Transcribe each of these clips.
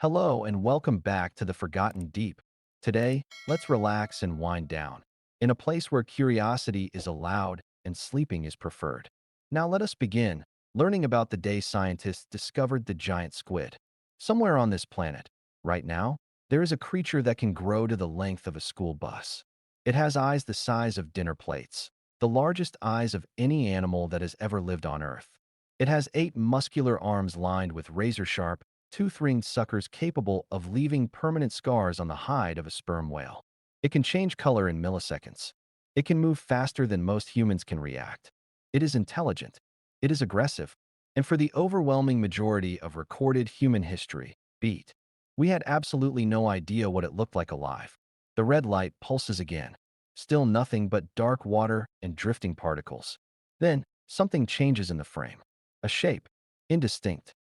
Hello and welcome back to the Forgotten Deep. Today, let's relax and wind down in a place where curiosity is allowed and sleeping is preferred. Now let us begin learning about the day scientists discovered the giant squid. Somewhere on this planet, right now, there is a creature that can grow to the length of a school bus. It has eyes the size of dinner plates, the largest eyes of any animal that has ever lived on Earth. It has 8 muscular arms lined with razor-sharp, tooth-ringed suckers capable of leaving permanent scars on the hide of a sperm whale. It can change color in milliseconds. It can move faster than most humans can react. It is intelligent. It is aggressive. And for the overwhelming majority of recorded human history, beat, we had absolutely no idea what it looked like alive. The red light pulses again. Still nothing but dark water and drifting particles. Then, something changes in the frame. A shape, indistinct.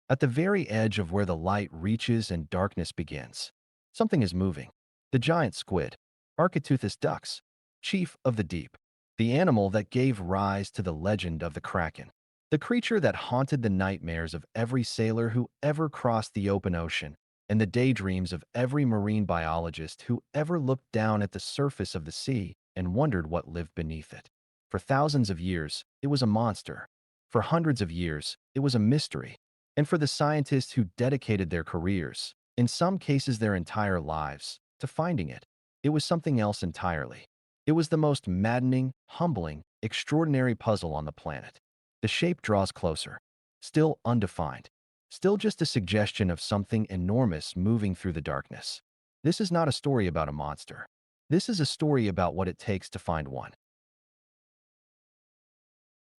At the very edge of where the light reaches and darkness begins, something is moving. The giant squid, Architeuthis dux, chief of the deep, the animal that gave rise to the legend of the kraken, the creature that haunted the nightmares of every sailor who ever crossed the open ocean, and the daydreams of every marine biologist who ever looked down at the surface of the sea and wondered what lived beneath it. For thousands of years, it was a monster. For hundreds of years, it was a mystery. And for the scientists who dedicated their careers, in some cases their entire lives, to finding it, it was something else entirely. It was the most maddening, humbling, extraordinary puzzle on the planet. The shape draws closer, still undefined, still just a suggestion of something enormous moving through the darkness. This is not a story about a monster. This is a story about what it takes to find one.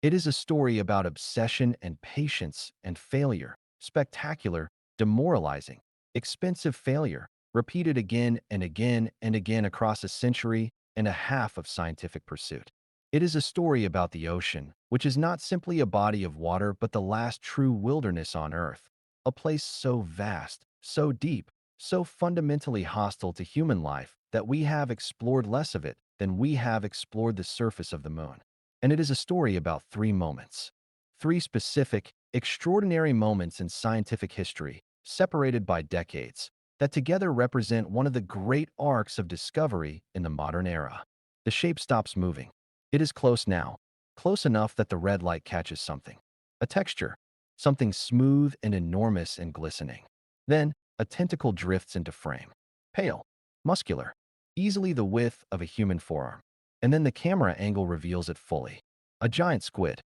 It is a story about obsession and patience and failure, spectacular, demoralizing, expensive failure, repeated again and again and again across a century and a half of scientific pursuit. It is a story about the ocean, which is not simply a body of water but the last true wilderness on Earth, a place so vast, so deep, so fundamentally hostile to human life that we have explored less of it than we have explored the surface of the moon. And it is a story about 3 moments. 3 specific, extraordinary moments in scientific history, separated by decades, that together represent one of the great arcs of discovery in the modern era. The shape stops moving. It is close now, close enough that the red light catches something. A texture, something smooth and enormous and glistening. Then, a tentacle drifts into frame. Pale, muscular, easily the width of a human forearm. And then the camera angle reveals it fully. A giant squid.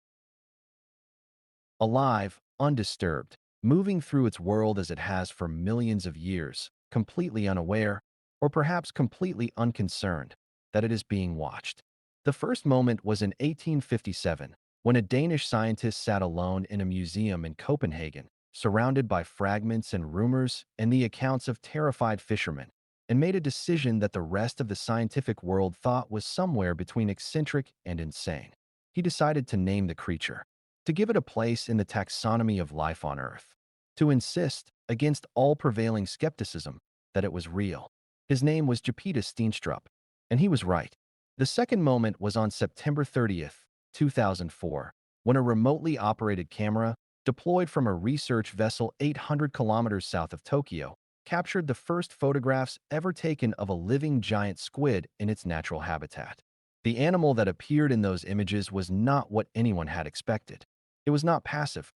Alive, undisturbed, moving through its world as it has for millions of years, completely unaware, or perhaps completely unconcerned, that it is being watched. The first moment was in 1857, when a Danish scientist sat alone in a museum in Copenhagen, surrounded by fragments and rumors and the accounts of terrified fishermen, and made a decision that the rest of the scientific world thought was somewhere between eccentric and insane. He decided to name the creature, to give it a place in the taxonomy of life on Earth, to insist, against all prevailing skepticism, that it was real. His name was Japetus Steenstrup, and he was right. The second moment was on September 30th, 2004, when a remotely operated camera, deployed from a research vessel 800 kilometers south of Tokyo, captured the first photographs ever taken of a living giant squid in its natural habitat. The animal that appeared in those images was not what anyone had expected. It was not passive.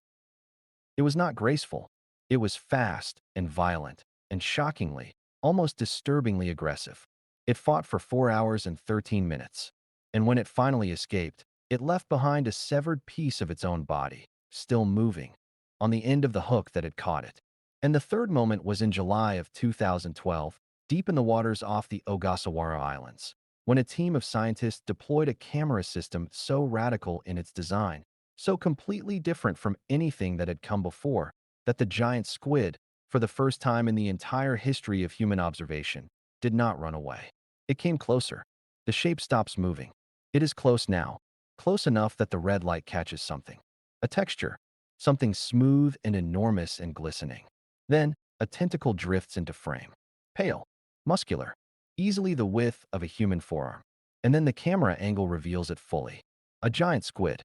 It was not graceful. It was fast and violent, and shockingly, almost disturbingly aggressive. It fought for 4 hours and 13 minutes. And when it finally escaped, it left behind a severed piece of its own body, still moving, on the end of the hook that had caught it. And the third moment was in July of 2012, deep in the waters off the Ogasawara Islands, when a team of scientists deployed a camera system so radical in its design, so completely different from anything that had come before, that the giant squid, for the first time in the entire history of human observation, did not run away. It came closer. The shape stops moving. It is close now, close enough that the red light catches something. A texture, something smooth and enormous and glistening. Then, a tentacle drifts into frame. Pale, muscular, easily the width of a human forearm. And then the camera angle reveals it fully. A giant squid.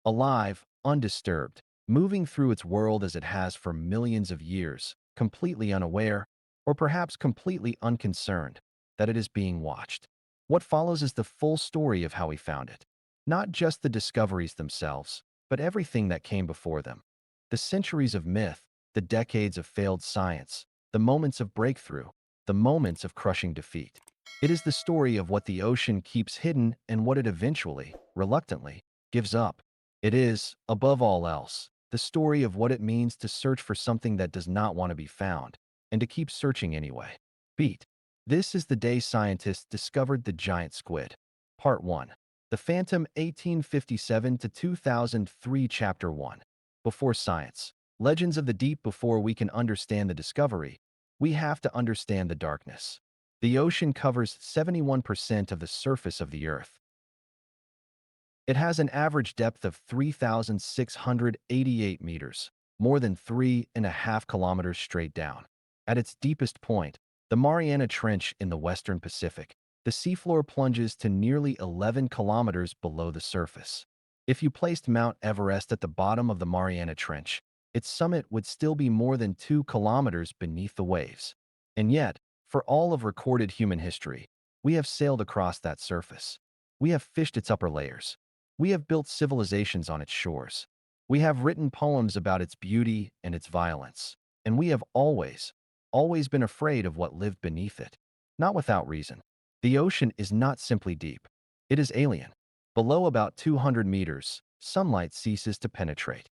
Alive, undisturbed, moving through its world as it has for millions of years, completely unaware, or perhaps completely unconcerned, that it is being watched. What follows is the full story of how we found it. Not just the discoveries themselves, but everything that came before them. The centuries of myth, the decades of failed science, the moments of breakthrough, the moments of crushing defeat. It is the story of what the ocean keeps hidden and what it eventually, reluctantly, gives up. It is, above all else, the story of what it means to search for something that does not want to be found, and to keep searching anyway. Beat. This is the day scientists discovered the giant squid. Part 1. The Phantom 1857 to 2003 Chapter 1. Before science. Legends of the deep. Before we can understand the discovery, we have to understand the darkness. The ocean covers 71% of the surface of the Earth. It has an average depth of 3,688 meters, more than 3.5 kilometers straight down. At its deepest point, the Mariana Trench in the western Pacific, the seafloor plunges to nearly 11 kilometers below the surface. If you placed Mount Everest at the bottom of the Mariana Trench, its summit would still be more than 2 kilometers beneath the waves. And yet, for all of recorded human history, we have sailed across that surface. We have fished its upper layers. We have built civilizations on its shores. We have written poems about its beauty and its violence. And we have always been afraid of what lived beneath it. Not without reason. The ocean is not simply deep. It is alien. Below about 200 meters, sunlight ceases to penetrate.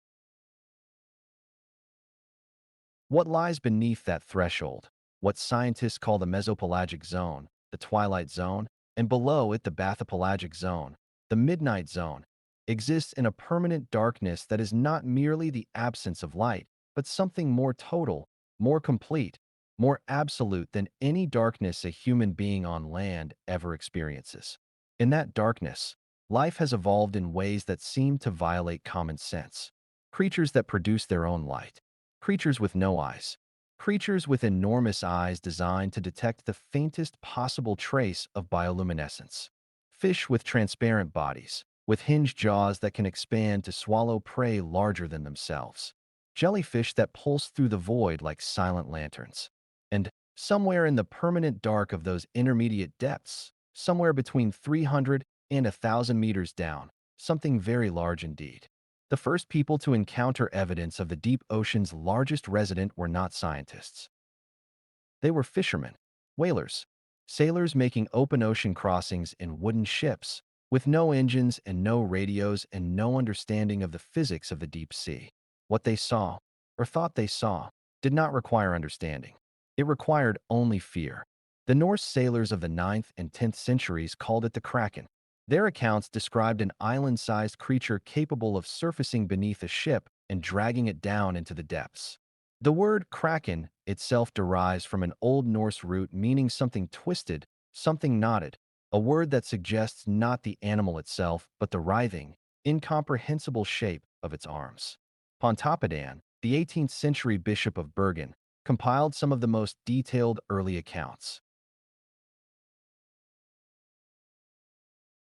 What lies beneath that threshold? What scientists call the mesopelagic zone, the twilight zone, and below it the bathypelagic zone, the midnight zone, exists in a permanent darkness that is not merely the absence of light, but something more total, more complete, more absolute than any darkness a human being on land ever experiences. In that darkness, life has evolved in ways that seem to violate common sense. Creatures that produce their own light. Creatures with no eyes. Creatures with enormous eyes designed to detect the faintest possible trace of bioluminescence. Fish with transparent bodies, with hinged jaws that can expand to swallow prey larger than themselves. Jellyfish that pulse through the void like silent lanterns. And somewhere in the permanent dark of those intermediate depths, somewhere between 300 and 1,000 meters down, something very large indeed. The first people to encounter evidence of the deep ocean's largest resident were not scientists. They were fishermen, whalers, sailors making open ocean crossings in wooden ships, with no engines and no radios and no understanding of the physics of the deep sea. What they saw, or thought they saw, did not require understanding. It required only fear. The Norse sailors of the 9th and 10th centuries called it the Kraken. Their accounts described an island-sized creature capable of surfacing beneath a ship and dragging it down into the depths. The word kraken itself derives from an Old Norse root meaning something twisted, something knotted, a word that suggests not the animal itself, but the writhing, incomprehensible shape of its arms. Pontoppidan, the 18th century bishop of Bergen, compiled some of the most detailed early accounts.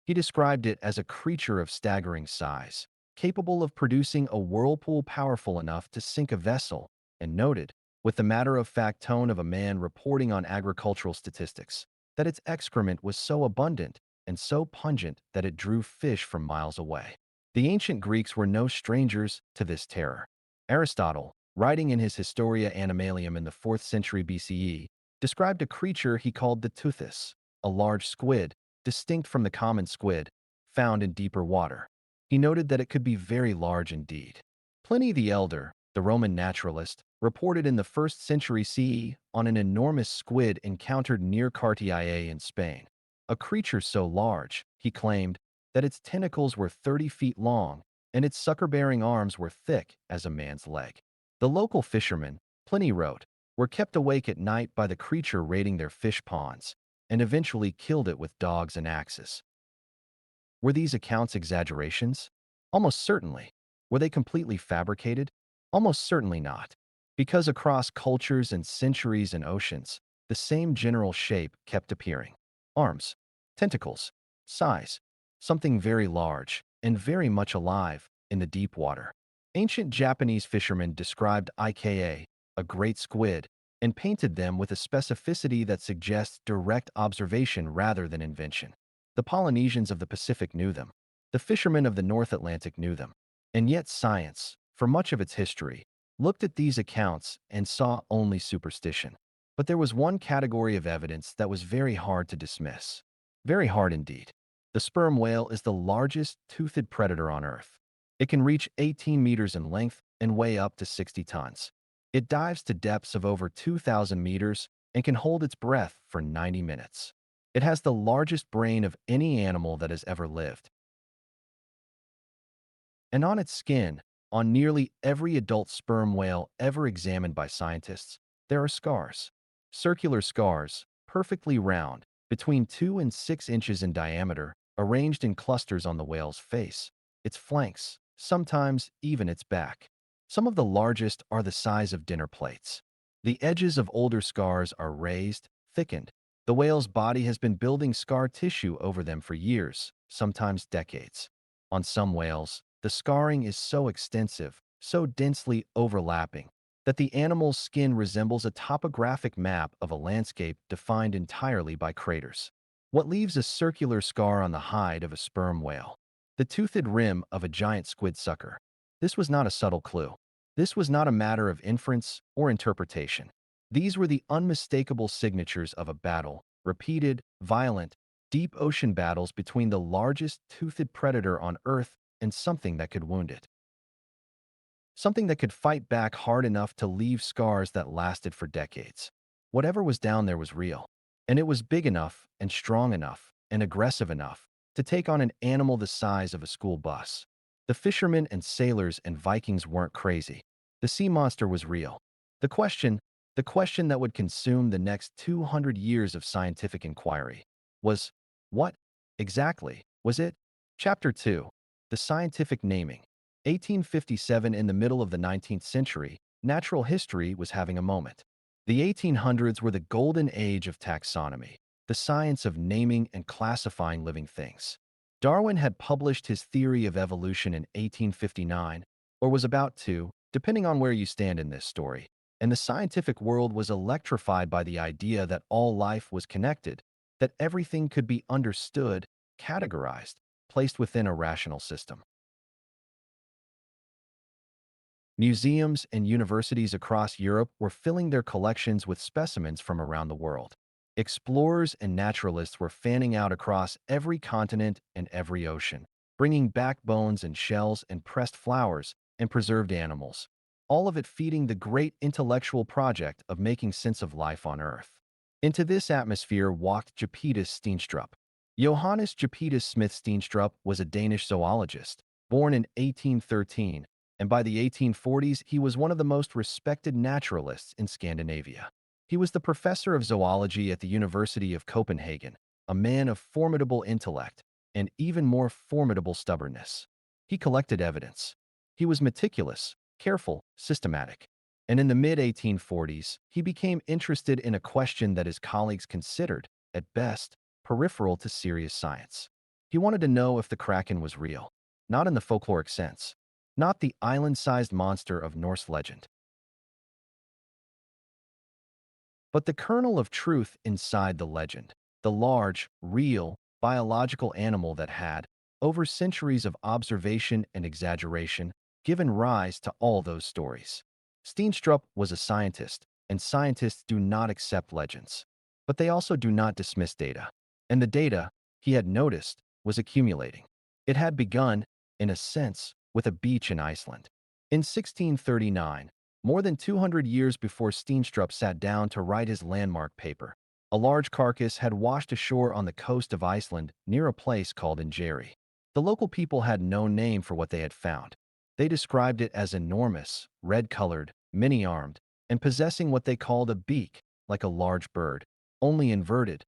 He described it as a creature of staggering size, capable of producing a whirlpool powerful enough to sink a vessel, and noted, with the matter-of-fact tone of a man reporting on agricultural statistics, that its excrement was so abundant and so pungent that it drew fish from miles away. The ancient Greeks were no strangers to this terror. Aristotle, writing in his Historia Animalium in the 4th century BCE, described a creature he called the teuthus, a large squid, distinct from the common squid, found in deeper water. He noted that it could be very large indeed. Pliny the Elder, the Roman naturalist, reported in the 1st century CE on an enormous squid encountered near Cartier in Spain. A creature so large, he claimed, that its tentacles were 30 feet long and its sucker-bearing arms were thick as a man's leg. The local fishermen, Pliny wrote, were kept awake at night by the creature raiding their fish ponds, and eventually killed it with dogs and axes. Were these accounts exaggerations? Almost certainly. Were they completely fabricated? Almost certainly not. Because across cultures and centuries and oceans, the same general shape kept appearing. Arms, tentacles, size, something very large and very much alive in the deep water. Ancient Japanese fishermen described a great squid, and painted them with a specificity that suggests direct observation rather than invention. The Polynesians of the Pacific knew them. The fishermen of the North Atlantic knew them. And yet science, for much of its history, looked at these accounts and saw only superstition. But there was one category of evidence that was very hard to dismiss. Very hard indeed. The sperm whale is the largest toothed predator on Earth. It can reach 18 meters in length and weigh up to 60 tons. It dives to depths of over 2,000 meters and can hold its breath for 90 minutes. It has the largest brain of any animal that has ever lived. And on its skin, on nearly every adult sperm whale ever examined by scientists, there are scars. Circular scars, perfectly round, between 2 and 6 inches in diameter, arranged in clusters on the whale's face, its flanks, sometimes even its back. Some of the largest are the size of dinner plates. The edges of older scars are raised, thickened. The whale's body has been building scar tissue over them for years, sometimes decades. On some whales, the scarring is so extensive, so densely overlapping, that the animal's skin resembles a topographic map of a landscape defined entirely by craters. What leaves a circular scar on the hide of a sperm whale? The toothed rim of a giant squid sucker. This was not a subtle clue. This was not a matter of inference or interpretation. These were the unmistakable signatures of a battle, repeated, violent, deep ocean battles between the largest toothed predator on Earth and something that could wound it. Something that could fight back hard enough to leave scars that lasted for decades. Whatever was down there was real, and it was big enough and strong enough and aggressive enough to take on an animal the size of a school bus. The fishermen and sailors and Vikings weren't crazy. The sea monster was real. The question, the question that would consume the next 200 years of scientific inquiry was, what exactly was it? Chapter 2. The Scientific Naming. 1857. In the middle of the 19th century, natural history was having a moment. The 1800s were the golden age of taxonomy, the science of naming and classifying living things. Darwin had published his theory of evolution in 1859, or was about to, depending on where you stand in this story, and the scientific world was electrified by the idea that all life was connected, that everything could be understood, categorized, placed within a rational system. Museums and universities across Europe were filling their collections with specimens from around the world. Explorers and naturalists were fanning out across every continent and every ocean, bringing back bones and shells and pressed flowers and preserved animals, all of it feeding the great intellectual project of making sense of life on Earth. Into this atmosphere walked Japetus Steenstrup. Johannes Japetus Smith Steenstrup was a Danish zoologist, born in 1813, and by the 1840s he was one of the most respected naturalists in Scandinavia. He was the professor of zoology at the University of Copenhagen, a man of formidable intellect and even more formidable stubbornness. He collected evidence. He was meticulous, careful, systematic. And in the mid-1840s, he became interested in a question that his colleagues considered, at best, peripheral to serious science. He wanted to know if the Kraken was real, not in the folkloric sense, not the island-sized monster of Norse legend, but the kernel of truth inside the legend, the large, real, biological animal that had, over centuries of observation and exaggeration, given rise to all those stories. Steenstrup was a scientist, and scientists do not accept legends. But they also do not dismiss data. And the data, he had noticed, was accumulating. It had begun, in a sense, with a beach in Iceland. In 1639, more than 200 years before Steenstrup sat down to write his landmark paper, a large carcass had washed ashore on the coast of Iceland near a place called Injeri. The local people had no name for what they had found. They described it as enormous, red-colored, many-armed, and possessing what they called a beak, like a large bird, only inverted,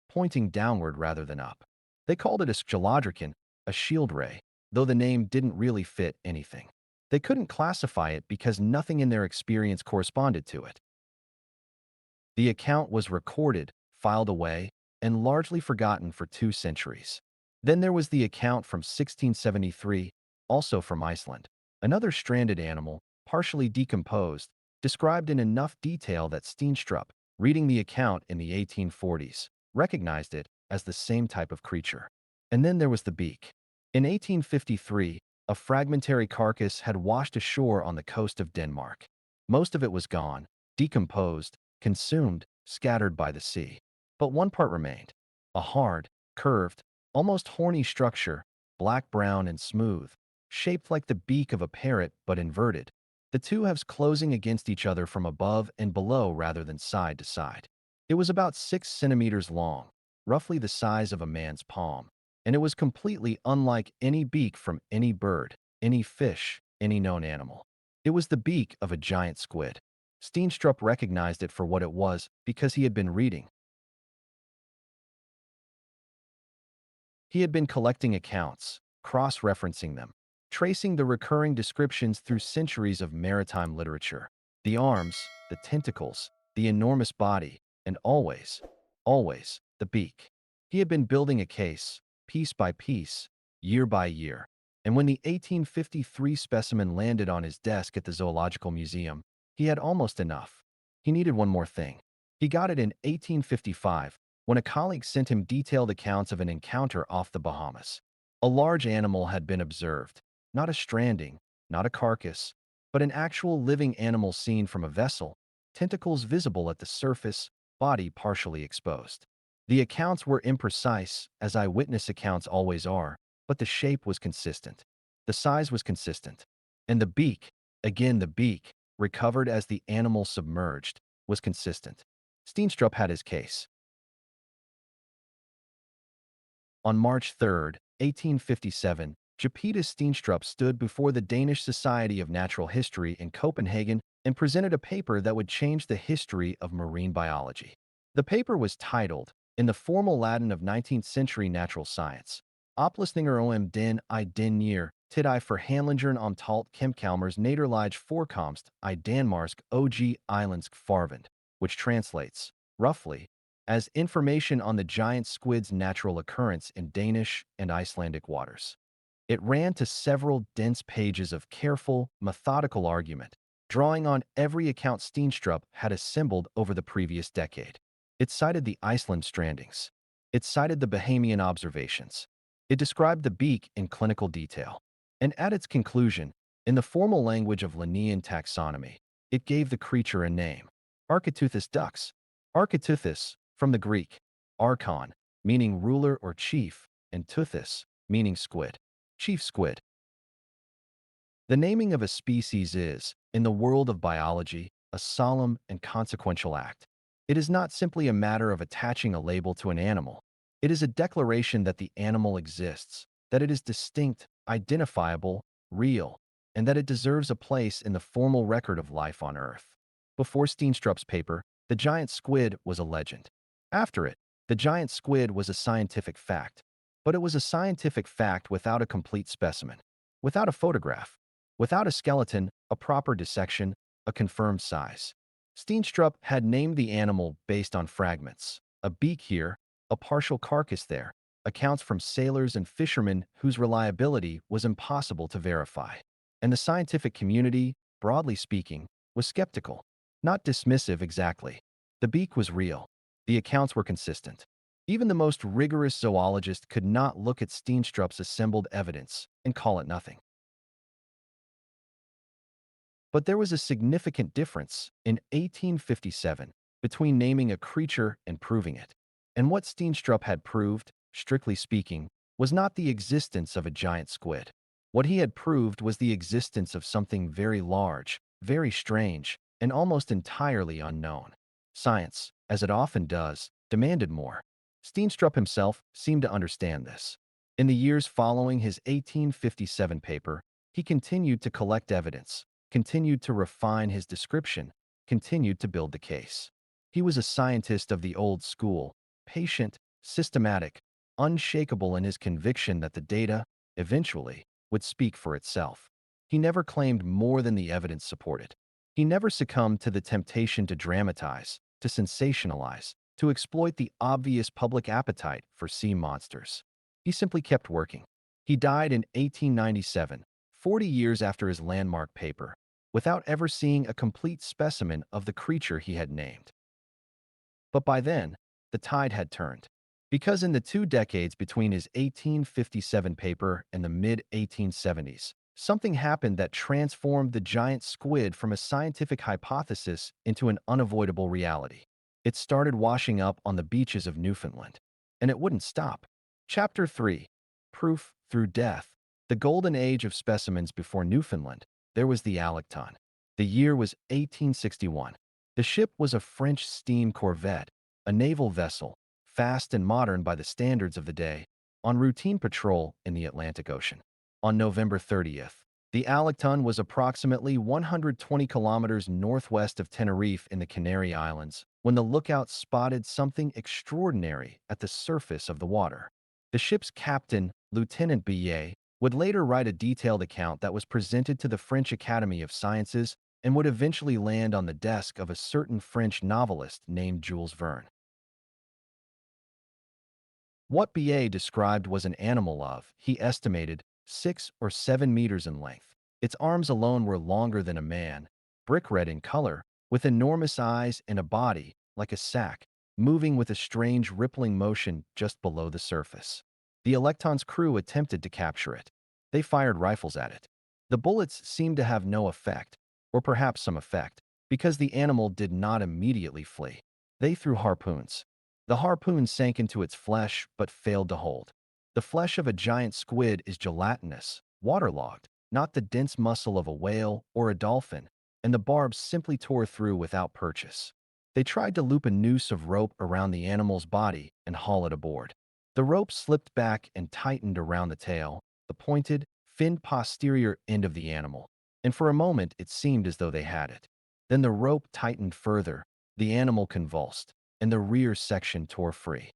pointing downward rather than up. They called it a skjolddraken, a shield ray, though the name didn't really fit anything. They couldn't classify it because nothing in their experience corresponded to it. The account was recorded, filed away, and largely forgotten for 2 centuries. Then there was the account from 1673, also from Iceland. Another stranded animal, partially decomposed, described in enough detail that Steenstrup, reading the account in the 1840s, recognized it as the same type of creature. And then there was the beak. In 1853, a fragmentary carcass had washed ashore on the coast of Denmark. Most of it was gone, decomposed, consumed, scattered by the sea. But one part remained, a hard, curved, almost horny structure, black-brown and smooth, shaped like the beak of a parrot but inverted, the two halves closing against each other from above and below rather than side to side. It was about 6 centimeters long, roughly the size of a man's palm, and it was completely unlike any beak from any bird, any fish, any known animal. It was the beak of a giant squid. Steenstrup recognized it for what it was because he had been reading. He had been collecting accounts, cross-referencing them, tracing the recurring descriptions through centuries of maritime literature. The arms, the tentacles, the enormous body, and always, the beak. He had been building a case, piece by piece, year by year. And when the 1853 specimen landed on his desk at the Zoological Museum, he had almost enough. He needed one more thing. He got it in 1855 when a colleague sent him detailed accounts of an encounter off the Bahamas. A large animal had been observed, not a stranding, not a carcass, but an actual living animal seen from a vessel, tentacles visible at the surface, body partially exposed. The accounts were imprecise, as eyewitness accounts always are, but the shape was consistent. The size was consistent. And the beak, again the beak, recovered as the animal submerged, was consistent. Steenstrup had his case. On March 3, 1857, Japetus Steenstrup stood before the Danish Society of Natural History in Copenhagen and presented a paper that would change the history of marine biology. The paper was titled, in the formal Latin of 19th-century natural science, Oplysninger om den I den neer, tid I forhandlingeren om talt kemkalmers Nederlige forekomst I Danmarsk og Islandsk Farvand, which translates, roughly, as information on the giant squid's natural occurrence in Danish and Icelandic waters. It ran to several dense pages of careful, methodical argument, drawing on every account Steenstrup had assembled over the previous decade. It cited the Iceland strandings. It cited the Bahamian observations. It described the beak in clinical detail. And at its conclusion, in the formal language of Linnaean taxonomy, it gave the creature a name, Architeuthis dux. Architeuthis, from the Greek, archon, meaning ruler or chief, and teuthis, meaning squid, chief squid. The naming of a species is, in the world of biology, a solemn and consequential act. It is not simply a matter of attaching a label to an animal. It is a declaration that the animal exists, that it is distinct, identifiable, real, and that it deserves a place in the formal record of life on Earth. Before Steenstrup's paper, the giant squid was a legend. After it, the giant squid was a scientific fact. But it was a scientific fact without a complete specimen, without a photograph, without a skeleton, a proper dissection, a confirmed size. Steenstrup had named the animal based on fragments, a beak here, a partial carcass there, accounts from sailors and fishermen whose reliability was impossible to verify. And the scientific community, broadly speaking, was skeptical, not dismissive exactly. The beak was real. The accounts were consistent. Even the most rigorous zoologist could not look at Steenstrup's assembled evidence and call it nothing. But there was a significant difference in 1857 between naming a creature and proving it. And what Steenstrup had proved, strictly speaking, was not the existence of a giant squid. What he had proved was the existence of something very large, very strange, and almost entirely unknown. Science, as it often does, demanded more. Steenstrup himself seemed to understand this. In the years following his 1857 paper, he continued to collect evidence, continued to refine his description, continued to build the case. He was a scientist of the old school, patient, systematic, unshakable in his conviction that the data, eventually, would speak for itself. He never claimed more than the evidence supported. He never succumbed to the temptation to dramatize, to sensationalize, to exploit the obvious public appetite for sea monsters. He simply kept working. He died in 1897, 40 years after his landmark paper, without ever seeing a complete specimen of the creature he had named. But by then, the tide had turned. Because in the 2 decades between his 1857 paper and the mid-1870s, something happened that transformed the giant squid from a scientific hypothesis into an unavoidable reality. It started washing up on the beaches of Newfoundland. And it wouldn't stop. Chapter 3. Proof Through Death. The golden age of specimens before Newfoundland. There was the Alecton. The year was 1861. The ship was a French steam corvette, a naval vessel, fast and modern by the standards of the day, on routine patrol in the Atlantic Ocean. On November 30th, the Alecton was approximately 120 kilometers northwest of Tenerife in the Canary Islands when the lookout spotted something extraordinary at the surface of the water. The ship's captain, Lieutenant Billet, would later write a detailed account that was presented to the French Academy of Sciences and would eventually land on the desk of a certain French novelist named Jules Verne. What Billet described was an animal of, he estimated, 6 or 7 meters in length. Its arms alone were longer than a man, brick red in color, with enormous eyes and a body, like a sack, moving with a strange rippling motion just below the surface. The Electon's crew attempted to capture it. They fired rifles at it. The bullets seemed to have no effect, or perhaps some effect, because the animal did not immediately flee. They threw harpoons. The harpoon sank into its flesh but failed to hold. The flesh of a giant squid is gelatinous, waterlogged, not the dense muscle of a whale or a dolphin, and the barbs simply tore through without purchase. They tried to loop a noose of rope around the animal's body and haul it aboard. The rope slipped back and tightened around the tail, the pointed, finned posterior end of the animal, and for a moment it seemed as though they had it. Then the rope tightened further, the animal convulsed, and the rear section tore free.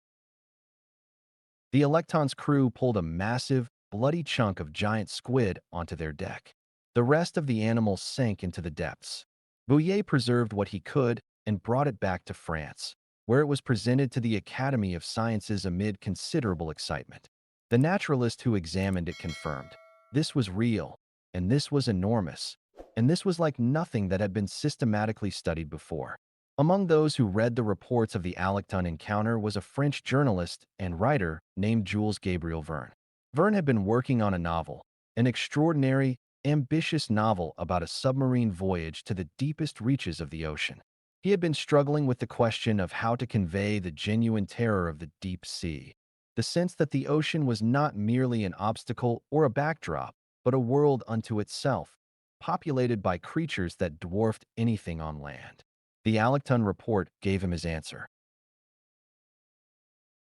The Electon's crew pulled a massive, bloody chunk of giant squid onto their deck. The rest of the animal sank into the depths. Bouillet preserved what he could and brought it back to France, where it was presented to the Academy of Sciences amid considerable excitement. The naturalist who examined it confirmed, this was real, and this was enormous, and this was like nothing that had been systematically studied before. Among those who read the reports of the Alecton encounter was a French journalist and writer named Jules Gabriel Verne. Verne had been working on a novel, an extraordinary, ambitious novel about a submarine voyage to the deepest reaches of the ocean. He had been struggling with the question of how to convey the genuine terror of the deep sea, the sense that the ocean was not merely an obstacle or a backdrop, but a world unto itself, populated by creatures that dwarfed anything on land. The Alecton report gave him his answer.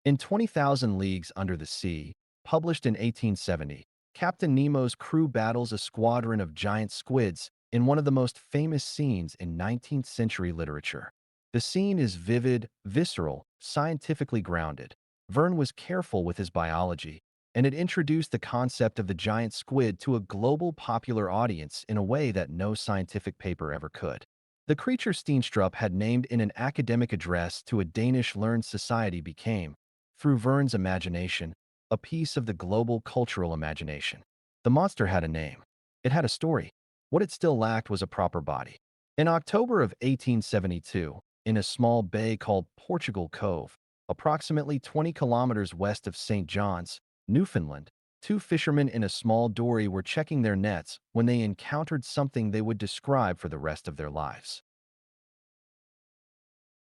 In 20,000 Leagues Under the Sea, published in 1870, Captain Nemo's crew battles a squadron of giant squids in one of the most famous scenes in 19th century literature. The scene is vivid, visceral, scientifically grounded. Verne was careful with his biology, and it introduced the concept of the giant squid to a global popular audience in a way that no scientific paper ever could. The creature Steenstrup had named in an academic address to a Danish learned society became, through Verne's imagination, a piece of the global cultural imagination. The monster had a name. It had a story. What it still lacked was a proper body. In October of 1872, in a small bay called Portugal Cove, approximately 20 kilometers west of St. John's, Newfoundland, two fishermen in a small dory were checking their nets when they encountered something they would describe for the rest of their lives.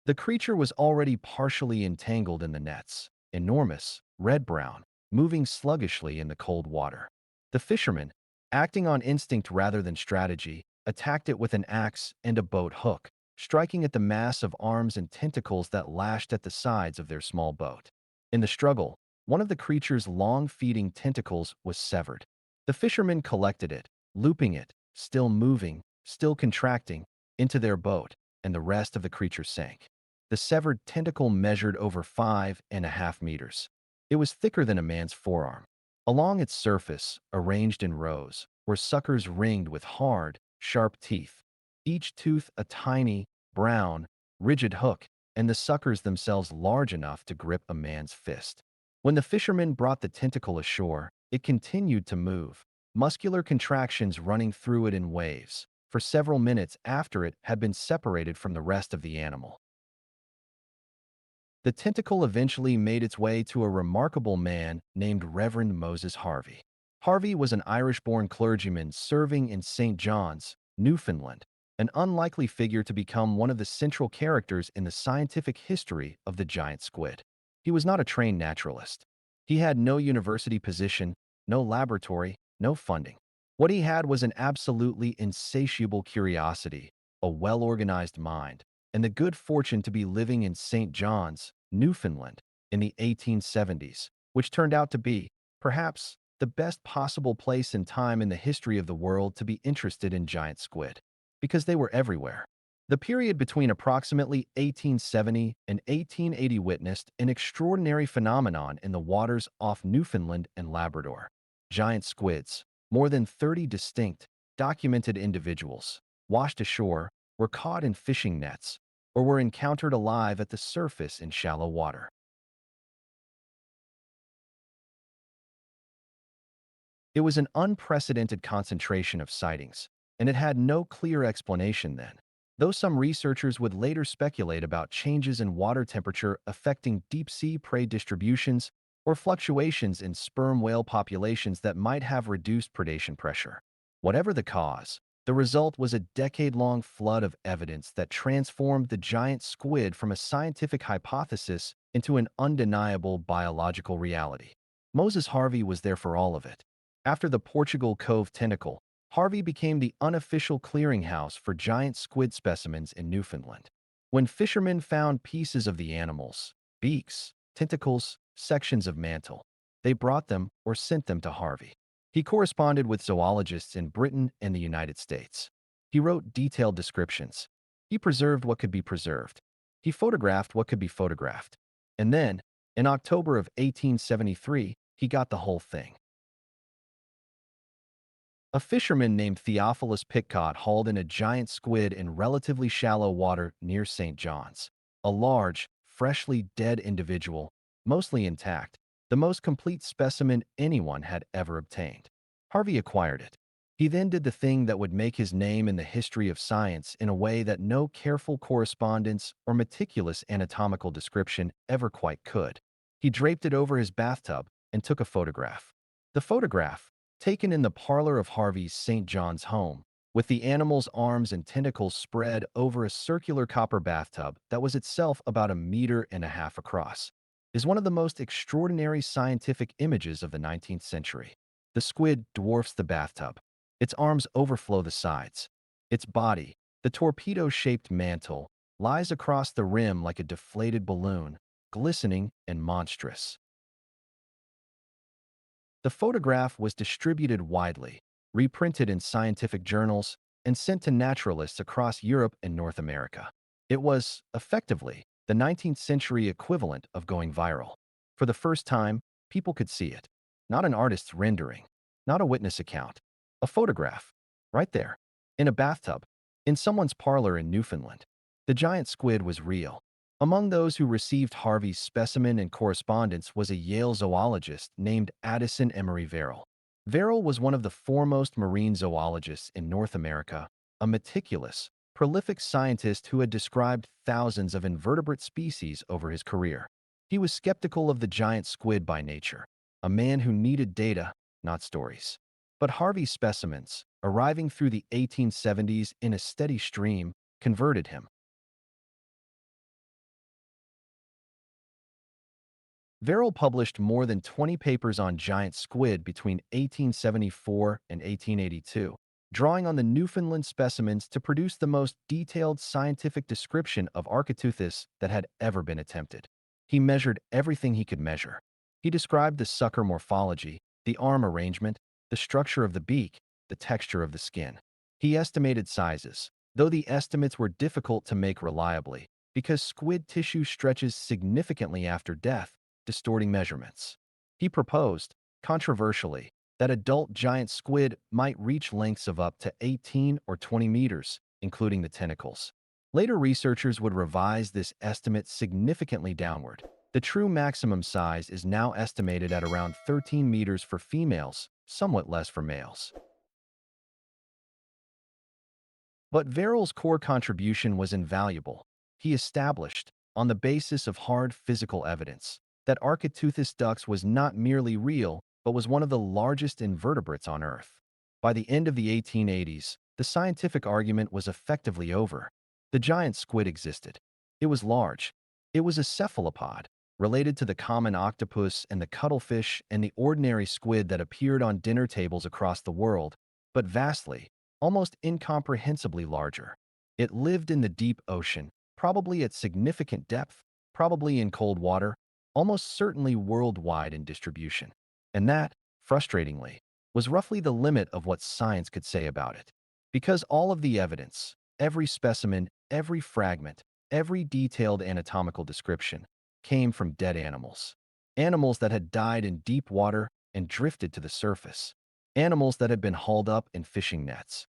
The creature was already partially entangled in the nets, enormous, red-brown, moving sluggishly in the cold water. The fishermen, acting on instinct rather than strategy, attacked it with an axe and a boat hook, striking at the mass of arms and tentacles that lashed at the sides of their small boat. In the struggle, one of the creature's long feeding tentacles was severed. The fishermen collected it, looping it, still moving, still contracting, into their boat, and the rest of the creature sank. The severed tentacle measured over 5.5 meters. It was thicker than a man's forearm. Along its surface, arranged in rows, were suckers ringed with hard, sharp teeth, each tooth a tiny, brown, rigid hook, and the suckers themselves large enough to grip a man's fist. When the fishermen brought the tentacle ashore, it continued to move, muscular contractions running through it in waves, for several minutes after it had been separated from the rest of the animal. The tentacle eventually made its way to a remarkable man named Reverend Moses Harvey. Harvey was an Irish-born clergyman serving in St. John's, Newfoundland, an unlikely figure to become one of the central characters in the scientific history of the giant squid. He was not a trained naturalist. He had no university position, no laboratory, no funding. What he had was an absolutely insatiable curiosity, a well-organized mind, and the good fortune to be living in St. John's, Newfoundland, in the 1870s, which turned out to be, perhaps, the best possible place and time in the history of the world to be interested in giant squid, because they were everywhere. The period between approximately 1870 and 1880 witnessed an extraordinary phenomenon in the waters off Newfoundland and Labrador. Giant squids, more than 30 distinct, documented individuals, washed ashore, were caught in fishing nets, or were encountered alive at the surface in shallow water. It was an unprecedented concentration of sightings, and it had no clear explanation then, though some researchers would later speculate about changes in water temperature affecting deep-sea prey distributions or fluctuations in sperm whale populations that might have reduced predation pressure. Whatever the cause, the result was a decade-long flood of evidence that transformed the giant squid from a scientific hypothesis into an undeniable biological reality. Moses Harvey was there for all of it. After the Portugal Cove tentacle, Harvey became the unofficial clearinghouse for giant squid specimens in Newfoundland. When fishermen found pieces of the animals, beaks, tentacles, sections of mantle, they brought them or sent them to Harvey. He corresponded with zoologists in Britain and the United States. He wrote detailed descriptions. He preserved what could be preserved. He photographed what could be photographed. And then, in October of 1873, he got the whole thing. A fisherman named Theophilus Pitcott hauled in a giant squid in relatively shallow water near St. John's. A large, freshly dead individual, mostly intact, the most complete specimen anyone had ever obtained. Harvey acquired it. He then did the thing that would make his name in the history of science in a way that no careful correspondence or meticulous anatomical description ever quite could. He draped it over his bathtub and took a photograph. The photograph, taken in the parlor of Harvey's St. John's home, with the animal's arms and tentacles spread over a circular copper bathtub that was itself about 1.5 meters across, is one of the most extraordinary scientific images of the 19th century. The squid dwarfs the bathtub. Its arms overflow the sides. Its body, the torpedo-shaped mantle, lies across the rim like a deflated balloon, glistening and monstrous. The photograph was distributed widely, reprinted in scientific journals, and sent to naturalists across Europe and North America. It was, effectively, the 19th century equivalent of going viral. For the first time, people could see it. Not an artist's rendering, not a witness account. A photograph, right there, in a bathtub, in someone's parlor in Newfoundland. The giant squid was real. Among those who received Harvey's specimen and correspondence was a Yale zoologist named Addison Emery Verrill. Verrill was one of the foremost marine zoologists in North America, a meticulous, prolific scientist who had described thousands of invertebrate species over his career. He was skeptical of the giant squid by nature, a man who needed data, not stories. But Harvey's specimens, arriving through the 1870s in a steady stream, converted him. Verrill published more than 20 papers on giant squid between 1874 and 1882, drawing on the Newfoundland specimens to produce the most detailed scientific description of Architeuthis that had ever been attempted. He measured everything he could measure. He described the sucker morphology, the arm arrangement, the structure of the beak, the texture of the skin. He estimated sizes, though the estimates were difficult to make reliably, because squid tissue stretches significantly after death, distorting measurements. He proposed, controversially, that adult giant squid might reach lengths of up to 18 or 20 meters, including the tentacles. Later researchers would revise this estimate significantly downward. The true maximum size is now estimated at around 13 meters for females somewhat less for males. But Verrill's core contribution was invaluable. He established, on the basis of hard physical evidence, that Architeuthis dux was not merely real, but was one of the largest invertebrates on Earth. By the end of the 1880s, the scientific argument was effectively over. The giant squid existed. It was large. It was a cephalopod, related to the common octopus and the cuttlefish and the ordinary squid that appeared on dinner tables across the world, but vastly, almost incomprehensibly larger. It lived in the deep ocean, probably at significant depth, probably in cold water, almost certainly worldwide in distribution. And that, frustratingly, was roughly the limit of what science could say about it. Because all of the evidence, every specimen, every fragment, every detailed anatomical description, came from dead animals. Animals that had died in deep water and drifted to the surface. Animals that had been hauled up in fishing nets.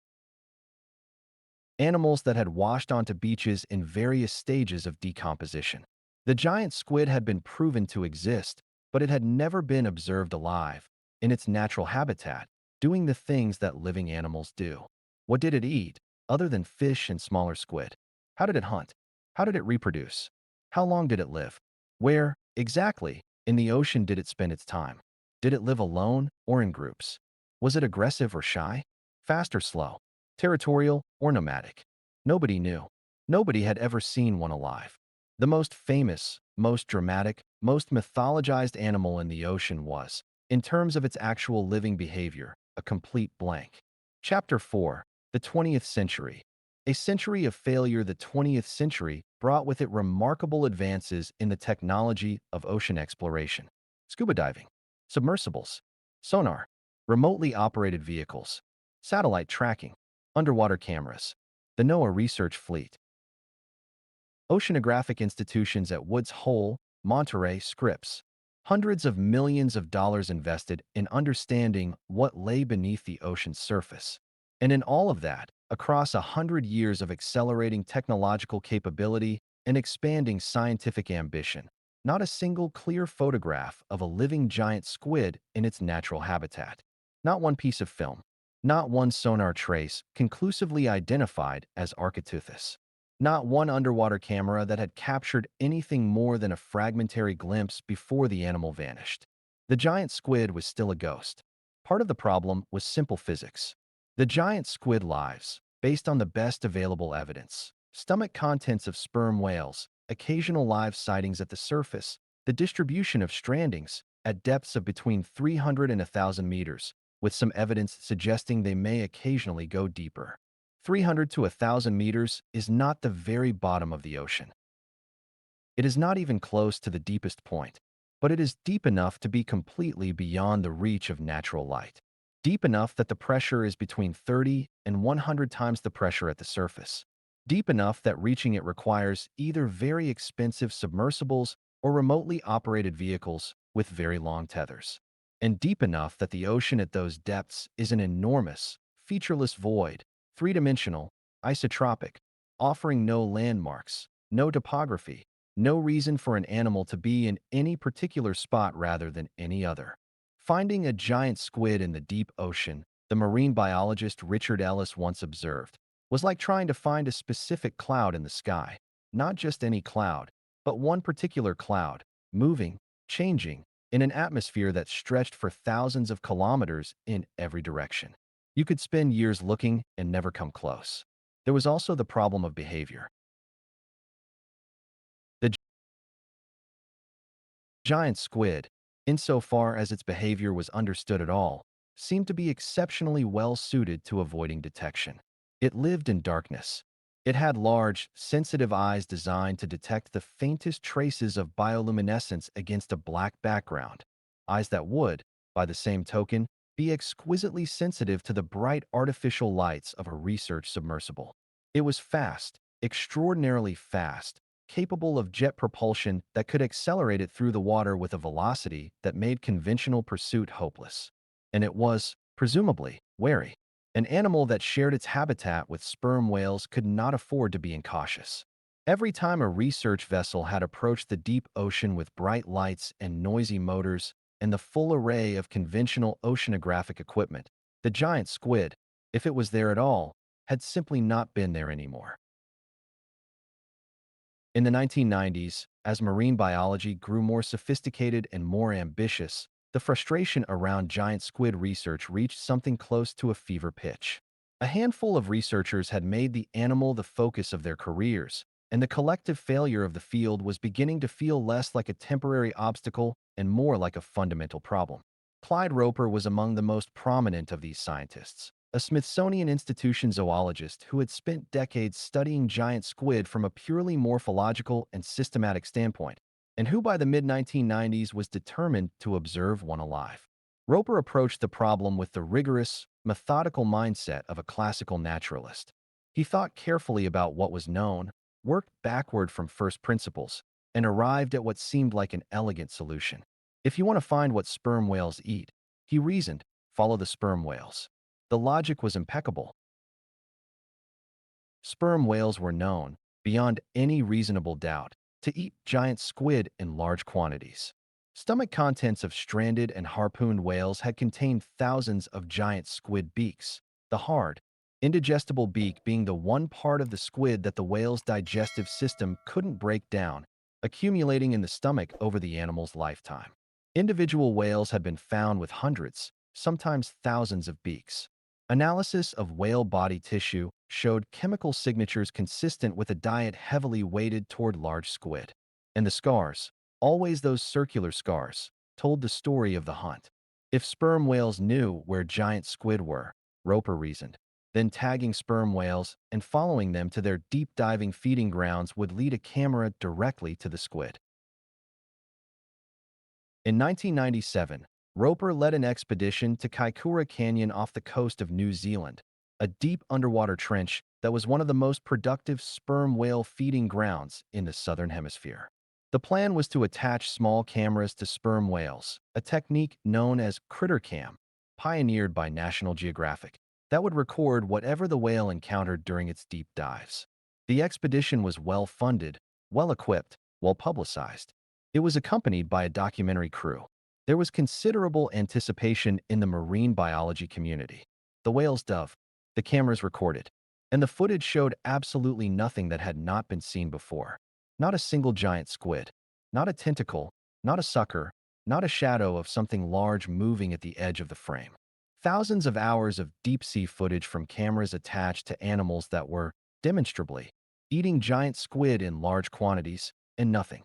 Animals that had washed onto beaches in various stages of decomposition. The giant squid had been proven to exist, but it had never been observed alive, in its natural habitat, doing the things that living animals do. What did it eat, other than fish and smaller squid? How did it hunt? How did it reproduce? How long did it live? Where, exactly, in the ocean did it spend its time? Did it live alone or in groups? Was it aggressive or shy? Fast or slow? Territorial or nomadic? Nobody knew. Nobody had ever seen one alive. The most famous, most dramatic, most mythologized animal in the ocean was, in terms of its actual living behavior, a complete blank. Chapter 4. The 20th Century. A century of failure. The 20th century brought with it remarkable advances in the technology of ocean exploration. Scuba diving, submersibles, sonar, remotely operated vehicles, satellite tracking, underwater cameras, the NOAA research fleet, oceanographic institutions at Woods Hole, Monterey, Scripps, hundreds of millions of dollars invested in understanding what lay beneath the ocean's surface. And in all of that, across 100 years of accelerating technological capability and expanding scientific ambition, not a single clear photograph of a living giant squid in its natural habitat. Not one piece of film. Not one sonar trace conclusively identified as Architeuthis. Not one underwater camera that had captured anything more than a fragmentary glimpse before the animal vanished. The giant squid was still a ghost. Part of the problem was simple physics. The giant squid lives, based on the best available evidence. Stomach contents of sperm whales, occasional live sightings at the surface, the distribution of strandings at depths of between 300 and 1,000 meters, with some evidence suggesting they may occasionally go deeper. 300 to 1,000 meters is not the very bottom of the ocean. It is not even close to the deepest point, but it is deep enough to be completely beyond the reach of natural light. Deep enough that the pressure is between 30 and 100 times the pressure at the surface. Deep enough that reaching it requires either very expensive submersibles or remotely operated vehicles with very long tethers. And deep enough that the ocean at those depths is an enormous, featureless void, three-dimensional, isotropic, offering no landmarks, no topography, no reason for an animal to be in any particular spot rather than any other. Finding a giant squid in the deep ocean, the marine biologist Richard Ellis once observed, was like trying to find a specific cloud in the sky. Not just any cloud, but one particular cloud, moving, changing, in an atmosphere that stretched for thousands of kilometers in every direction. You could spend years looking and never come close. There was also the problem of behavior. The giant squid, insofar as its behavior was understood at all, seemed to be exceptionally well suited to avoiding detection. It lived in darkness. It had large, sensitive eyes designed to detect the faintest traces of bioluminescence against a black background, eyes that would, by the same token, be exquisitely sensitive to the bright artificial lights of a research submersible. It was fast, extraordinarily fast, capable of jet propulsion that could accelerate it through the water with a velocity that made conventional pursuit hopeless. And it was, presumably, wary. An animal that shared its habitat with sperm whales could not afford to be incautious. Every time a research vessel had approached the deep ocean with bright lights and noisy motors, and the full array of conventional oceanographic equipment, the giant squid, if it was there at all, had simply not been there anymore. In the 1990s, as marine biology grew more sophisticated and more ambitious, the frustration around giant squid research reached something close to a fever pitch. A handful of researchers had made the animal the focus of their careers, and the collective failure of the field was beginning to feel less like a temporary obstacle and more like a fundamental problem. Clyde Roper was among the most prominent of these scientists, a Smithsonian Institution zoologist who had spent decades studying giant squid from a purely morphological and systematic standpoint, and who by the mid-1990s was determined to observe one alive. Roper approached the problem with the rigorous, methodical mindset of a classical naturalist. He thought carefully about what was known, worked backward from first principles, and arrived at what seemed like an elegant solution. If you want to find what sperm whales eat, he reasoned, follow the sperm whales. The logic was impeccable. Sperm whales were known, beyond any reasonable doubt, to eat giant squid in large quantities. Stomach contents of stranded and harpooned whales had contained thousands of giant squid beaks, the hard, indigestible beak being the one part of the squid that the whale's digestive system couldn't break down, accumulating in the stomach over the animal's lifetime. Individual whales had been found with hundreds, sometimes thousands of beaks. Analysis of whale body tissue showed chemical signatures consistent with a diet heavily weighted toward large squid. And the scars, always those circular scars, told the story of the hunt. If sperm whales knew where giant squid were, Roper reasoned, then tagging sperm whales and following them to their deep-diving feeding grounds would lead a camera directly to the squid. In 1997, Roper led an expedition to Kaikoura Canyon off the coast of New Zealand, a deep underwater trench that was one of the most productive sperm whale feeding grounds in the southern hemisphere. The plan was to attach small cameras to sperm whales, a technique known as critter cam, pioneered by National Geographic, that would record whatever the whale encountered during its deep dives. The expedition was well-funded, well-equipped, well-publicized. It was accompanied by a documentary crew. There was considerable anticipation in the marine biology community. The whale's dove, the cameras recorded, and the footage showed absolutely nothing that had not been seen before. Not a single giant squid, not a tentacle, not a sucker, not a shadow of something large moving at the edge of the frame. Thousands of hours of deep-sea footage from cameras attached to animals that were, demonstrably, eating giant squid in large quantities, and nothing.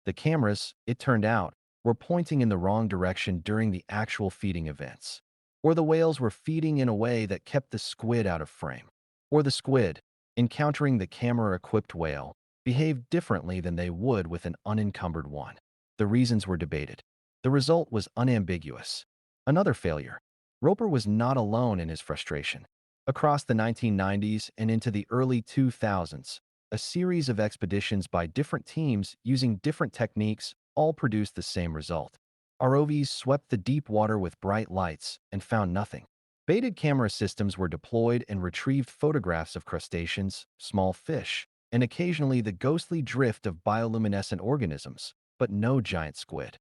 The cameras, it turned out, were pointing in the wrong direction during the actual feeding events. Or the whales were feeding in a way that kept the squid out of frame. Or the squid, encountering the camera-equipped whale, behaved differently than they would with an unencumbered one. The reasons were debated. The result was unambiguous. Another failure. Roper was not alone in his frustration. Across the 1990s and into the early 2000s, a series of expeditions by different teams using different techniques all produced the same result. ROVs swept the deep water with bright lights and found nothing. Baited camera systems were deployed and retrieved photographs of crustaceans, small fish, and occasionally the ghostly drift of bioluminescent organisms, but no giant squid.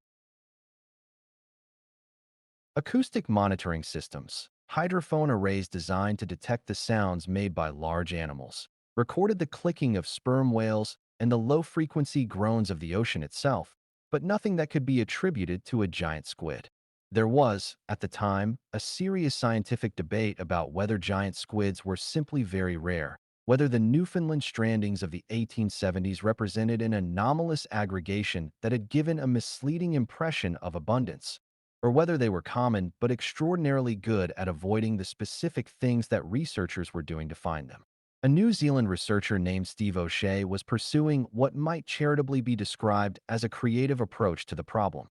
Acoustic monitoring systems, hydrophone arrays designed to detect the sounds made by large animals, recorded the clicking of sperm whales and the low-frequency groans of the ocean itself, but nothing that could be attributed to a giant squid. There was, at the time, a serious scientific debate about whether giant squids were simply very rare, whether the Newfoundland strandings of the 1870s represented an anomalous aggregation that had given a misleading impression of abundance, or whether they were common but extraordinarily good at avoiding the specific things that researchers were doing to find them. A New Zealand researcher named Steve O'Shea was pursuing what might charitably be described as a creative approach to the problem.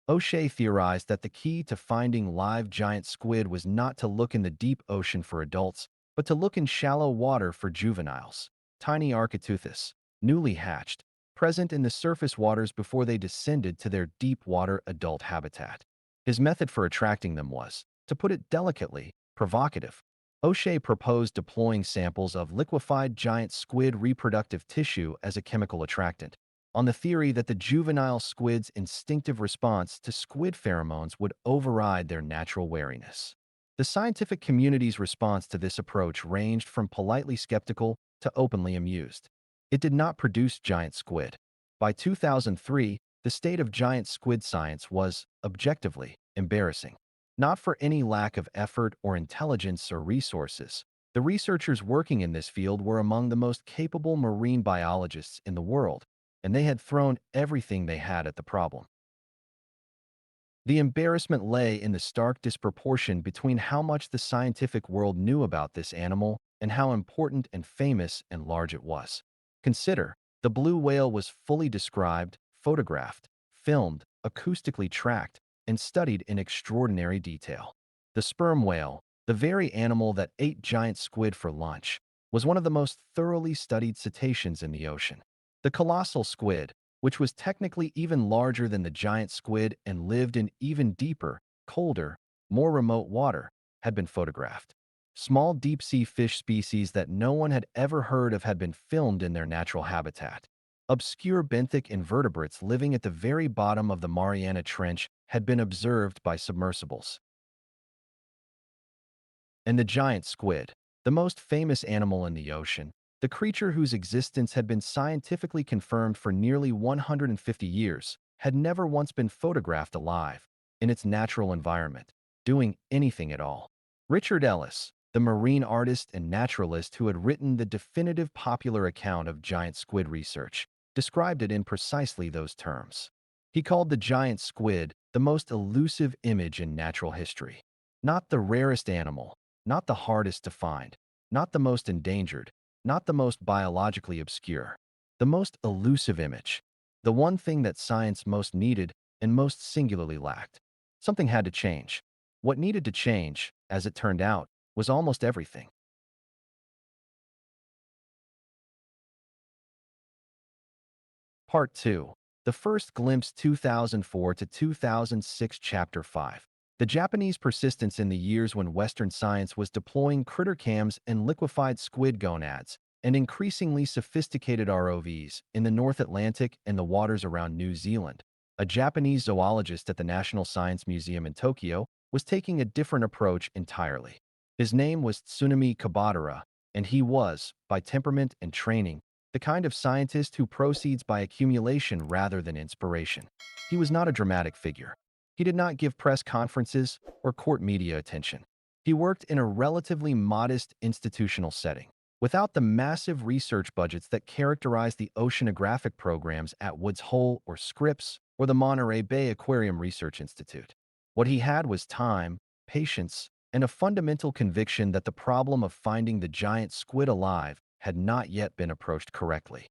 O'Shea theorized that the key to finding live giant squid was not to look in the deep ocean for adults, but to look in shallow water for juveniles, tiny Architeuthis, newly hatched, present in the surface waters before they descended to their deep water adult habitat. His method for attracting them was, to put it delicately, provocative. O'Shea proposed deploying samples of liquefied giant squid reproductive tissue as a chemical attractant, on the theory that the juvenile squid's instinctive response to squid pheromones would override their natural wariness. The scientific community's response to this approach ranged from politely skeptical to openly amused. It did not produce giant squid. By 2003, the state of giant squid science was, objectively, embarrassing. Not for any lack of effort or intelligence or resources. The researchers working in this field were among the most capable marine biologists in the world, and they had thrown everything they had at the problem. The embarrassment lay in the stark disproportion between how much the scientific world knew about this animal and how important and famous and large it was. Consider, the blue whale was fully described, photographed, filmed, acoustically tracked, and studied in extraordinary detail. The sperm whale, the very animal that ate giant squid for lunch, was one of the most thoroughly studied cetaceans in the ocean. The colossal squid, which was technically even larger than the giant squid and lived in even deeper, colder, more remote water, had been photographed. Small deep-sea fish species that no one had ever heard of had been filmed in their natural habitat. Obscure benthic invertebrates living at the very bottom of the Mariana Trench had been observed by submersibles. And the giant squid, the most famous animal in the ocean, the creature whose existence had been scientifically confirmed for nearly 150 years, had never once been photographed alive, in its natural environment, doing anything at all. Richard Ellis, the marine artist and naturalist who had written the definitive popular account of giant squid research, described it in precisely those terms. He called the giant squid the most elusive image in natural history. Not the rarest animal, not the hardest to find, not the most endangered, not the most biologically obscure. The most elusive image. The one thing that science most needed and most singularly lacked. Something had to change. What needed to change, as it turned out, was almost everything. Part 2. The First Glimpse 2004 to 2006 Chapter 5. The Japanese persistence in the years when Western science was deploying critter cams and liquefied squid gonads and increasingly sophisticated ROVs in the North Atlantic and the waters around New Zealand. A Japanese zoologist at the National Science Museum in Tokyo was taking a different approach entirely. His name was Tsunami Kabadara, and he was, by temperament and training, the kind of scientist who proceeds by accumulation rather than inspiration. He was not a dramatic figure. He did not give press conferences or court media attention. He worked in a relatively modest institutional setting, without the massive research budgets that characterize the oceanographic programs at Woods Hole or Scripps or the Monterey Bay Aquarium Research Institute. What he had was time, patience, and a fundamental conviction that the problem of finding the giant squid alive had not yet been approached correctly.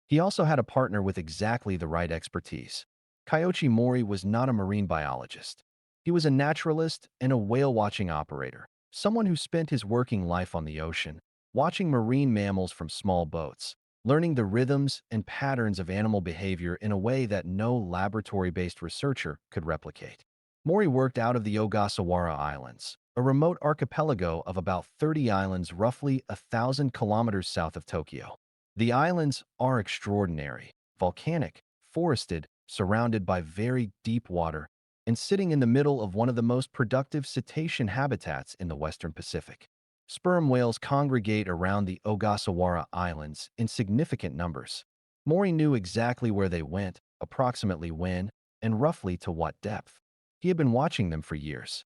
He also had a partner with exactly the right expertise. Kyoichi Mori was not a marine biologist. He was a naturalist and a whale-watching operator, someone who spent his working life on the ocean, watching marine mammals from small boats, learning the rhythms and patterns of animal behavior in a way that no laboratory-based researcher could replicate. Mori worked out of the Ogasawara Islands, a remote archipelago of about 30 islands roughly 1,000 kilometers south of Tokyo. The islands are extraordinary, volcanic, forested, surrounded by very deep water, and sitting in the middle of one of the most productive cetacean habitats in the Western Pacific. Sperm whales congregate around the Ogasawara Islands in significant numbers. Mori knew exactly where they went, approximately when, and roughly to what depth. He had been watching them for years.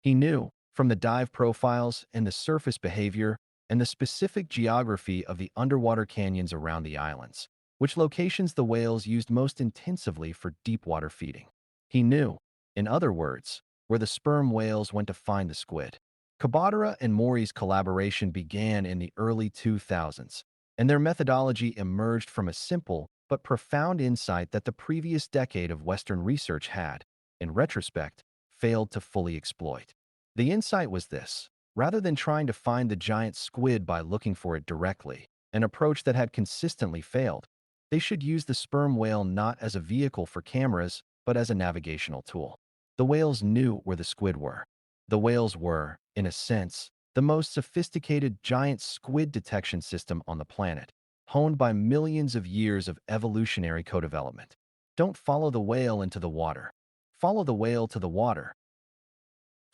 He knew, from the dive profiles and the surface behavior and the specific geography of the underwater canyons around the islands, which locations the whales used most intensively for deep-water feeding. He knew, in other words, where the sperm whales went to find the squid. Kabadara and Mori's collaboration began in the early 2000s, and their methodology emerged from a simple but profound insight that the previous decade of Western research had, in retrospect, failed to fully exploit. The insight was this: rather than trying to find the giant squid by looking for it directly, an approach that had consistently failed, they should use the sperm whale not as a vehicle for cameras, but as a navigational tool. The whales knew where the squid were. The whales were, in a sense, the most sophisticated giant squid detection system on the planet, honed by millions of years of evolutionary co-development. Don't follow the whale into the water. Follow the whale to the water.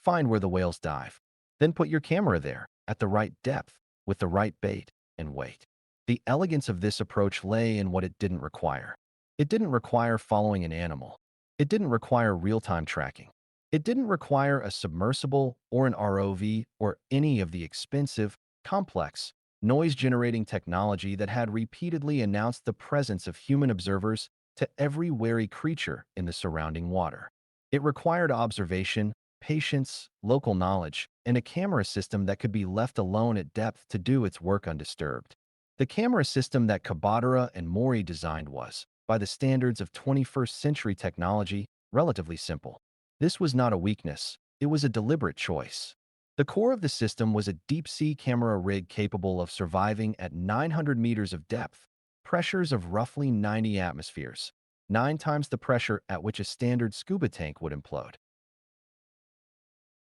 Find where the whales dive. Then put your camera there, at the right depth, with the right bait, and wait. The elegance of this approach lay in what it didn't require. It didn't require following an animal. It didn't require real-time tracking. It didn't require a submersible or an ROV or any of the expensive, complex, noise-generating technology that had repeatedly announced the presence of human observers to every wary creature in the surrounding water. It required observation, patience, local knowledge, and a camera system that could be left alone at depth to do its work undisturbed. The camera system that Kabadara and Mori designed was, by the standards of 21st century technology, relatively simple. This was not a weakness, it was a deliberate choice. The core of the system was a deep-sea camera rig capable of surviving at 900 meters of depth, pressures of roughly 90 atmospheres, 9 times the pressure at which a standard scuba tank would implode.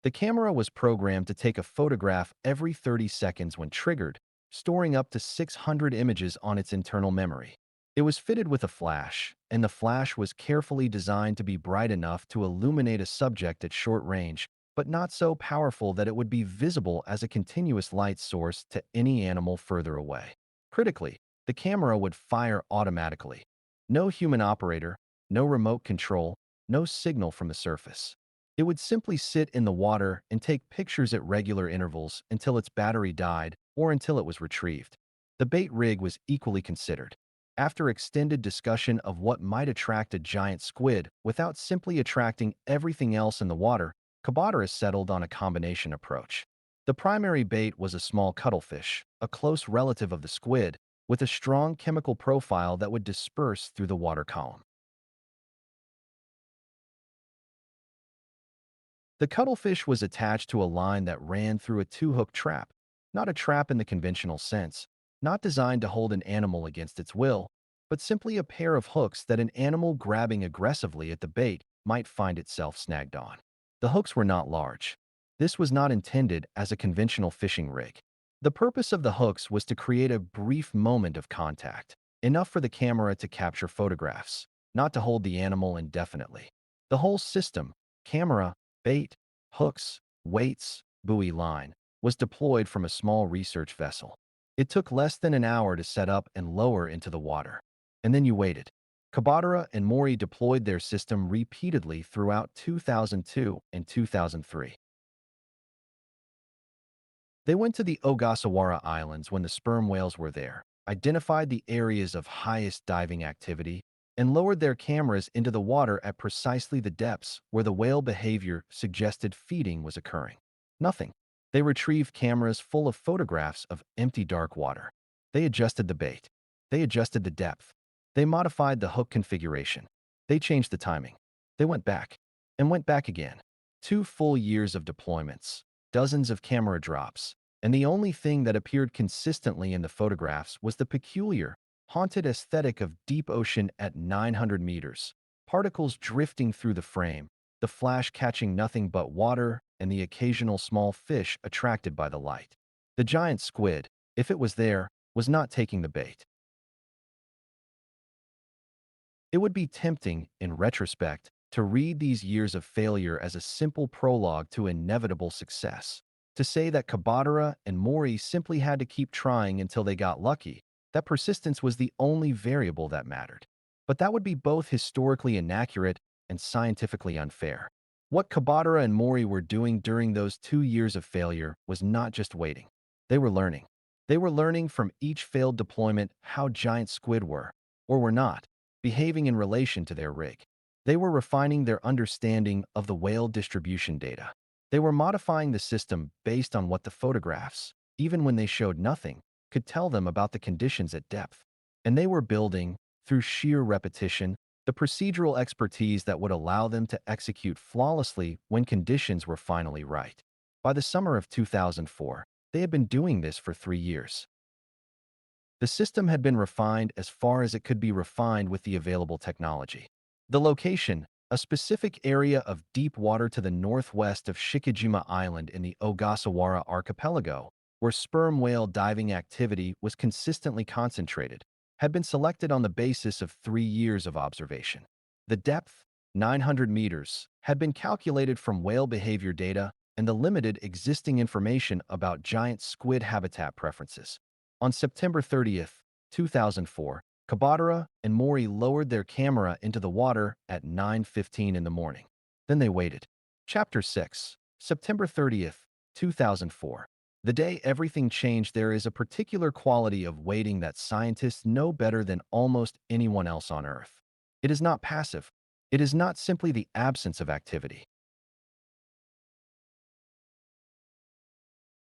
The camera was programmed to take a photograph every 30 seconds when triggered, storing up to 600 images on its internal memory. It was fitted with a flash, and the flash was carefully designed to be bright enough to illuminate a subject at short range, but not so powerful that it would be visible as a continuous light source to any animal further away. Critically, the camera would fire automatically. No human operator, no remote control, no signal from the surface. It would simply sit in the water and take pictures at regular intervals until its battery died or until it was retrieved. The bait rig was equally considered. After extended discussion of what might attract a giant squid without simply attracting everything else in the water, Kabadara settled on a combination approach. The primary bait was a small cuttlefish, a close relative of the squid, with a strong chemical profile that would disperse through the water column. The cuttlefish was attached to a line that ran through a two-hook trap, not a trap in the conventional sense, not designed to hold an animal against its will, but simply a pair of hooks that an animal grabbing aggressively at the bait might find itself snagged on. The hooks were not large. This was not intended as a conventional fishing rig. The purpose of the hooks was to create a brief moment of contact, enough for the camera to capture photographs, not to hold the animal indefinitely. The whole system, camera, bait, hooks, weights, buoy line, was deployed from a small research vessel. It took less than an hour to set up and lower into the water. And then you waited. Kabadara and Mori deployed their system repeatedly throughout 2002 and 2003. They went to the Ogasawara Islands when the sperm whales were there, identified the areas of highest diving activity, and lowered their cameras into the water at precisely the depths where the whale behavior suggested feeding was occurring. Nothing. They retrieved cameras full of photographs of empty dark water. They adjusted the bait. They adjusted the depth. They modified the hook configuration. They changed the timing. They went back and went back again. 2 full years of deployments, dozens of camera drops, and the only thing that appeared consistently in the photographs was the peculiar, haunted aesthetic of deep ocean at 900 meters, particles drifting through the frame, the flash catching nothing but water and the occasional small fish attracted by the light. The giant squid, if it was there, was not taking the bait. It would be tempting, in retrospect, to read these years of failure as a simple prologue to inevitable success. To say that Kabadara and Mori simply had to keep trying until they got lucky, that persistence was the only variable that mattered. But that would be both historically inaccurate and scientifically unfair. What Kabadara and Mori were doing during those 2 years of failure was not just waiting. They were learning. They were learning from each failed deployment how giant squid were, or were not, behaving in relation to their rig. They were refining their understanding of the whale distribution data. They were modifying the system based on what the photographs, even when they showed nothing, could tell them about the conditions at depth. And they were building, through sheer repetition, the procedural expertise that would allow them to execute flawlessly when conditions were finally right. By the summer of 2004, they had been doing this for 3 years. The system had been refined as far as it could be refined with the available technology. The location, a specific area of deep water to the northwest of Shikijima Island in the Ogasawara archipelago, where sperm whale diving activity was consistently concentrated, had been selected on the basis of 3 years of observation. The depth, 900 meters, had been calculated from whale behavior data and the limited existing information about giant squid habitat preferences. On September 30th, 2004, Kabadara and Mori lowered their camera into the water at 9:15 in the morning. Then they waited. Chapter 6, September 30th, 2004. The day everything changed. There is a particular quality of waiting that scientists know better than almost anyone else on Earth. It is not passive. It is not simply the absence of activity.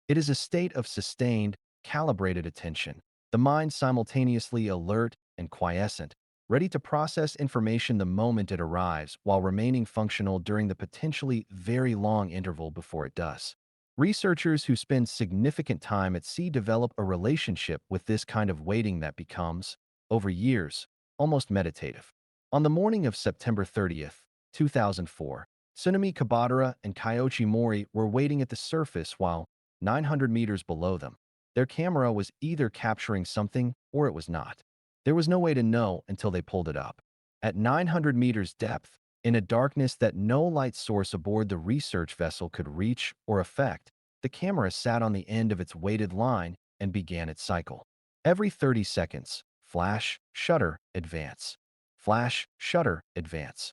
It is a state of sustained, calibrated attention, the mind simultaneously alert and quiescent, ready to process information the moment it arrives while remaining functional during the potentially very long interval before it does. Researchers who spend significant time at sea develop a relationship with this kind of waiting that becomes, over years, almost meditative. On the morning of September 30th, 2004, Tsunami Kabadara and Kyoichi Mori were waiting at the surface while 900 meters below them. Their camera was either capturing something or it was not. There was no way to know until they pulled it up. At 900 meters depth, in a darkness that no light source aboard the research vessel could reach or affect, the camera sat on the end of its weighted line and began its cycle. Every 30 seconds, flash, shutter, advance. Flash, shutter, advance.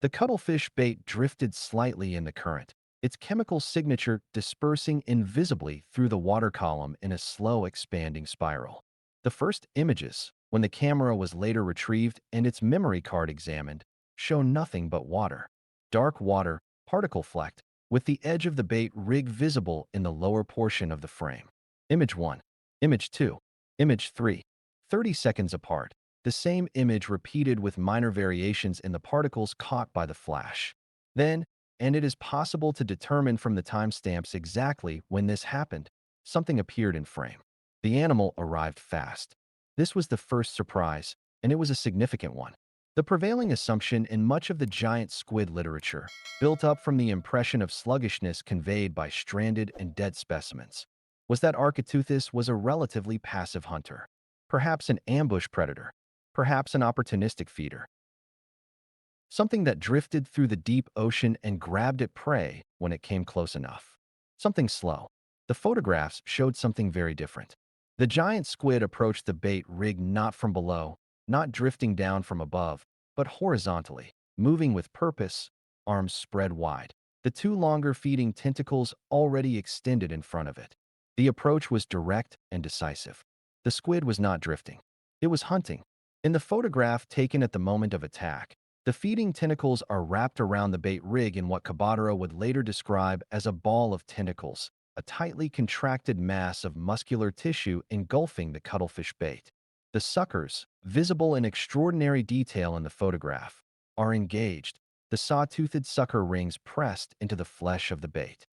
The cuttlefish bait drifted slightly in the current, its chemical signature dispersing invisibly through the water column in a slow expanding spiral. The first images, when the camera was later retrieved and its memory card examined, show nothing but water. Dark water, particle flecked, with the edge of the bait rig visible in the lower portion of the frame. Image 1. Image 2. Image 3. 30 seconds apart. The same image repeated with minor variations in the particles caught by the flash. Then, and it is possible to determine from the timestamps exactly when this happened, something appeared in frame. The animal arrived fast. This was the first surprise, and it was a significant one. The prevailing assumption in much of the giant squid literature, built up from the impression of sluggishness conveyed by stranded and dead specimens, was that Architeuthis was a relatively passive hunter, perhaps an ambush predator, perhaps an opportunistic feeder. Something that drifted through the deep ocean and grabbed at prey when it came close enough. Something slow. The photographs showed something very different. The giant squid approached the bait rig not from below, not drifting down from above, but horizontally, moving with purpose, arms spread wide. The two longer feeding tentacles already extended in front of it. The approach was direct and decisive. The squid was not drifting. It was hunting. In the photograph taken at the moment of attack, the feeding tentacles are wrapped around the bait rig in what Kabadara would later describe as a ball of tentacles, a tightly contracted mass of muscular tissue engulfing the cuttlefish bait. The suckers, visible in extraordinary detail in the photograph, are engaged, the saw-toothed sucker rings pressed into the flesh of the bait.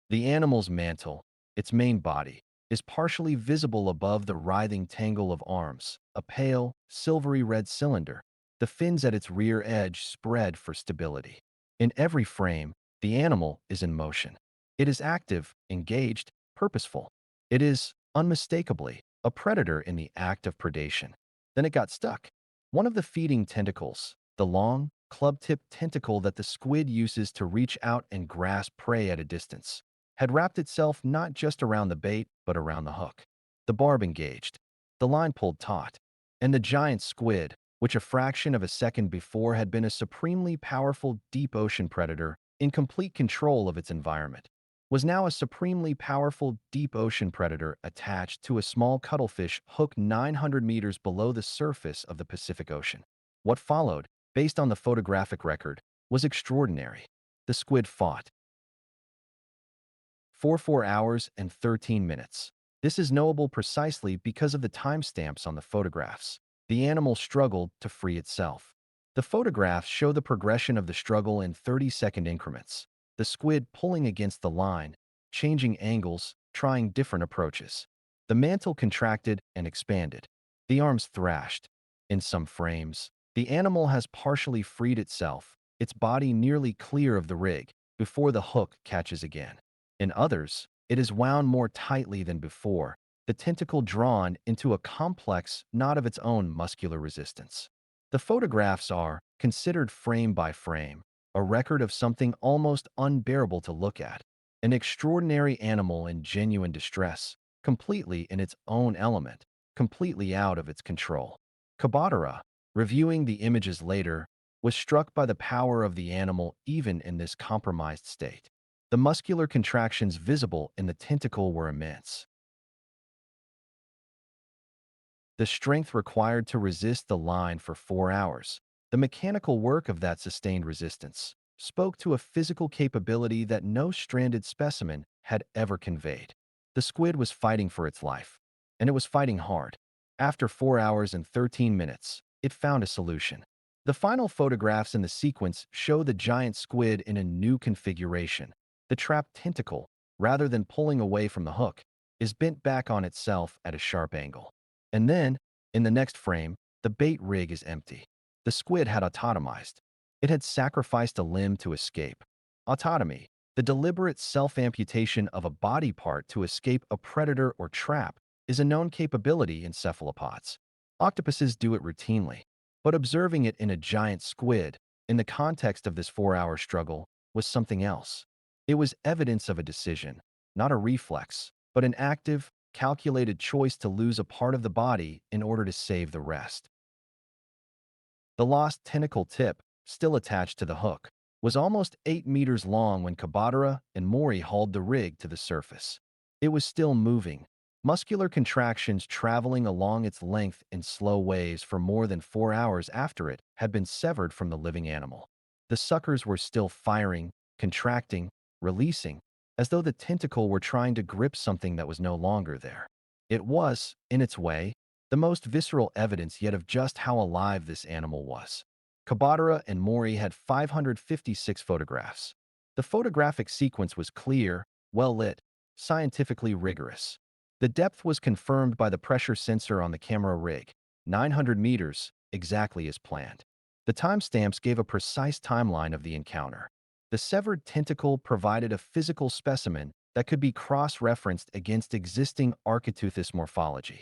The animal's mantle, its main body, is partially visible above the writhing tangle of arms, a pale, silvery red cylinder, the fins at its rear edge spread for stability. In every frame, the animal is in motion. It is active, engaged, purposeful. It is, unmistakably, a predator in the act of predation. Then it got stuck. One of the feeding tentacles, the long, club-tipped tentacle that the squid uses to reach out and grasp prey at a distance, had wrapped itself not just around the bait, but around the hook. The barb engaged. The line pulled taut. And the giant squid, which a fraction of a second before had been a supremely powerful deep ocean predator in complete control of its environment, was now a supremely powerful deep ocean predator attached to a small cuttlefish hooked 900 meters below the surface of the Pacific Ocean. What followed, based on the photographic record, was extraordinary. The squid fought for 4 hours and 13 minutes. This is knowable precisely because of the timestamps on the photographs. The animal struggled to free itself. The photographs show the progression of the struggle in 30-second increments. The squid pulling against the line, changing angles, trying different approaches. The mantle contracted and expanded. The arms thrashed. In some frames, the animal has partially freed itself, its body nearly clear of the rig, before the hook catches again. In others, it is wound more tightly than before, the tentacle drawn into a complex knot of its own muscular resistance. The photographs are considered frame by frame, a record of something almost unbearable to look at, an extraordinary animal in genuine distress, completely in its own element, completely out of its control. Kabadara, reviewing the images later, was struck by the power of the animal even in this compromised state. The muscular contractions visible in the tentacle were immense. The strength required to resist the line for 4 hours, the mechanical work of that sustained resistance, spoke to a physical capability that no stranded specimen had ever conveyed. The squid was fighting for its life, and it was fighting hard. After 4 hours and 13 minutes, it found a solution. The final photographs in the sequence show the giant squid in a new configuration. The trapped tentacle, rather than pulling away from the hook, is bent back on itself at a sharp angle. And then, in the next frame, the bait rig is empty. The squid had autotomized. It had sacrificed a limb to escape. Autotomy, the deliberate self-amputation of a body part to escape a predator or trap, is a known capability in cephalopods. Octopuses do it routinely, but observing it in a giant squid, in the context of this 4-hour struggle, was something else. It was evidence of a decision, not a reflex, but an active, calculated choice to lose a part of the body in order to save the rest. The lost tentacle tip, still attached to the hook, was almost 8 meters long when Kabadara and Mori hauled the rig to the surface. It was still moving, muscular contractions traveling along its length in slow waves for more than 4 hours after it had been severed from the living animal. The suckers were still firing, contracting, releasing, as though the tentacle were trying to grip something that was no longer there. It was, in its way, the most visceral evidence yet of just how alive this animal was. Kabadara and Mori had 556 photographs. The photographic sequence was clear, well-lit, scientifically rigorous. The depth was confirmed by the pressure sensor on the camera rig, 900 meters, exactly as planned. The timestamps gave a precise timeline of the encounter. The severed tentacle provided a physical specimen that could be cross-referenced against existing Architeuthis morphology.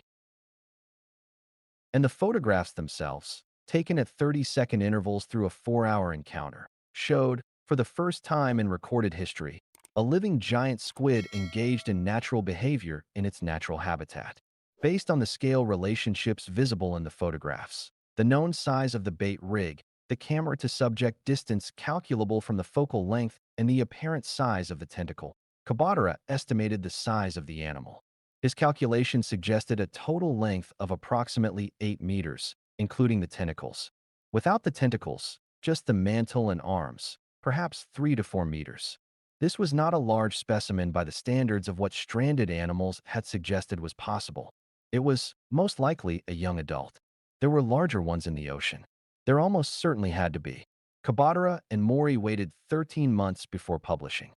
And the photographs themselves, taken at 30-second intervals through a 4-hour encounter, showed, for the first time in recorded history, a living giant squid engaged in natural behavior in its natural habitat. Based on the scale relationships visible in the photographs, the known size of the bait rig, the camera-to-subject distance calculable from the focal length, and the apparent size of the tentacle, Kabadara estimated the size of the animal. His calculation suggested a total length of approximately 8 meters, including the tentacles. Without the tentacles, just the mantle and arms, perhaps 3 to 4 meters. This was not a large specimen by the standards of what stranded animals had suggested was possible. It was, most likely, a young adult. There were larger ones in the ocean. There almost certainly had to be. Kabadara and Mori waited 13 months before publishing.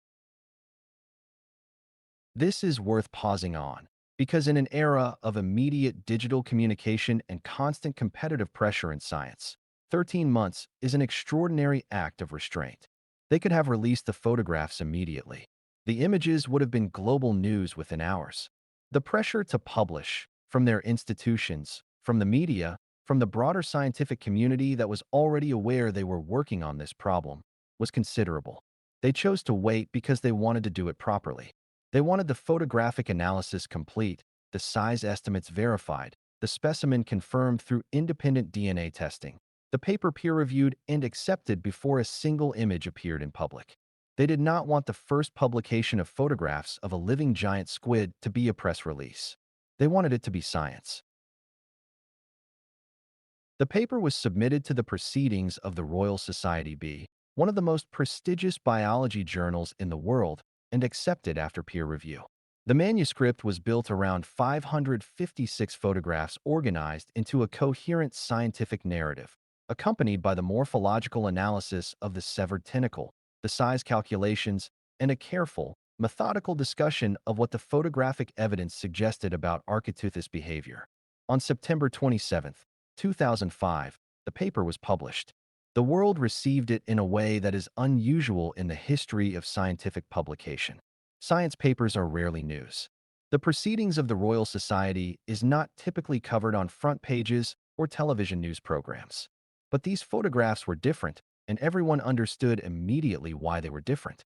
This is worth pausing on, because in an era of immediate digital communication and constant competitive pressure in science, 13 months is an extraordinary act of restraint. They could have released the photographs immediately. The images would have been global news within hours. The pressure to publish, from their institutions, from the media, from the broader scientific community that was already aware they were working on this problem, was considerable. They chose to wait because they wanted to do it properly. They wanted the photographic analysis complete, the size estimates verified, the specimen confirmed through independent DNA testing, the paper peer-reviewed and accepted before a single image appeared in public. They did not want the first publication of photographs of a living giant squid to be a press release. They wanted it to be science. The paper was submitted to the Proceedings of the Royal Society B, one of the most prestigious biology journals in the world, and accepted after peer review. The manuscript was built around 556 photographs organized into a coherent scientific narrative, accompanied by the morphological analysis of the severed tentacle, the size calculations, and a careful, methodical discussion of what the photographic evidence suggested about Architeuthis behavior. On September 27th, 2005, the paper was published. The world received it in a way that is unusual in the history of scientific publication. Science papers are rarely news. The proceedings of the Royal Society is not typically covered on front pages or television news programs. But these photographs were different, and everyone understood immediately why they were different.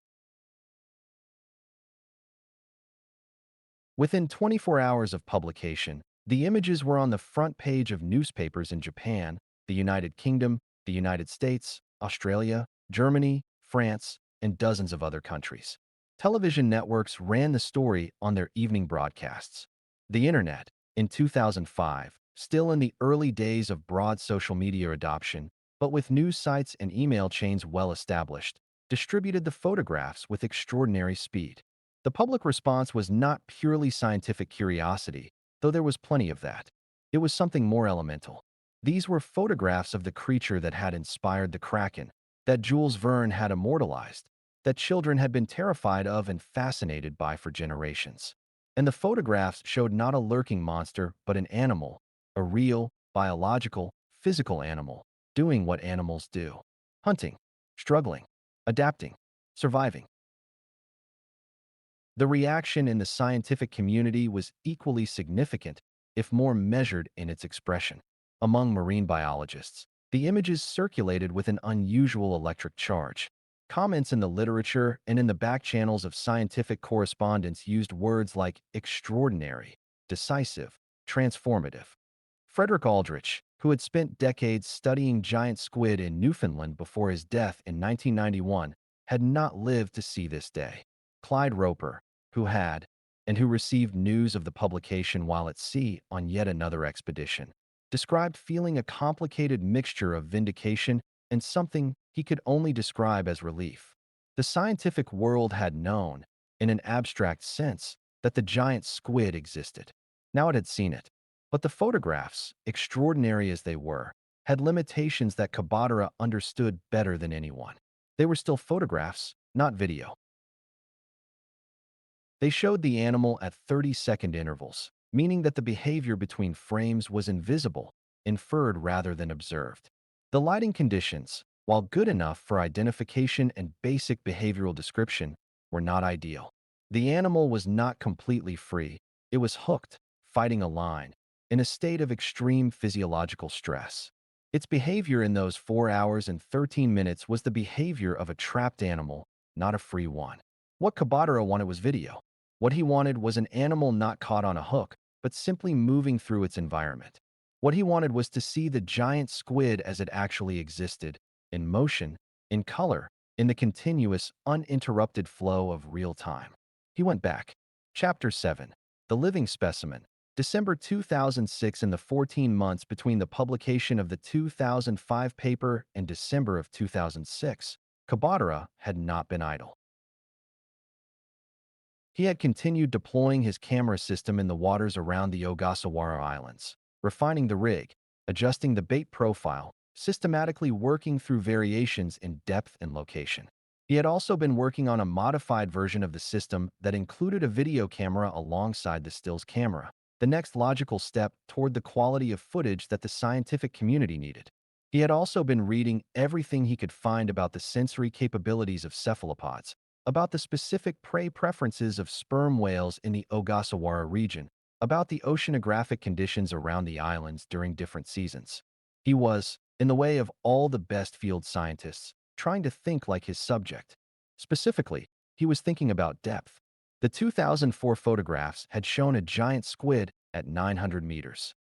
Within 24 hours of publication, the images were on the front page of newspapers in Japan, the United Kingdom, the United States, Australia, Germany, France, and dozens of other countries. Television networks ran the story on their evening broadcasts. The Internet, in 2005, still in the early days of broad social media adoption, but with news sites and email chains well established, distributed the photographs with extraordinary speed. The public response was not purely scientific curiosity, though there was plenty of that. It was something more elemental. These were photographs of the creature that had inspired the Kraken, that Jules Verne had immortalized, that children had been terrified of and fascinated by for generations. And the photographs showed not a lurking monster, but an animal, a real, biological, physical animal, doing what animals do: hunting, struggling, adapting, surviving. The reaction in the scientific community was equally significant, if more measured in its expression. Among marine biologists, the images circulated with an unusual electric charge. Comments in the literature and in the back channels of scientific correspondence used words like extraordinary, decisive, transformative. Frederick Aldrich, who had spent decades studying giant squid in Newfoundland before his death in 1991, had not lived to see this day. Clyde Roper, who had, and who received news of the publication while at sea on yet another expedition, described feeling a complicated mixture of vindication and something he could only describe as relief. The scientific world had known, in an abstract sense, that the giant squid existed. Now it had seen it. But the photographs, extraordinary as they were, had limitations that Kabadara understood better than anyone. They were still photographs, not video. They showed the animal at 30-second intervals, meaning that the behavior between frames was invisible, inferred rather than observed. The lighting conditions, while good enough for identification and basic behavioral description, were not ideal. The animal was not completely free. It was hooked, fighting a line, in a state of extreme physiological stress. Its behavior in those 4 hours and 13 minutes was the behavior of a trapped animal, not a free one. What Kabadara wanted was video. What he wanted was an animal not caught on a hook, but simply moving through its environment. What he wanted was to see the giant squid as it actually existed, in motion, in color, in the continuous, uninterrupted flow of real time. He went back. Chapter 7. The Living Specimen. December 2006. In the 14 months between the publication of the 2005 paper and December of 2006, Kabadara had not been idle. He had continued deploying his camera system in the waters around the Ogasawara Islands, refining the rig, adjusting the bait profile, systematically working through variations in depth and location. He had also been working on a modified version of the system that included a video camera alongside the stills camera, the next logical step toward the quality of footage that the scientific community needed. He had also been reading everything he could find about the sensory capabilities of cephalopods, about the specific prey preferences of sperm whales in the Ogasawara region, about the oceanographic conditions around the islands during different seasons. He was, in the way of all the best field scientists, trying to think like his subject. Specifically, he was thinking about depth. The 2004 photographs had shown a giant squid at 900 meters.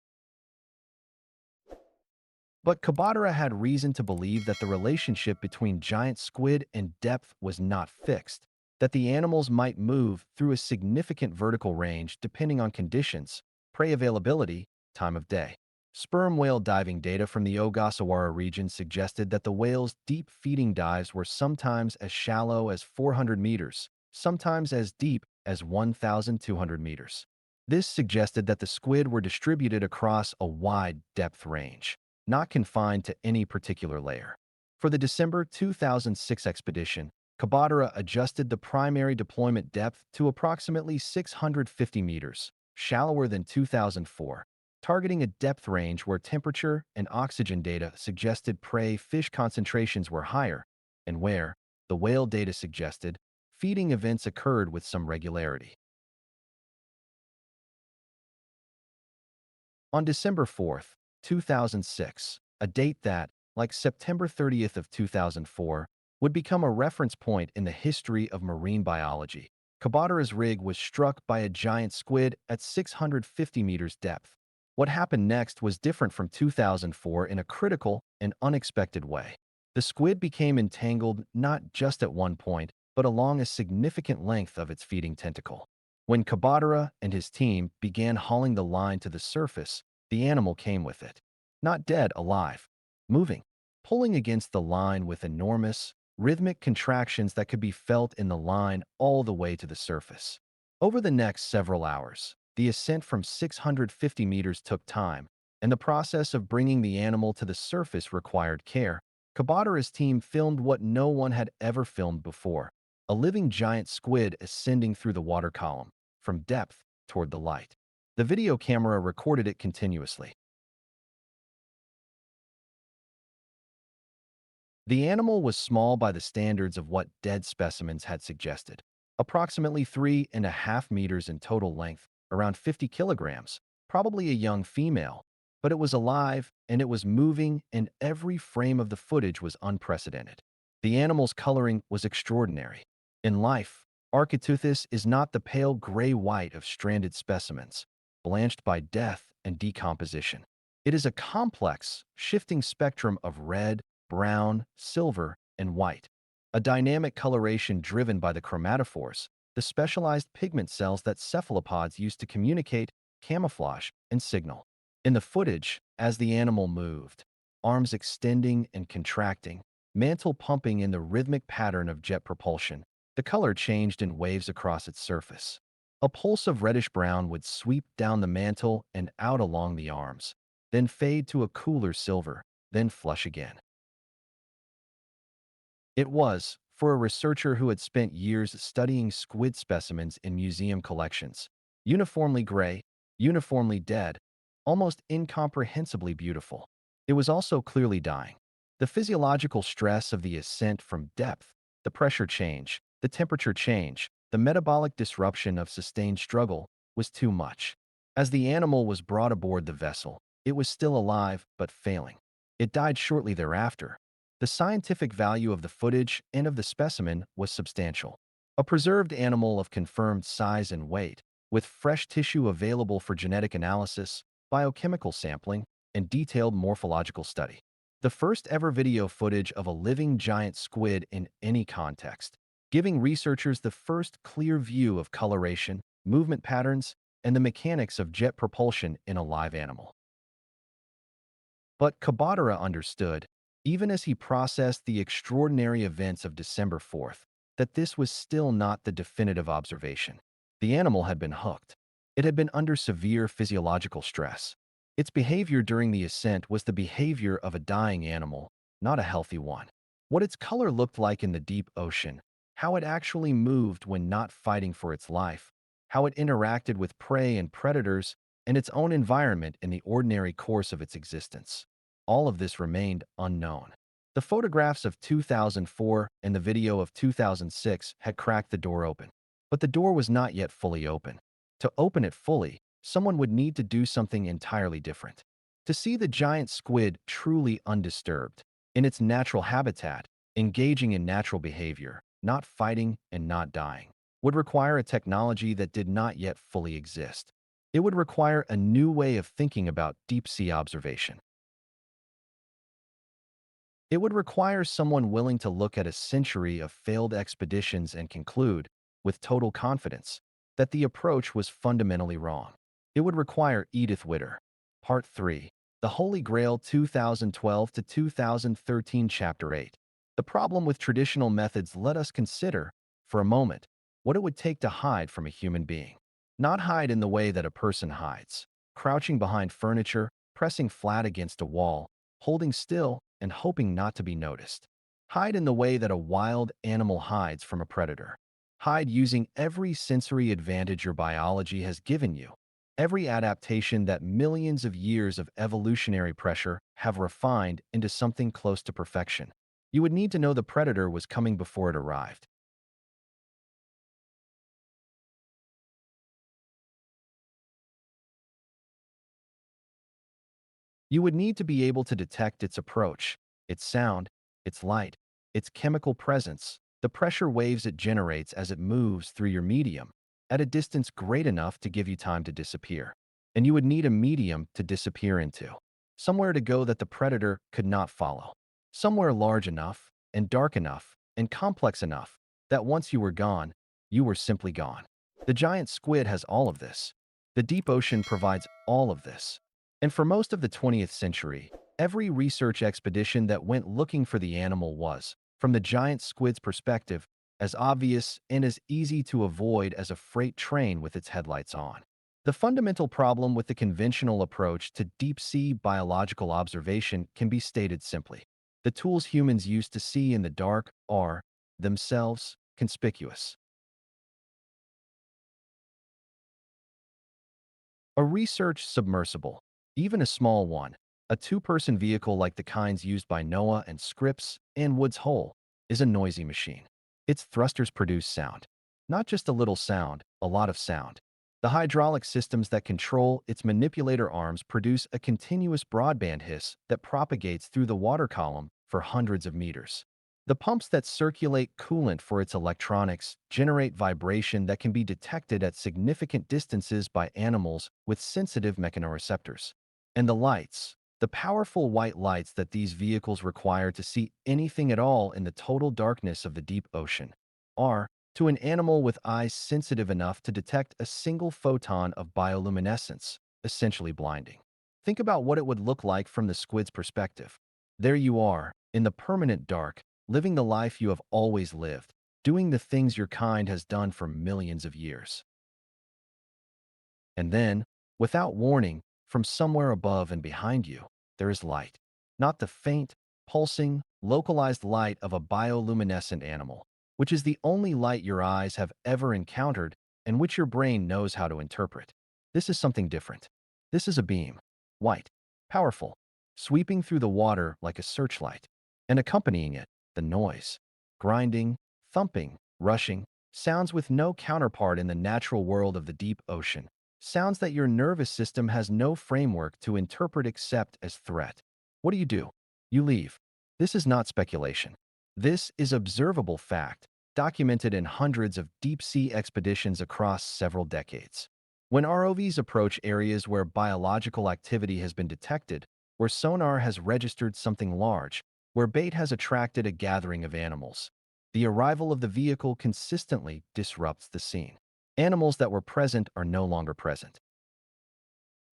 But Kabadara had reason to believe that the relationship between giant squid and depth was not fixed, that the animals might move through a significant vertical range depending on conditions, prey availability, time of day. Sperm whale diving data from the Ogasawara region suggested that the whale's deep feeding dives were sometimes as shallow as 400 meters, sometimes as deep as 1,200 meters. This suggested that the squid were distributed across a wide depth range, not confined to any particular layer. For the December 2006 expedition, Kabadara adjusted the primary deployment depth to approximately 650 meters, shallower than 2004, targeting a depth range where temperature and oxygen data suggested prey fish concentrations were higher, and where, the whale data suggested, feeding events occurred with some regularity. On December 4th, 2006, a date that, like September 30th of 2004, would become a reference point in the history of marine biology, Kabadara's rig was struck by a giant squid at 650 meters depth. What happened next was different from 2004 in a critical and unexpected way. The squid became entangled not just at one point, but along a significant length of its feeding tentacle. When Kabadara and his team began hauling the line to the surface, the animal came with it. Not dead, alive, moving, pulling against the line with enormous, rhythmic contractions that could be felt in the line all the way to the surface. Over the next several hours, the ascent from 650 meters took time, and the process of bringing the animal to the surface required care. Kabadara's team filmed what no one had ever filmed before, a living giant squid ascending through the water column, from depth toward the light. The video camera recorded it continuously. The animal was small by the standards of what dead specimens had suggested. Approximately 3.5 meters in total length, around 50 kilograms, probably a young female. But it was alive, and it was moving, and every frame of the footage was unprecedented. The animal's coloring was extraordinary. In life, Architeuthis is not the pale gray-white of stranded specimens, blanched by death and decomposition. It is a complex, shifting spectrum of red, brown, silver, and white. A dynamic coloration driven by the chromatophores, the specialized pigment cells that cephalopods use to communicate, camouflage, and signal. In the footage, as the animal moved, arms extending and contracting, mantle pumping in the rhythmic pattern of jet propulsion, the color changed in waves across its surface. A pulse of reddish-brown would sweep down the mantle and out along the arms, then fade to a cooler silver, then flush again. It was, for a researcher who had spent years studying squid specimens in museum collections, uniformly gray, uniformly dead, almost incomprehensibly beautiful. It was also clearly dying. The physiological stress of the ascent from depth, the pressure change, the temperature change, the metabolic disruption of sustained struggle was too much. As the animal was brought aboard the vessel, it was still alive but failing. It died shortly thereafter. The scientific value of the footage and of the specimen was substantial. A preserved animal of confirmed size and weight, with fresh tissue available for genetic analysis, biochemical sampling, and detailed morphological study. The first ever video footage of a living giant squid in any context, giving researchers the first clear view of coloration, movement patterns, and the mechanics of jet propulsion in a live animal. But Kabadara understood, even as he processed the extraordinary events of December 4th, that this was still not the definitive observation. The animal had been hooked. It had been under severe physiological stress. Its behavior during the ascent was the behavior of a dying animal, not a healthy one. What its color looked like in the deep ocean, how it actually moved when not fighting for its life, how it interacted with prey and predators, and its own environment in the ordinary course of its existence. All of this remained unknown. The photographs of 2004 and the video of 2006 had cracked the door open. But the door was not yet fully open. To open it fully, someone would need to do something entirely different. To see the giant squid truly undisturbed, in its natural habitat, engaging in natural behavior, not fighting and not dying, would require a technology that did not yet fully exist. It would require a new way of thinking about deep-sea observation. It would require someone willing to look at a century of failed expeditions and conclude, with total confidence, that the approach was fundamentally wrong. It would require Edith Witter. Part 3. The Holy Grail 2012 to 2013 Chapter 8. The problem with traditional methods let us consider, for a moment, what it would take to hide from a human being. Not hide in the way that a person hides, crouching behind furniture, pressing flat against a wall, holding still, and hoping not to be noticed. Hide in the way that a wild animal hides from a predator. Hide using every sensory advantage your biology has given you. Every adaptation that millions of years of evolutionary pressure have refined into something close to perfection. You would need to know the predator was coming before it arrived. You would need to be able to detect its approach, its sound, its light, its chemical presence, the pressure waves it generates as it moves through your medium, at a distance great enough to give you time to disappear. And you would need a medium to disappear into. Somewhere to go that the predator could not follow. Somewhere large enough, and dark enough, and complex enough, that once you were gone, you were simply gone. The giant squid has all of this. The deep ocean provides all of this. And for most of the 20th century, every research expedition that went looking for the animal was, from the giant squid's perspective, as obvious and as easy to avoid as a freight train with its headlights on. The fundamental problem with the conventional approach to deep-sea biological observation can be stated simply. The tools humans use to see in the dark are, themselves, conspicuous. A research submersible, even a small one, a two-person vehicle like the kinds used by NOAA and Scripps and Woods Hole, is a noisy machine. Its thrusters produce sound. Not just a little sound, a lot of sound. The hydraulic systems that control its manipulator arms produce a continuous broadband hiss that propagates through the water column for hundreds of meters. The pumps that circulate coolant for its electronics generate vibration that can be detected at significant distances by animals with sensitive mechanoreceptors. And the powerful white lights that these vehicles require to see anything at all in the total darkness of the deep ocean, are, to an animal with eyes sensitive enough to detect a single photon of bioluminescence, essentially blinding. Think about what it would look like from the squid's perspective. There you are, in the permanent dark, living the life you have always lived, doing the things your kind has done for millions of years. And then, without warning, from somewhere above and behind you, there is light. Not the faint, pulsing, localized light of a bioluminescent animal, which is the only light your eyes have ever encountered and which your brain knows how to interpret. This is something different. This is a beam, white, powerful, sweeping through the water like a searchlight, and accompanying it, the noise, grinding, thumping, rushing, sounds with no counterpart in the natural world of the deep ocean. Sounds that your nervous system has no framework to interpret except as threat. What do? You leave. This is not speculation. This is observable fact, documented in hundreds of deep-sea expeditions across several decades. When ROVs approach areas where biological activity has been detected, where sonar has registered something large, where bait has attracted a gathering of animals, the arrival of the vehicle consistently disrupts the scene. Animals that were present are no longer present.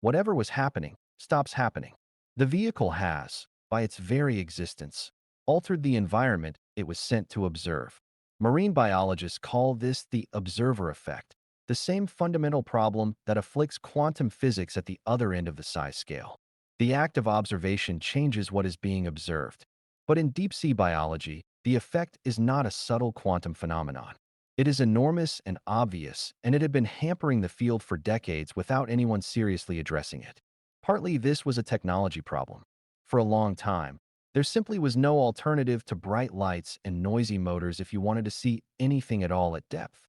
Whatever was happening stops happening. The vehicle has, by its very existence, altered the environment it was sent to observe. Marine biologists call this the observer effect, the same fundamental problem that afflicts quantum physics at the other end of the size scale. The act of observation changes what is being observed. But in deep-sea biology, the effect is not a subtle quantum phenomenon. It is enormous and obvious, and it had been hampering the field for decades without anyone seriously addressing it. Partly this was a technology problem. For a long time, there simply was no alternative to bright lights and noisy motors if you wanted to see anything at all at depth.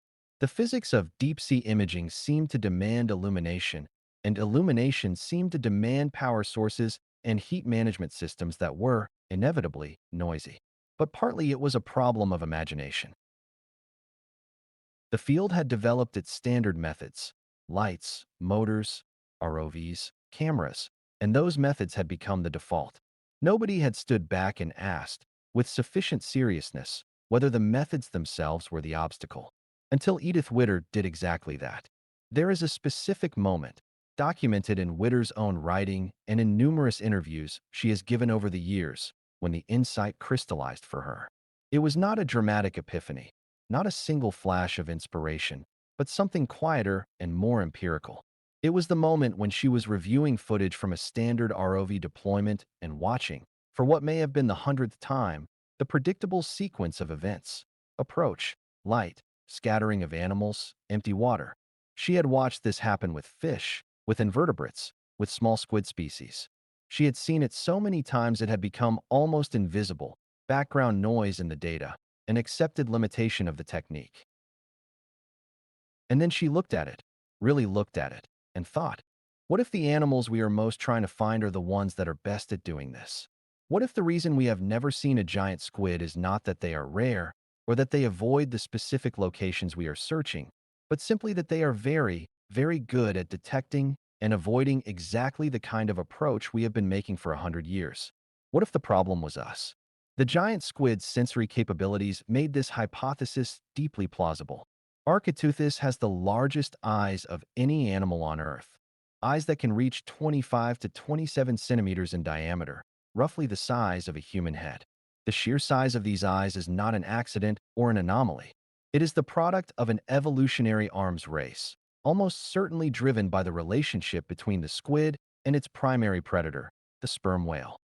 The physics of deep-sea imaging seemed to demand illumination, and illumination seemed to demand power sources and heat management systems that were, inevitably, noisy. But partly it was a problem of imagination. The field had developed its standard methods: lights, motors, ROVs, cameras, and those methods had become the default. Nobody had stood back and asked, with sufficient seriousness, whether the methods themselves were the obstacle. Until Edith Witter did exactly that. There is a specific moment, documented in Witter's own writing and in numerous interviews she has given over the years, when the insight crystallized for her. It was not a dramatic epiphany, not a single flash of inspiration, but something quieter and more empirical. It was the moment when she was reviewing footage from a standard ROV deployment and watching, for what may have been the 100th time, the predictable sequence of events: approach, light, scattering of animals, empty water. She had watched this happen with fish, with invertebrates, with small squid species. She had seen it so many times it had become almost invisible, background noise in the data, an accepted limitation of the technique. And then she looked at it, really looked at it, and thought, what if the animals we are most trying to find are the ones that are best at doing this? What if the reason we have never seen a giant squid is not that they are rare or that they avoid the specific locations we are searching, but simply that they are very, very good at detecting and avoiding exactly the kind of approach we have been making for 100 years? What if the problem was us? The giant squid's sensory capabilities made this hypothesis deeply plausible. Architeuthis has the largest eyes of any animal on Earth, eyes that can reach 25 to 27 centimeters in diameter, roughly the size of a human head. The sheer size of these eyes is not an accident or an anomaly. It is the product of an evolutionary arms race, almost certainly driven by the relationship between the squid and its primary predator, the sperm whale.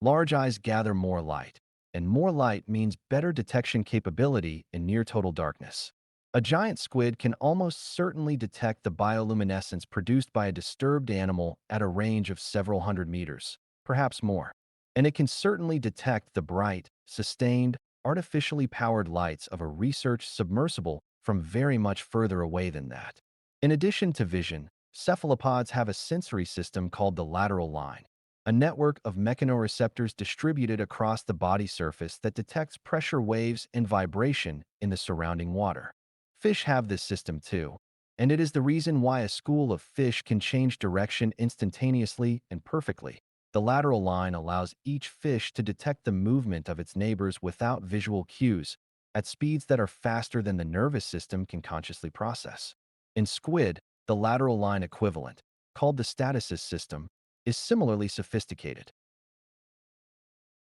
Large eyes gather more light, and more light means better detection capability in near total darkness. A giant squid can almost certainly detect the bioluminescence produced by a disturbed animal at a range of several hundred meters, perhaps more. And it can certainly detect the bright, sustained, artificially powered lights of a research submersible from very much further away than that. In addition to vision, cephalopods have a sensory system called the lateral line, a network of mechanoreceptors distributed across the body surface that detects pressure waves and vibration in the surrounding water. Fish have this system too, and it is the reason why a school of fish can change direction instantaneously and perfectly. The lateral line allows each fish to detect the movement of its neighbors without visual cues, at speeds that are faster than the nervous system can consciously process. In squid, the lateral line equivalent, called the statosis system, is similarly sophisticated.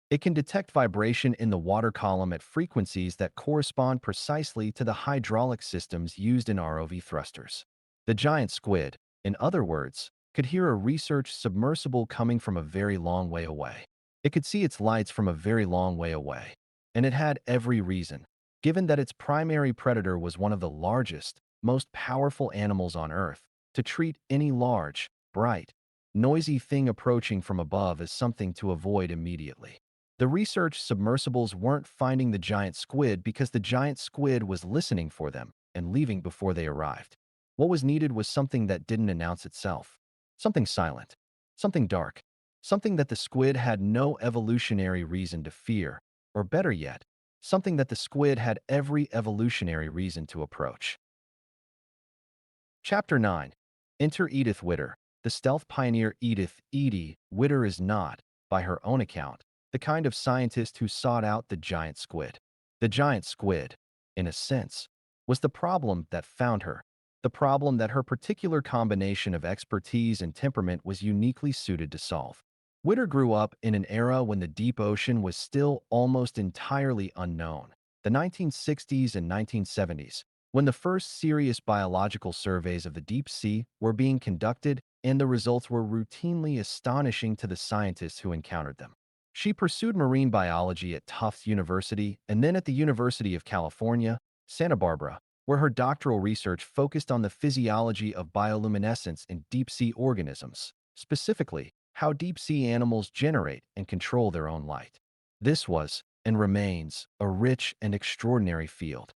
It can detect vibration in the water column at frequencies that correspond precisely to the hydraulic systems used in ROV thrusters. The giant squid, in other words, could hear a research submersible coming from a very long way away. It could see its lights from a very long way away. And it had every reason, given that its primary predator was one of the largest, most powerful animals on Earth, to treat any large, bright, noisy thing approaching from above as something to avoid immediately. The research submersibles weren't finding the giant squid because the giant squid was listening for them and leaving before they arrived. What was needed was something that didn't announce itself. Something silent. Something dark. Something that the squid had no evolutionary reason to fear. Or better yet, something that the squid had every evolutionary reason to approach. Chapter 9. Enter Edith Witter. The stealth pioneer Edie Witter is not, by her own account, the kind of scientist who sought out the giant squid. The giant squid, in a sense, was the problem that found her, the problem that her particular combination of expertise and temperament was uniquely suited to solve. Witter grew up in an era when the deep ocean was still almost entirely unknown, the 1960s and 1970s, when the first serious biological surveys of the deep sea were being conducted and the results were routinely astonishing to the scientists who encountered them. She pursued marine biology at Tufts University and then at the University of California, Santa Barbara, where her doctoral research focused on the physiology of bioluminescence in deep-sea organisms, specifically how deep-sea animals generate and control their own light. This was, and remains, a rich and extraordinary field.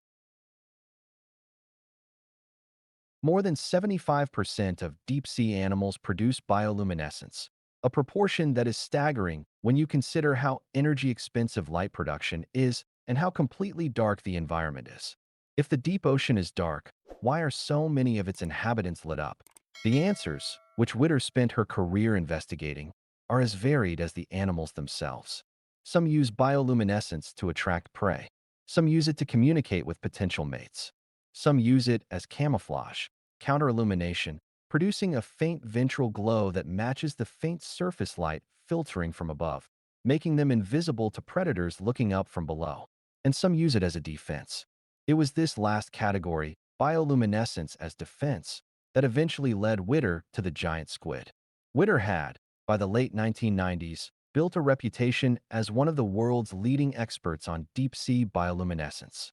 More than 75% of deep-sea animals produce bioluminescence, a proportion that is staggering when you consider how energy-expensive light production is and how completely dark the environment is. If the deep ocean is dark, why are so many of its inhabitants lit up? The answers, which Witter spent her career investigating, are as varied as the animals themselves. Some use bioluminescence to attract prey. Some use it to communicate with potential mates. Some use it as camouflage, counter-illumination, producing a faint ventral glow that matches the faint surface light filtering from above, making them invisible to predators looking up from below. And some use it as a defense. It was this last category, bioluminescence as defense, that eventually led Witter to the giant squid. Witter had, by the late 1990s, built a reputation as one of the world's leading experts on deep-sea bioluminescence.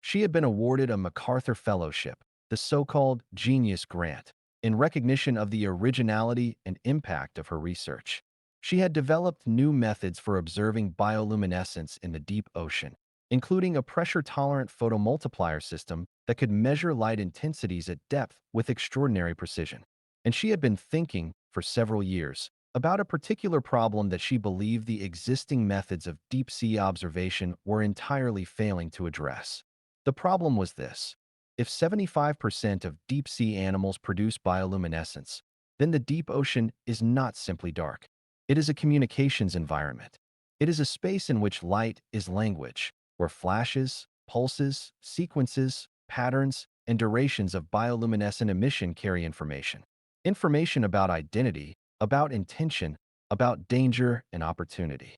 She had been awarded a MacArthur Fellowship, the so-called Genius Grant, in recognition of the originality and impact of her research. She had developed new methods for observing bioluminescence in the deep ocean, including a pressure-tolerant photomultiplier system that could measure light intensities at depth with extraordinary precision. And she had been thinking, for several years, about a particular problem that she believed the existing methods of deep-sea observation were entirely failing to address. The problem was this: if 75% of deep-sea animals produce bioluminescence, then the deep ocean is not simply dark. It is a communications environment. It is a space in which light is language, where flashes, pulses, sequences, patterns, and durations of bioluminescent emission carry information. Information about identity, about intention, about danger and opportunity.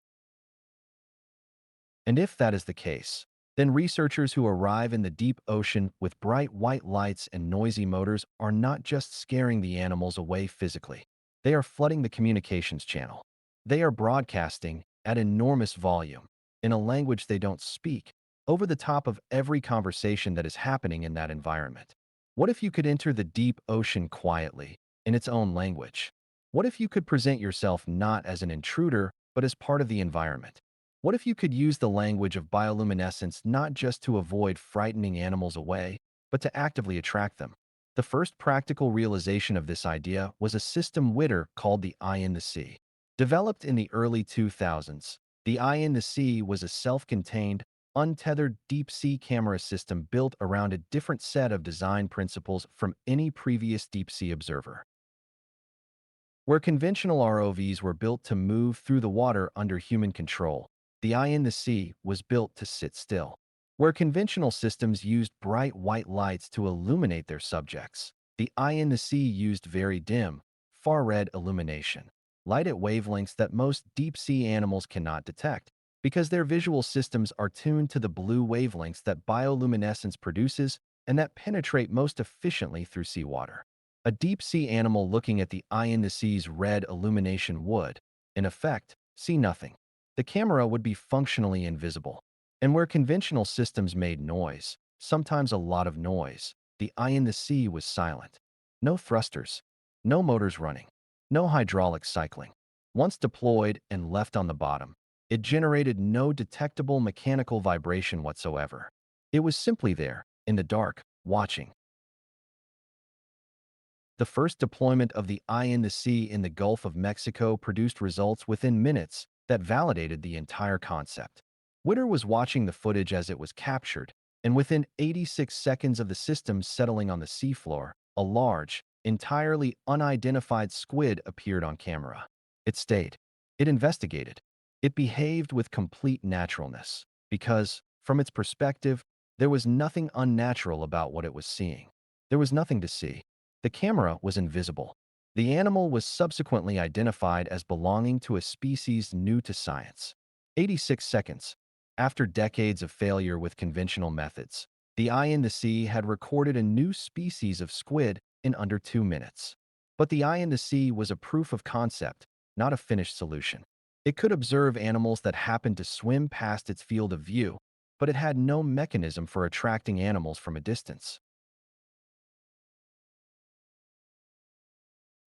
And if that is the case, then researchers who arrive in the deep ocean with bright white lights and noisy motors are not just scaring the animals away physically. They are flooding the communications channel. They are broadcasting at enormous volume, in a language they don't speak, over the top of every conversation that is happening in that environment. What if you could enter the deep ocean quietly, in its own language? What if you could present yourself not as an intruder, but as part of the environment? What if you could use the language of bioluminescence not just to avoid frightening animals away, but to actively attract them? The first practical realization of this idea was a system Witter called the Eye in the Sea. Developed in the early 2000s, the Eye in the Sea was a self-contained, untethered deep-sea camera system built around a different set of design principles from any previous deep-sea observer. Where conventional ROVs were built to move through the water under human control, the Eye in the Sea was built to sit still. Where conventional systems used bright white lights to illuminate their subjects, the Eye in the Sea used very dim, far-red illumination, light at wavelengths that most deep-sea animals cannot detect, because their visual systems are tuned to the blue wavelengths that bioluminescence produces and that penetrate most efficiently through seawater. A deep-sea animal looking at the Eye in the Sea's red illumination would, in effect, see nothing. The camera would be functionally invisible. And where conventional systems made noise, sometimes a lot of noise, the Eye in the Sea was silent. No thrusters, no motors running, no hydraulic cycling. Once deployed and left on the bottom, it generated no detectable mechanical vibration whatsoever. It was simply there, in the dark, watching. The first deployment of the Eye in the Sea in the Gulf of Mexico produced results within minutes that validated the entire concept. Witter was watching the footage as it was captured, and within 86 seconds of the system settling on the seafloor, a large, entirely unidentified squid appeared on camera. It stayed. It investigated. It behaved with complete naturalness, because, from its perspective, there was nothing unnatural about what it was seeing. There was nothing to see. The camera was invisible. The animal was subsequently identified as belonging to a species new to science. 86 seconds. After decades of failure with conventional methods, the Eye in the Sea had recorded a new species of squid in under 2 minutes. But the Eye in the Sea was a proof of concept, not a finished solution. It could observe animals that happened to swim past its field of view, but it had no mechanism for attracting animals from a distance.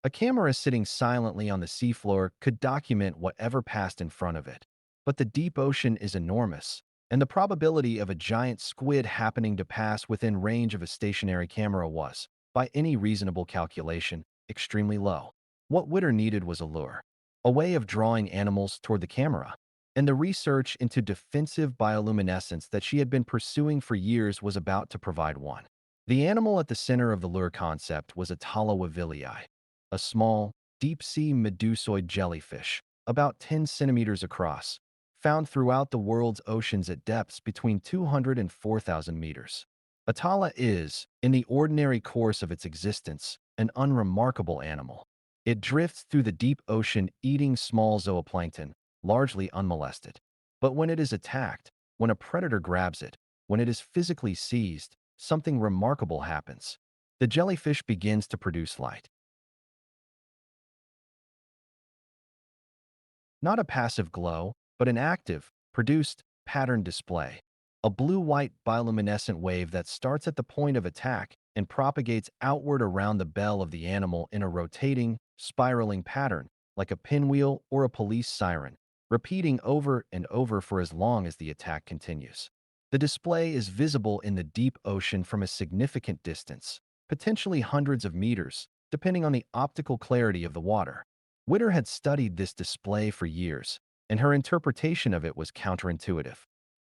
A camera sitting silently on the seafloor could document whatever passed in front of it. But the deep ocean is enormous, and the probability of a giant squid happening to pass within range of a stationary camera was, by any reasonable calculation, extremely low. What Witter needed was a lure, a way of drawing animals toward the camera. And the research into defensive bioluminescence that she had been pursuing for years was about to provide one. The animal at the center of the lure concept was a Talawavillii, a small, deep-sea medusoid jellyfish, about 10 centimeters across, found throughout the world's oceans at depths between 200 and 4,000 meters. Atala is, in the ordinary course of its existence, an unremarkable animal. It drifts through the deep ocean eating small zooplankton, largely unmolested. But when it is attacked, when a predator grabs it, when it is physically seized, something remarkable happens. The jellyfish begins to produce light. Not a passive glow, but an active, produced, pattern display. a blue-white bioluminescent wave that starts at the point of attack and propagates outward around the bell of the animal in a rotating, spiraling pattern, like a pinwheel or a police siren, repeating over and over for as long as the attack continues. The display is visible in the deep ocean from a significant distance, potentially hundreds of meters, depending on the optical clarity of the water. Witter had studied this display for years, and her interpretation of it was counterintuitive.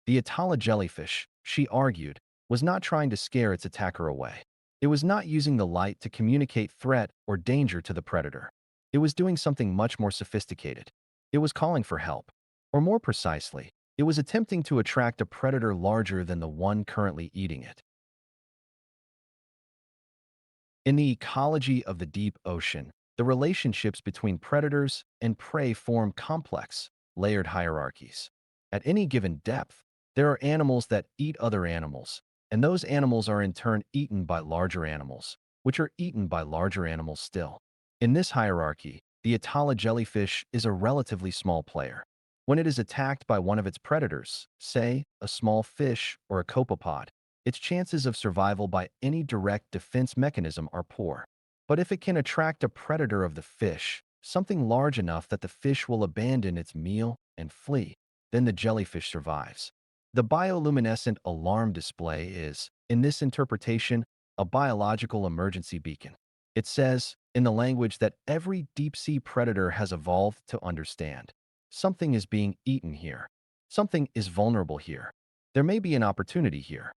The Atala jellyfish, she argued, was not trying to scare its attacker away. It was not using the light to communicate threat or danger to the predator. It was doing something much more sophisticated. It was calling for help. Or more precisely, it was attempting to attract a predator larger than the one currently eating it. In the ecology of the deep ocean, the relationships between predators and prey form complex, layered hierarchies. At any given depth, there are animals that eat other animals, and those animals are in turn eaten by larger animals, which are eaten by larger animals still. In this hierarchy, the Atala jellyfish is a relatively small player. When it is attacked by one of its predators, say, a small fish or a copepod, its chances of survival by any direct defense mechanism are poor. But if it can attract a predator of the fish, something large enough that the fish will abandon its meal and flee, then the jellyfish survives. The bioluminescent alarm display is, in this interpretation, a biological emergency beacon. It says, in the language that every deep-sea predator has evolved to understand, something is being eaten here. Something is vulnerable here. There may be an opportunity here.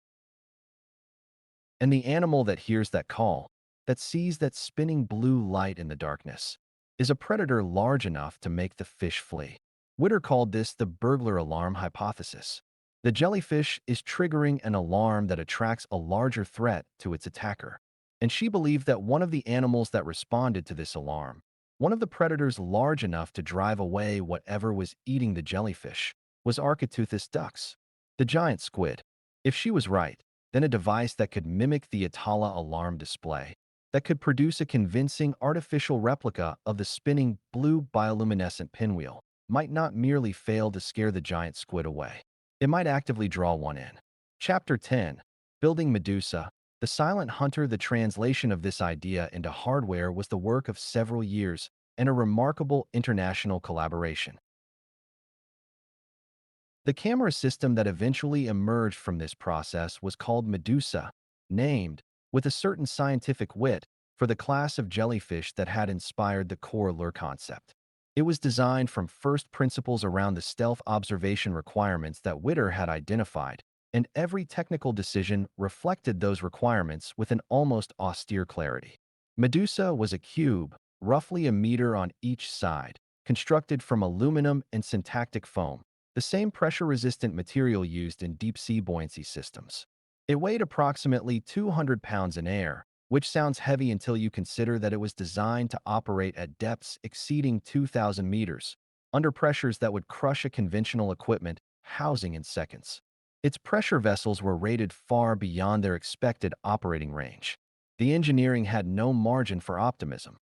And the animal that hears that call, that sees that spinning blue light in the darkness, is a predator large enough to make the fish flee. Witter called this the burglar alarm hypothesis. The jellyfish is triggering an alarm that attracts a larger threat to its attacker. And she believed that one of the animals that responded to this alarm, one of the predators large enough to drive away whatever was eating the jellyfish, was Architeuthis dux, the giant squid. If she was right, then a device that could mimic the Atala alarm display, that could produce a convincing artificial replica of the spinning blue bioluminescent pinwheel, might not merely fail to scare the giant squid away. It might actively draw one in. Chapter 10. Building Medusa. The Silent Hunter. The translation of this idea into hardware was the work of several years and a remarkable international collaboration. The camera system that eventually emerged from this process was called Medusa, named, with a certain scientific wit, for the class of jellyfish that had inspired the core lure concept. It was designed from first principles around the stealth observation requirements that Witter had identified, and every technical decision reflected those requirements with an almost austere clarity. Medusa was a cube, roughly a meter on each side, constructed from aluminum and syntactic foam, the same pressure-resistant material used in deep-sea buoyancy systems. It weighed approximately 200 pounds in air, which sounds heavy until you consider that it was designed to operate at depths exceeding 2,000 meters, under pressures that would crush a conventional equipment housing in seconds. Its pressure vessels were rated far beyond their expected operating range. The engineering had no margin for optimism.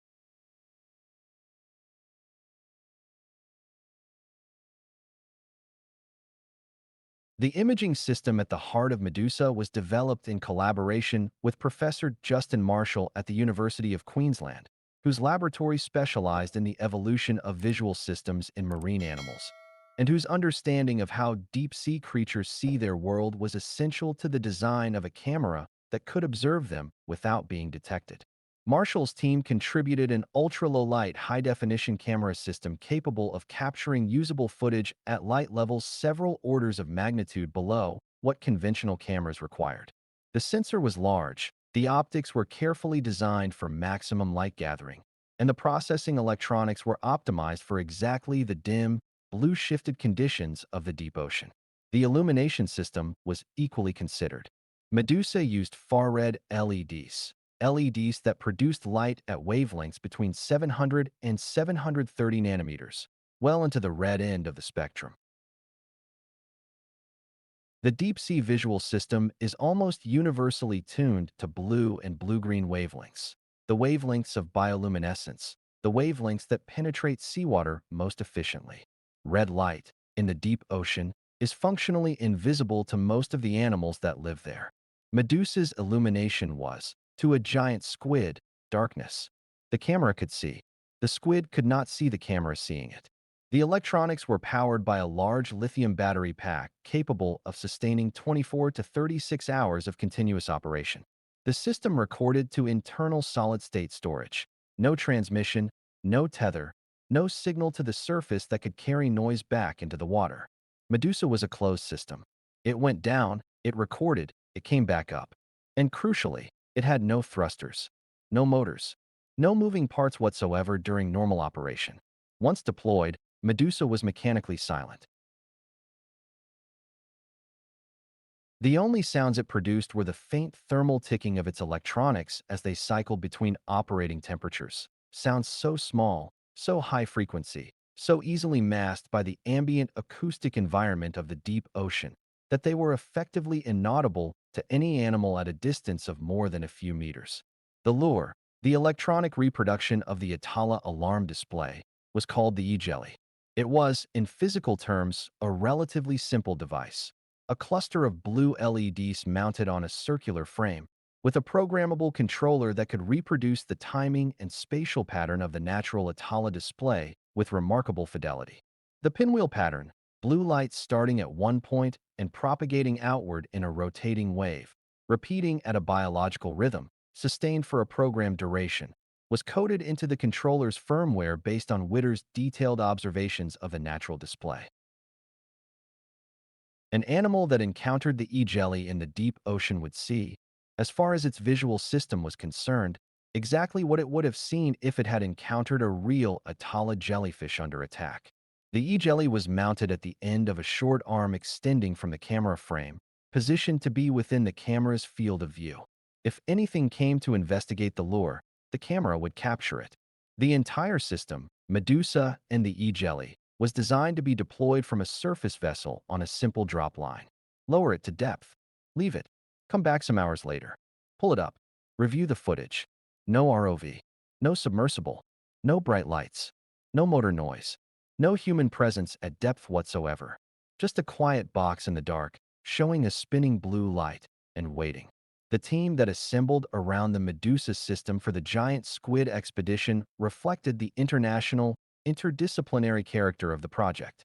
The imaging system at the heart of Medusa was developed in collaboration with Professor Justin Marshall at the University of Queensland, whose laboratory specialized in the evolution of visual systems in marine animals, and whose understanding of how deep-sea creatures see their world was essential to the design of a camera that could observe them without being detected. Marshall's team contributed an ultra-low-light, high-definition camera system capable of capturing usable footage at light levels several orders of magnitude below what conventional cameras required. The sensor was large, the optics were carefully designed for maximum light gathering, and the processing electronics were optimized for exactly the dim, blue-shifted conditions of the deep ocean. The illumination system was equally considered. Medusa used far-red LEDs that produced light at wavelengths between 700 and 730 nanometers, well into the red end of the spectrum. The deep-sea visual system is almost universally tuned to blue and blue-green wavelengths, the wavelengths of bioluminescence, the wavelengths that penetrate seawater most efficiently. Red light, in the deep ocean, is functionally invisible to most of the animals that live there. Medusa's illumination was, to a giant squid, darkness. The camera could see. The squid could not see the camera seeing it. The electronics were powered by a large lithium battery pack capable of sustaining 24 to 36 hours of continuous operation. The system recorded to internal solid-state storage. No transmission, no tether, no signal to the surface that could carry noise back into the water. Medusa was a closed system. It went down, it recorded, it came back up. And crucially, it had no thrusters, no motors, no moving parts whatsoever during normal operation. Once deployed, Medusa was mechanically silent. The only sounds it produced were the faint thermal ticking of its electronics as they cycled between operating temperatures. Sounds so small, so high frequency, so easily masked by the ambient acoustic environment of the deep ocean, that they were effectively inaudible to any animal at a distance of more than a few meters. The lure, the electronic reproduction of the Atala alarm display, was called the e-jelly. It was, in physical terms, a relatively simple device. A cluster of blue LEDs mounted on a circular frame, with a programmable controller that could reproduce the timing and spatial pattern of the natural Atala display with remarkable fidelity. The pinwheel pattern, blue light starting at one point and propagating outward in a rotating wave, repeating at a biological rhythm, sustained for a programmed duration, was coded into the controller's firmware based on Witter's detailed observations of the natural display. An animal that encountered the e-jelly in the deep ocean would see, as far as its visual system was concerned, exactly what it would have seen if it had encountered a real Atala jellyfish under attack. The e-jelly was mounted at the end of a short arm extending from the camera frame, positioned to be within the camera's field of view. If anything came to investigate the lure, the camera would capture it. The entire system, Medusa and the e-jelly, was designed to be deployed from a surface vessel on a simple drop line. Lower it to depth. Leave it. Come back some hours later. Pull it up. Review the footage. No ROV. No submersible. No bright lights. No motor noise. No human presence at depth whatsoever. Just a quiet box in the dark, showing a spinning blue light, and waiting. The team that assembled around the Medusa system for the giant squid expedition reflected the international, interdisciplinary character of the project.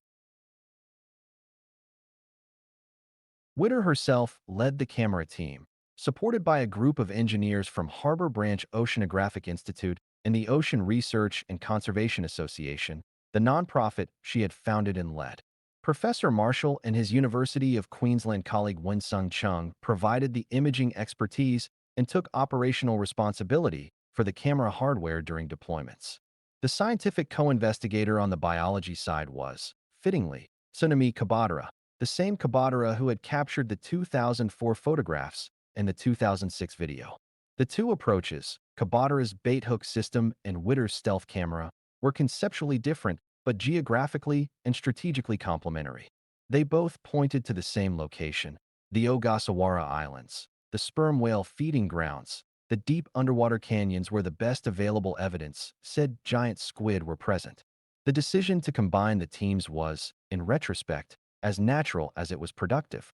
Witter herself led the camera team, supported by a group of engineers from Harbor Branch Oceanographic Institute and the Ocean Research and Conservation Association, the nonprofit she had founded and led. Professor Marshall and his University of Queensland colleague Winsung Chung provided the imaging expertise and took operational responsibility for the camera hardware during deployments. The scientific co-investigator on the biology side was, fittingly, Tsunami Kabadara, the same Kabadara who had captured the 2004 photographs and the 2006 video. The two approaches, Kabadara's bait hook system and Witter's stealth camera, were conceptually different but geographically and strategically complementary. They both pointed to the same location, the Ogasawara Islands, the sperm whale feeding grounds, the deep underwater canyons where the best available evidence said giant squid were present. The decision to combine the teams was, in retrospect, as natural as it was productive.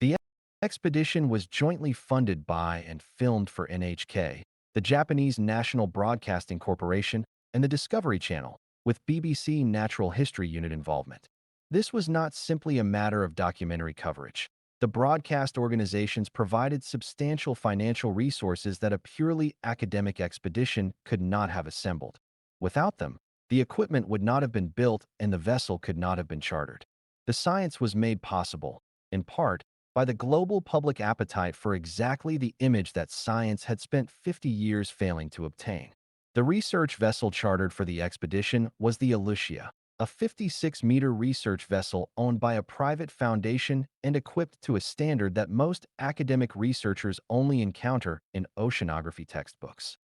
The expedition was jointly funded by and filmed for NHK, the Japanese National Broadcasting Corporation, and the Discovery Channel, with BBC Natural History Unit involvement. This was not simply a matter of documentary coverage. The broadcast organizations provided substantial financial resources that a purely academic expedition could not have assembled. Without them, the equipment would not have been built and the vessel could not have been chartered. The science was made possible, in part, by the global public appetite for exactly the image that science had spent 50 years failing to obtain. The research vessel chartered for the expedition was the Alucia, a 56-meter research vessel owned by a private foundation and equipped to a standard that most academic researchers only encounter in oceanography textbooks.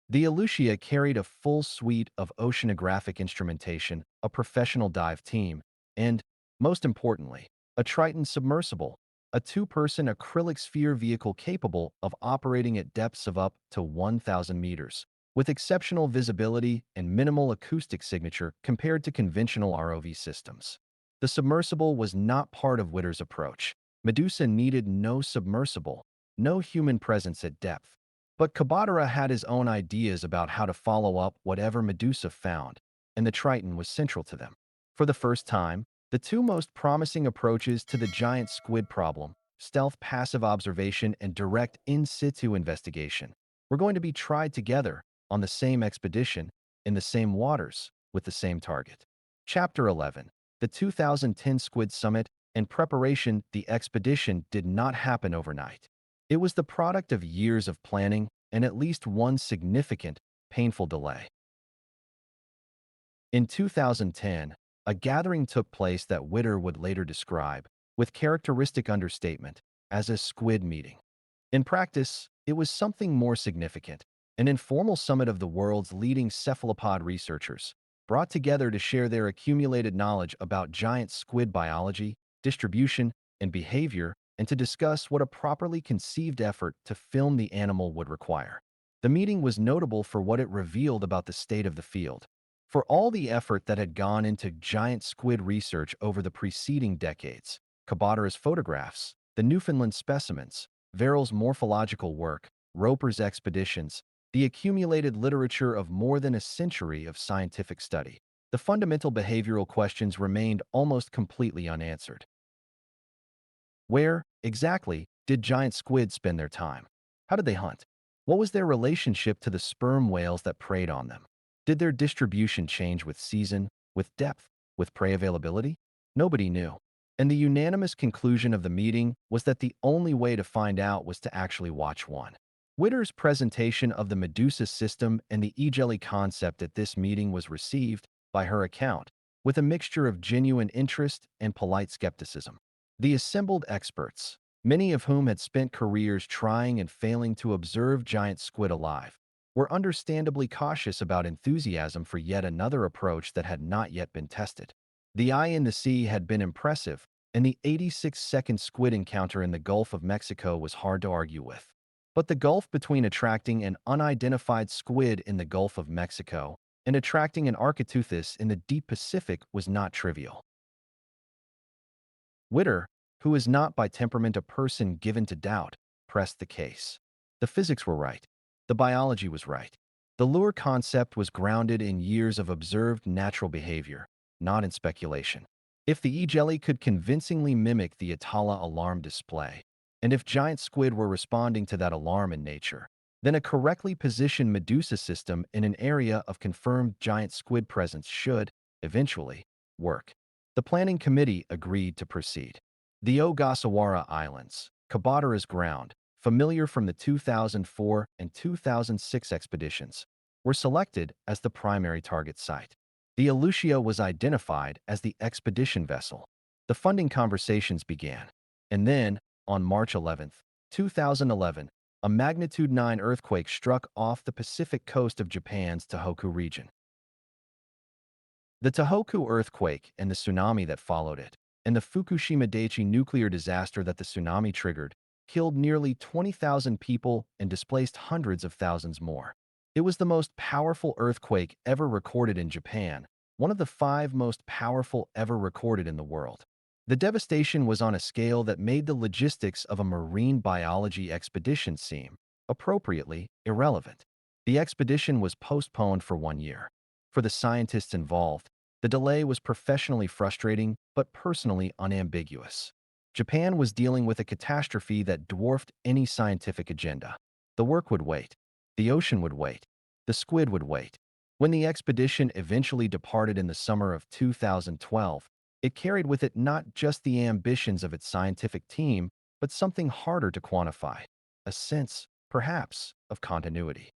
The Alucia carried a full suite of oceanographic instrumentation, a professional dive team, and, most importantly, a Triton submersible, a two-person acrylic sphere vehicle capable of operating at depths of up to 1,000 meters, with exceptional visibility and minimal acoustic signature compared to conventional ROV systems. The submersible was not part of Witter's approach. Medusa needed no submersible, no human presence at depth. But Kabadara had his own ideas about how to follow up whatever Medusa found, and the Triton was central to them. For the first time, the two most promising approaches to the giant squid problem, stealth passive observation and direct in situ investigation, were going to be tried together on the same expedition, in the same waters, with the same target. Chapter 11. The 2010 Squid Summit and preparation. The expedition did not happen overnight. It was the product of years of planning and at least one significant, painful delay. In 2010, a gathering took place that Witter would later describe, with characteristic understatement, as a squid meeting. In practice, it was something more significant, an informal summit of the world's leading cephalopod researchers, brought together to share their accumulated knowledge about giant squid biology, distribution, and behavior, and to discuss what a properly conceived effort to film the animal would require. The meeting was notable for what it revealed about the state of the field. For all the effort that had gone into giant squid research over the preceding decades, Kabadara's photographs, the Newfoundland specimens, Verrill's morphological work, Roper's expeditions, the accumulated literature of more than a century of scientific study, the fundamental behavioral questions remained almost completely unanswered. Where, exactly, did giant squid spend their time? How did they hunt? What was their relationship to the sperm whales that preyed on them? Did their distribution change with season, with depth, with prey availability? Nobody knew. And the unanimous conclusion of the meeting was that the only way to find out was to actually watch one. Witter's presentation of the Medusa system and the e-jelly concept at this meeting was received, by her account, with a mixture of genuine interest and polite skepticism. The assembled experts, many of whom had spent careers trying and failing to observe giant squid alive, were understandably cautious about enthusiasm for yet another approach that had not yet been tested. The eye in the sea had been impressive, and the 86-second squid encounter in the Gulf of Mexico was hard to argue with. But the gulf between attracting an unidentified squid in the Gulf of Mexico and attracting an Architeuthis in the deep Pacific was not trivial. Witter, who is not by temperament a person given to doubt, pressed the case. The physics were right. The biology was right. The lure concept was grounded in years of observed natural behavior, not in speculation. If the e-jelly could convincingly mimic the Atala alarm display, and if giant squid were responding to that alarm in nature, then a correctly positioned Medusa system in an area of confirmed giant squid presence should, eventually, work. The planning committee agreed to proceed. The Ogasawara Islands, Kabadara's ground, familiar from the 2004 and 2006 expeditions, were selected as the primary target site. The Aleutiia was identified as the expedition vessel. The funding conversations began. And then, on March 11, 2011, a magnitude 9 earthquake struck off the Pacific coast of Japan's Tohoku region. The Tohoku earthquake and the tsunami that followed it, and the Fukushima Daiichi nuclear disaster that the tsunami triggered, killed nearly 20,000 people and displaced hundreds of thousands more. It was the most powerful earthquake ever recorded in Japan, one of the 5 most powerful ever recorded in the world. The devastation was on a scale that made the logistics of a marine biology expedition seem, appropriately, irrelevant. The expedition was postponed for 1 year. For the scientists involved, the delay was professionally frustrating but personally unambiguous. Japan was dealing with a catastrophe that dwarfed any scientific agenda. The work would wait. The ocean would wait. The squid would wait. When the expedition eventually departed in the summer of 2012, it carried with it not just the ambitions of its scientific team, but something harder to quantify, a sense, perhaps, of continuity.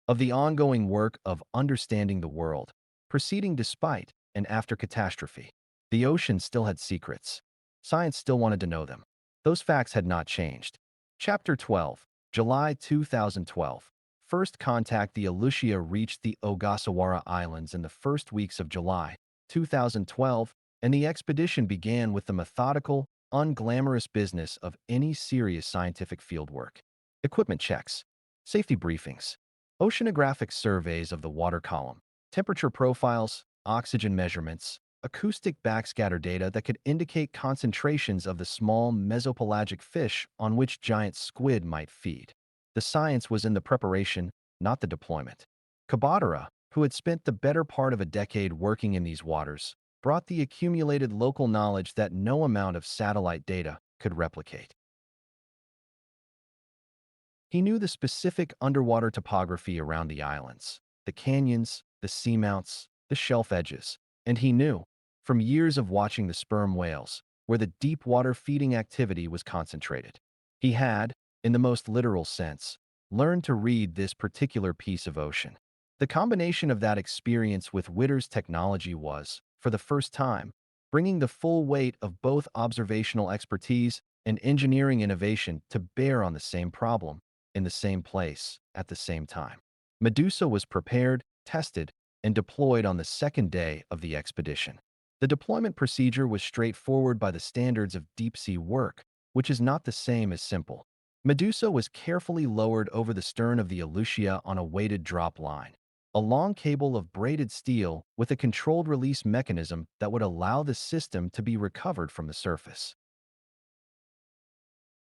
Of the ongoing work of understanding the world, proceeding despite and after catastrophe. The ocean still had secrets. Science still wanted to know them. Those facts had not changed. Chapter 12, July 2012. First contact. The Aleutiia reached the Ogasawara Islands in the first weeks of July 2012, and the expedition began with the methodical, unglamorous business of any serious scientific fieldwork. Equipment checks. Safety briefings. Oceanographic surveys of the water column. Temperature profiles, oxygen measurements, acoustic backscatter data that could indicate concentrations of the small mesopelagic fish on which giant squid might feed. The science was in the preparation, not the deployment. Kabadara, who had spent the better part of a decade working in these waters, brought the accumulated local knowledge that no amount of satellite data could replicate. He knew the specific underwater topography around the islands, the canyons, the seamounts, the shelf edges, and he knew, from years of watching the sperm whales, where the deep water feeding activity was concentrated. He had, in the most literal sense, learned to read this particular piece of ocean. The combination of that experience with Witter's technology was, for the first time, bringing the full weight of both observational expertise and engineering innovation to bear on the same problem, in the same place, at the same time. Medusa was prepared, tested, and deployed on the second day of the expedition. The deployment procedure was straightforward by the standards of deep-sea work, which is not the same as simple. Medusa was carefully lowered over the stern of the Aleutiia on a weighted drop line, a long cable of braided steel with a controlled release mechanism that would allow the system to be recovered from the surface.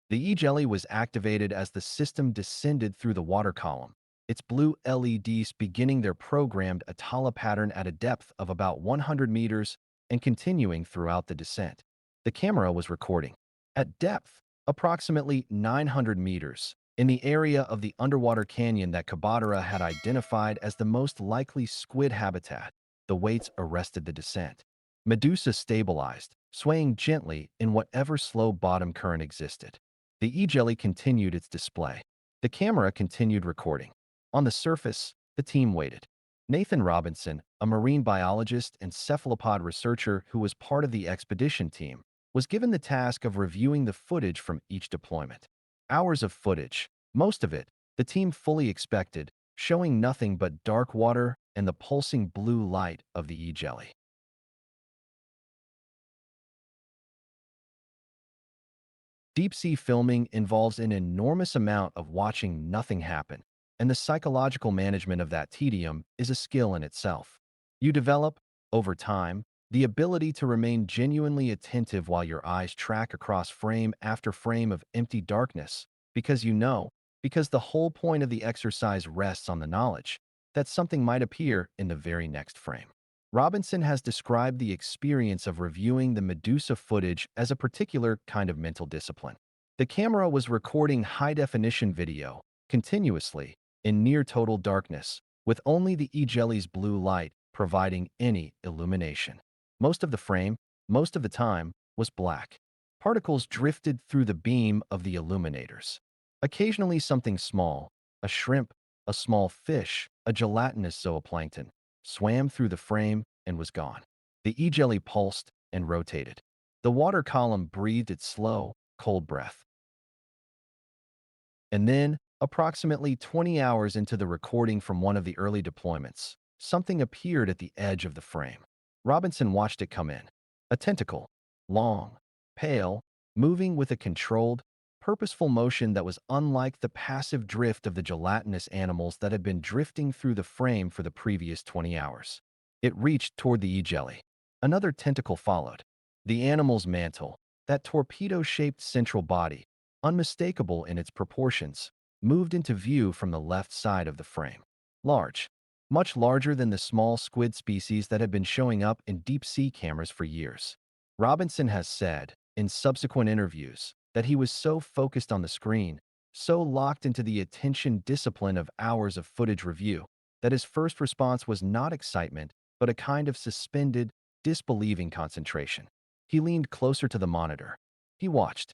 The E-jelly was activated as the system descended through the water column, its blue LEDs beginning their programmed Atala pattern at a depth of about 100 meters and continuing throughout the descent. The camera was recording. At depth, approximately 900 meters, in the area of the underwater canyon that Kabadara had identified as the most likely squid habitat, the weights arrested the descent. Medusa stabilized, swaying gently in whatever slow bottom current existed. The E-jelly continued its display. The camera continued recording. On the surface, the team waited. Nathan Robinson, a marine biologist and cephalopod researcher who was part of the expedition team, was given the task of reviewing the footage from each deployment. Hours of footage, most of it, the team fully expected, showing nothing but dark water and the pulsing blue light of the E-jelly. Deep-sea filming involves an enormous amount of watching nothing happen, and the psychological management of that tedium is a skill in itself. You develop, over time, the ability to remain genuinely attentive while your eyes track across frame after frame of empty darkness, because because the whole point of the exercise rests on the knowledge that something might appear in the very next frame. Robinson has described the experience of reviewing the Medusa footage as a particular kind of mental discipline. The camera was recording high-definition video, continuously, in near-total darkness, with only the E-jelly's blue light providing any illumination. Most of the frame, most of the time, was black. Particles drifted through the beam of the illuminators. Occasionally something small, a shrimp, a small fish, a gelatinous zooplankton, swam through the frame and was gone. The E-jelly pulsed and rotated. The water column breathed its slow, cold breath. And then, approximately 20 hours into the recording from one of the early deployments, something appeared at the edge of the frame. Robinson watched it come in. A tentacle, long, pale, moving with a controlled, purposeful motion that was unlike the passive drift of the gelatinous animals that had been drifting through the frame for the previous 20 hours. It reached toward the E-jelly. Another tentacle followed. The animal's mantle, that torpedo-shaped central body, unmistakable in its proportions, moved into view from the left side of the frame. Large, much larger than the small squid species that had been showing up in deep-sea cameras for years. Robinson has said, in subsequent interviews, that he was so focused on the screen, so locked into the attention discipline of hours of footage review, that his first response was not excitement, but a kind of suspended, disbelieving concentration. He leaned closer to the monitor. He watched.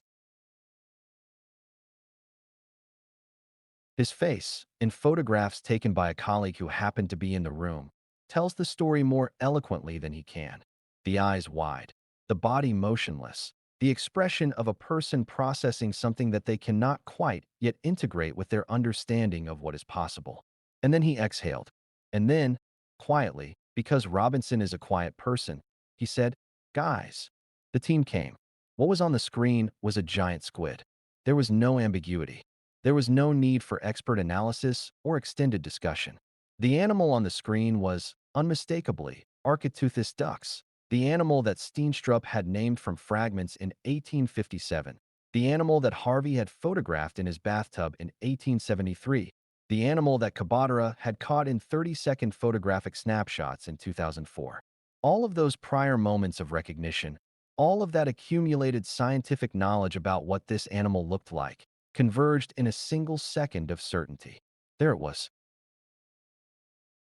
His face, in photographs taken by a colleague who happened to be in the room, tells the story more eloquently than he can. The eyes wide, the body motionless, the expression of a person processing something that they cannot quite yet integrate with their understanding of what is possible. And then he exhaled. And then, quietly, because Robinson is a quiet person, he said, "Guys." The team came. What was on the screen was a giant squid. There was no ambiguity. There was no need for expert analysis or extended discussion. The animal on the screen was, unmistakably, Architeuthis dux, the animal that Steenstrup had named from fragments in 1857, the animal that Harvey had photographed in his bathtub in 1873, the animal that Kabadara had caught in 30-second photographic snapshots in 2004. All of those prior moments of recognition, all of that accumulated scientific knowledge about what this animal looked like, converged in a single second of certainty. There it was.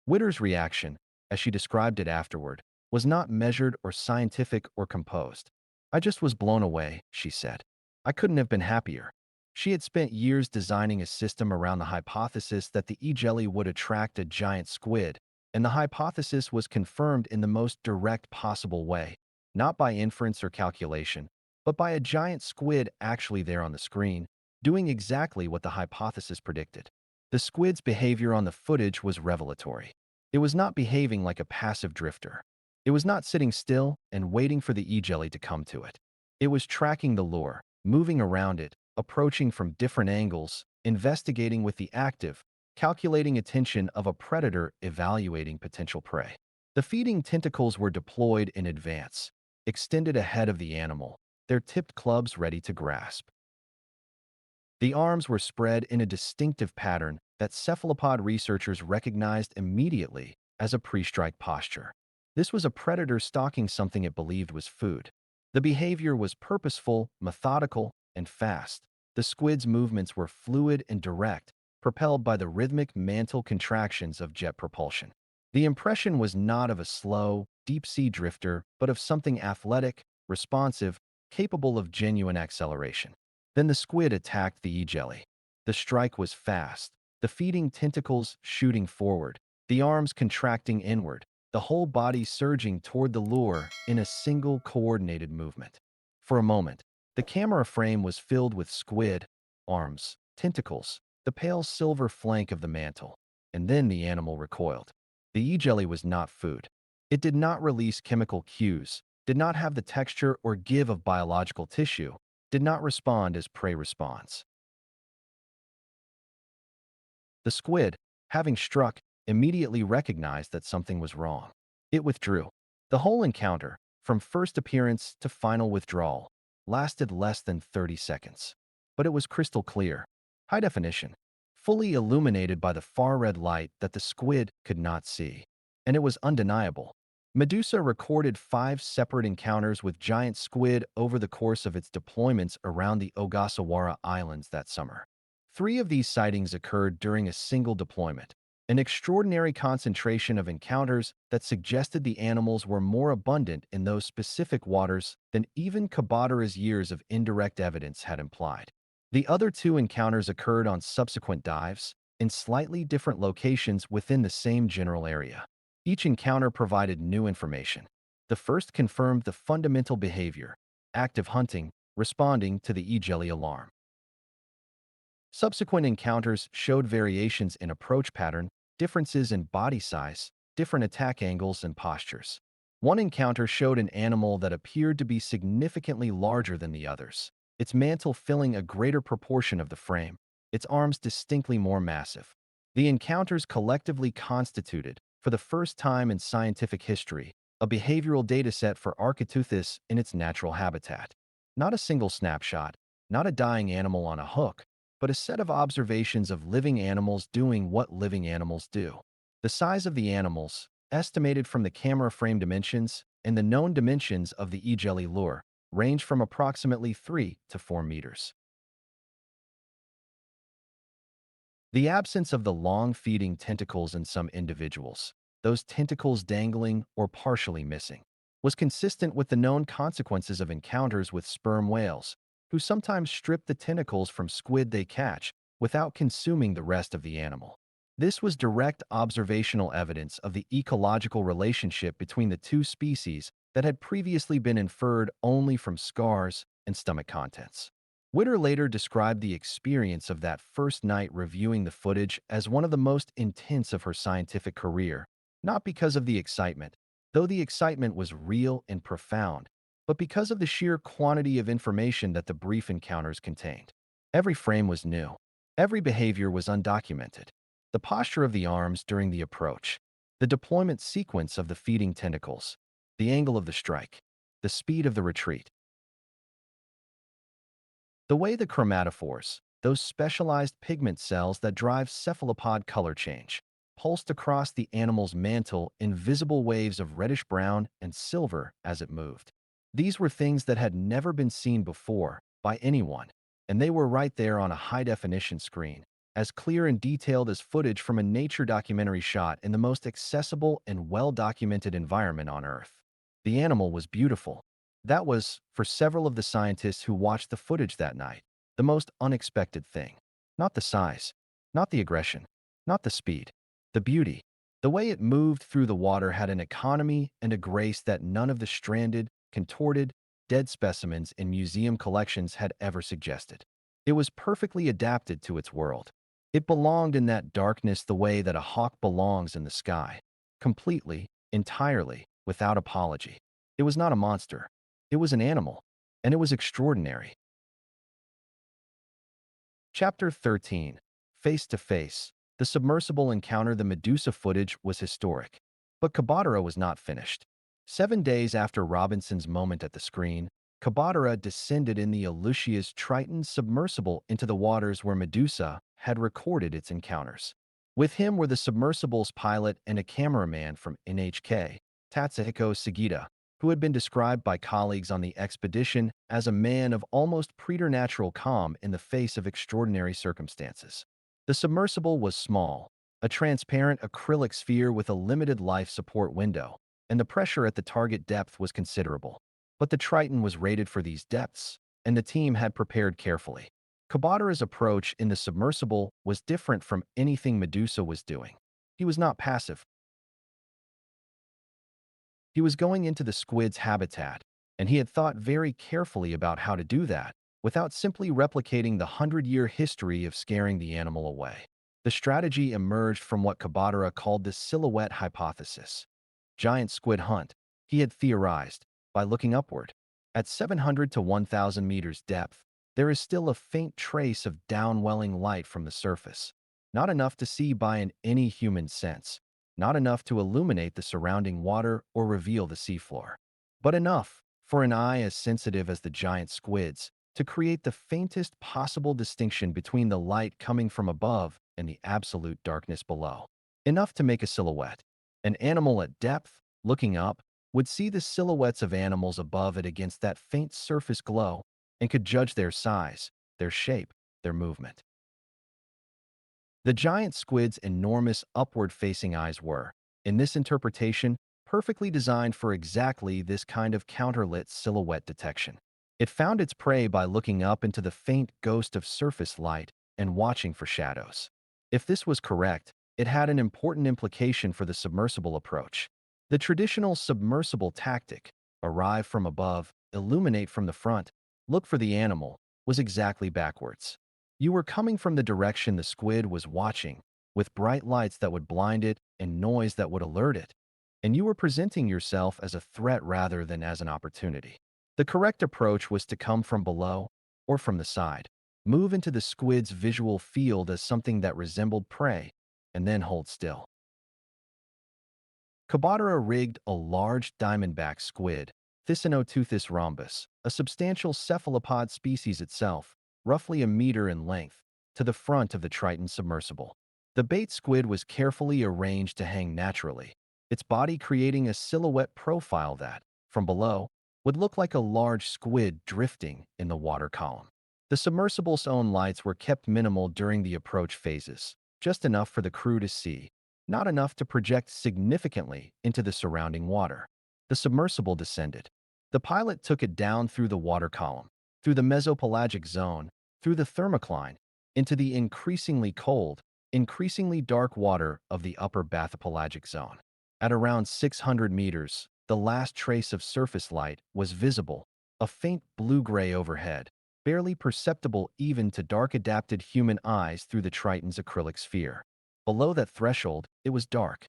Witter's reaction, as she described it afterward, was not measured or scientific or composed. "I just was blown away," she said. "I couldn't have been happier." She had spent years designing a system around the hypothesis that the e-jelly would attract a giant squid, and the hypothesis was confirmed in the most direct possible way, not by inference or calculation, but by a giant squid actually there on the screen, doing exactly what the hypothesis predicted. The squid's behavior on the footage was revelatory. It was not behaving like a passive drifter. It was not sitting still and waiting for the e-jelly to come to it. It was tracking the lure, moving around it, approaching from different angles, investigating with the active, calculating attention of a predator evaluating potential prey. The feeding tentacles were deployed in advance, extended ahead of the animal, their tipped clubs ready to grasp. The arms were spread in a distinctive pattern that cephalopod researchers recognized immediately as a pre-strike posture. This was a predator stalking something it believed was food. The behavior was purposeful, methodical, and fast. The squid's movements were fluid and direct, propelled by the rhythmic mantle contractions of jet propulsion. The impression was not of a slow, deep-sea drifter, but of something athletic, responsive, capable of genuine acceleration. Then the squid attacked the e-jelly. The strike was fast, the feeding tentacles shooting forward, the arms contracting inward, the whole body surging toward the lure in a single coordinated movement. For a moment, the camera frame was filled with squid, arms, tentacles, the pale silver flank of the mantle, and then the animal recoiled. The e-jelly was not food. It did not release chemical cues, did not have the texture or give of biological tissue, did not respond as prey responds. The squid, having struck, immediately recognized that something was wrong. It withdrew. The whole encounter, from first appearance to final withdrawal, lasted less than 30 seconds. But it was crystal clear, high definition, fully illuminated by the far-red light that the squid could not see. And it was undeniable. Medusa recorded 5 separate encounters with giant squid over the course of its deployments around the Ogasawara Islands that summer. 3 of these sightings occurred during a single deployment, an extraordinary concentration of encounters that suggested the animals were more abundant in those specific waters than even Kabadara's years of indirect evidence had implied. The other 2 encounters occurred on subsequent dives, in slightly different locations within the same general area. Each encounter provided new information. The first confirmed the fundamental behavior, active hunting, responding to the e-jelly alarm. Subsequent encounters showed variations in approach pattern, differences in body size, different attack angles and postures. One encounter showed an animal that appeared to be significantly larger than the others, its mantle filling a greater proportion of the frame, its arms distinctly more massive. The encounters collectively constituted, for the first time in scientific history, a behavioral dataset for Architeuthis in its natural habitat. Not a single snapshot, not a dying animal on a hook, but a set of observations of living animals doing what living animals do. The size of the animals, estimated from the camera frame dimensions and the known dimensions of the e-jelly lure, range from approximately 3 to 4 meters. The absence of the long feeding tentacles in some individuals, those tentacles dangling or partially missing, was consistent with the known consequences of encounters with sperm whales, who sometimes strip the tentacles from squid they catch without consuming the rest of the animal. This was direct observational evidence of the ecological relationship between the 2 species that had previously been inferred only from scars and stomach contents. Witter later described the experience of that first night reviewing the footage as one of the most intense of her scientific career, not because of the excitement, though the excitement was real and profound, but because of the sheer quantity of information that the brief encounters contained. Every frame was new. Every behavior was undocumented. The posture of the arms during the approach, the deployment sequence of the feeding tentacles, the angle of the strike, the speed of the retreat. The way the chromatophores, those specialized pigment cells that drive cephalopod color change, pulsed across the animal's mantle in visible waves of reddish-brown and silver as it moved. These were things that had never been seen before by anyone, and they were right there on a high-definition screen, as clear and detailed as footage from a nature documentary shot in the most accessible and well-documented environment on Earth. The animal was beautiful. That was, for several of the scientists who watched the footage that night, the most unexpected thing. Not the size, not the aggression, not the speed, the beauty. The way it moved through the water had an economy and a grace that none of the stranded, contorted, dead specimens in museum collections had ever suggested. It was perfectly adapted to its world. It belonged in that darkness the way that a hawk belongs in the sky, completely, entirely, without apology. It was not a monster. It was an animal, and it was extraordinary. Chapter 13. Face to Face. The submersible encounter. The Medusa footage was historic. But Kabadara was not finished. 7 days after Robinson's moment at the screen, Kabadara descended in the Aleutia's Triton submersible into the waters where Medusa had recorded its encounters. With him were the submersible's pilot and a cameraman from NHK, Tatsuhiko Sugita, who had been described by colleagues on the expedition as a man of almost preternatural calm in the face of extraordinary circumstances. The submersible was small, a transparent acrylic sphere with a limited life support window, and the pressure at the target depth was considerable. But the Triton was rated for these depths, and the team had prepared carefully. Kabadara's approach in the submersible was different from anything Medusa was doing. He was not passive. He was going into the squid's habitat, and he had thought very carefully about how to do that without simply replicating the 100-year history of scaring the animal away. The strategy emerged from what Kabadara called the silhouette hypothesis. Giant squid hunt, he had theorized, by looking upward. At 700 to 1,000 meters depth, there is still a faint trace of downwelling light from the surface. Not enough to see by in any human sense, not enough to illuminate the surrounding water or reveal the seafloor, but enough for an eye as sensitive as the giant squid's to create the faintest possible distinction between the light coming from above and the absolute darkness below. Enough to make a silhouette. An animal at depth, looking up, would see the silhouettes of animals above it against that faint surface glow and could judge their size, their shape, their movement. The giant squid's enormous upward-facing eyes were, in this interpretation, perfectly designed for exactly this kind of counterlit silhouette detection. It found its prey by looking up into the faint ghost of surface light and watching for shadows. If this was correct, it had an important implication for the submersible approach. The traditional submersible tactic, arrive from above, illuminate from the front, look for the animal, was exactly backwards. You were coming from the direction the squid was watching, with bright lights that would blind it and noise that would alert it, and you were presenting yourself as a threat rather than as an opportunity. The correct approach was to come from below or from the side, move into the squid's visual field as something that resembled prey, and then hold still. Kabadara rigged a large diamondback squid, Thysanoteuthis rhombus, a substantial cephalopod species itself, roughly a meter in length, to the front of the Triton submersible. The bait squid was carefully arranged to hang naturally, its body creating a silhouette profile that, from below, would look like a large squid drifting in the water column. The submersible's own lights were kept minimal during the approach phases, just enough for the crew to see, not enough to project significantly into the surrounding water. The submersible descended. The pilot took it down through the water column, through the mesopelagic zone, through the thermocline, into the increasingly cold, increasingly dark water of the upper bathypelagic zone. At around 600 meters, the last trace of surface light was visible, a faint blue-gray overhead, barely perceptible even to dark-adapted human eyes through the Triton's acrylic sphere. Below that threshold, it was dark.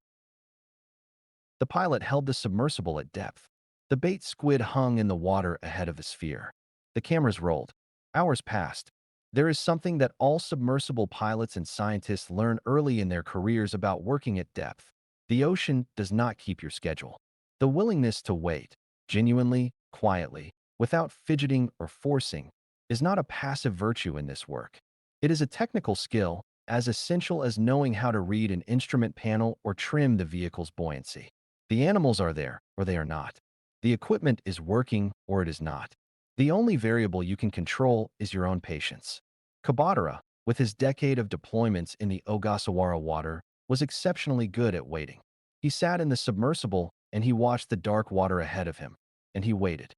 The pilot held the submersible at depth. The bait squid hung in the water ahead of the sphere. The cameras rolled. Hours passed. There is something that all submersible pilots and scientists learn early in their careers about working at depth. The ocean does not keep your schedule. The willingness to wait, genuinely, quietly, without fidgeting or forcing, is not a passive virtue in this work. It is a technical skill, as essential as knowing how to read an instrument panel or trim the vehicle's buoyancy. The animals are there, or they are not. The equipment is working, or it is not. The only variable you can control is your own patience. Kabadara, with his decade of deployments in the Ogasawara water, was exceptionally good at waiting. He sat in the submersible and he watched the dark water ahead of him, and he waited.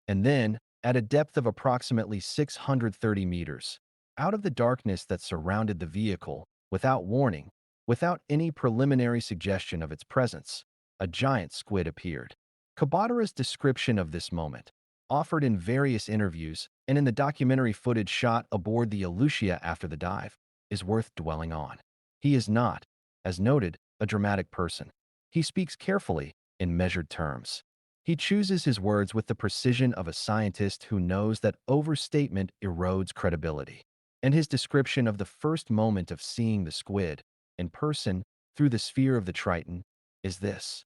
And then, at a depth of approximately 630 meters, out of the darkness that surrounded the vehicle, without warning, without any preliminary suggestion of its presence, a giant squid appeared. Kabadara's description of this moment, offered in various interviews and in the documentary footage shot aboard the Aleutian after the dive, is worth dwelling on. He is not, as noted, a dramatic person. He speaks carefully, in measured terms. He chooses his words with the precision of a scientist who knows that overstatement erodes credibility. And his description of the first moment of seeing the squid, in person, through the sphere of the Triton, is this: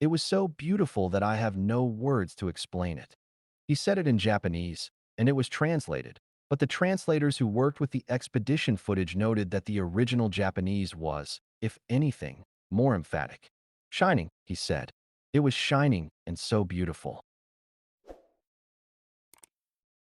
"It was so beautiful that I have no words to explain it." He said it in Japanese, and it was translated, but the translators who worked with the expedition footage noted that the original Japanese was, if anything, more emphatic. "Shining," he said. "It was shining and so beautiful."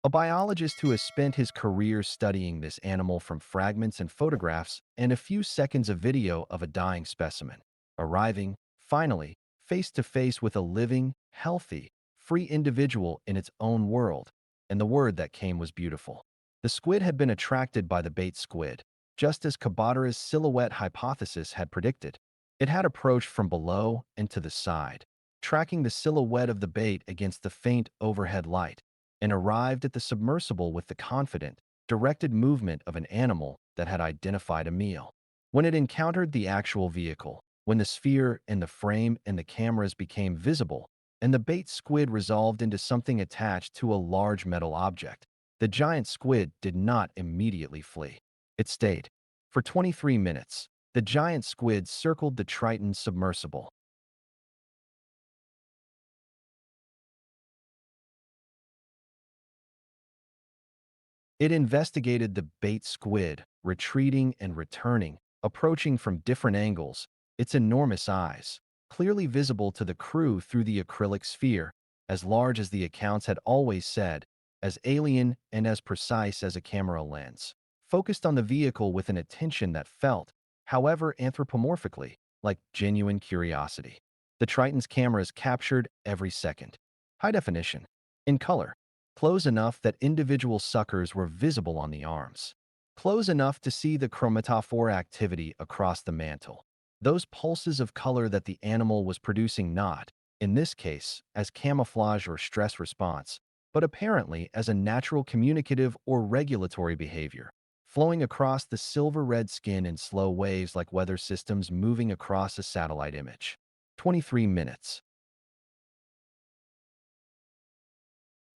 A biologist who has spent his career studying this animal from fragments and photographs and a few seconds of video of a dying specimen, arriving, finally, face to face with a living, healthy, free individual in its own world, and the word that came was beautiful. The squid had been attracted by the bait squid, just as Kabadara's silhouette hypothesis had predicted. It had approached from below and to the side, tracking the silhouette of the bait against the faint overhead light, and arrived at the submersible with the confident, directed movement of an animal that had identified a meal. When it encountered the actual vehicle, when the sphere and the frame and the cameras became visible, and the bait squid resolved into something attached to a large metal object, the giant squid did not immediately flee. It stayed. For 23 minutes, the giant squid circled the Triton submersible. It investigated the bait squid, retreating and returning, approaching from different angles, its enormous eyes, clearly visible to the crew through the acrylic sphere, as large as the accounts had always said, as alien and as precise as a camera lens, focused on the vehicle with an attention that felt, however anthropomorphically, like genuine curiosity. The Triton's cameras captured every second. High definition. In color. Close enough that individual suckers were visible on the arms. Close enough to see the chromatophore activity across the mantle. Those pulses of color that the animal was producing not, in this case, as camouflage or stress response, but apparently as a natural communicative or regulatory behavior, flowing across the silver-red skin in slow waves like weather systems moving across a satellite image. 23 minutes.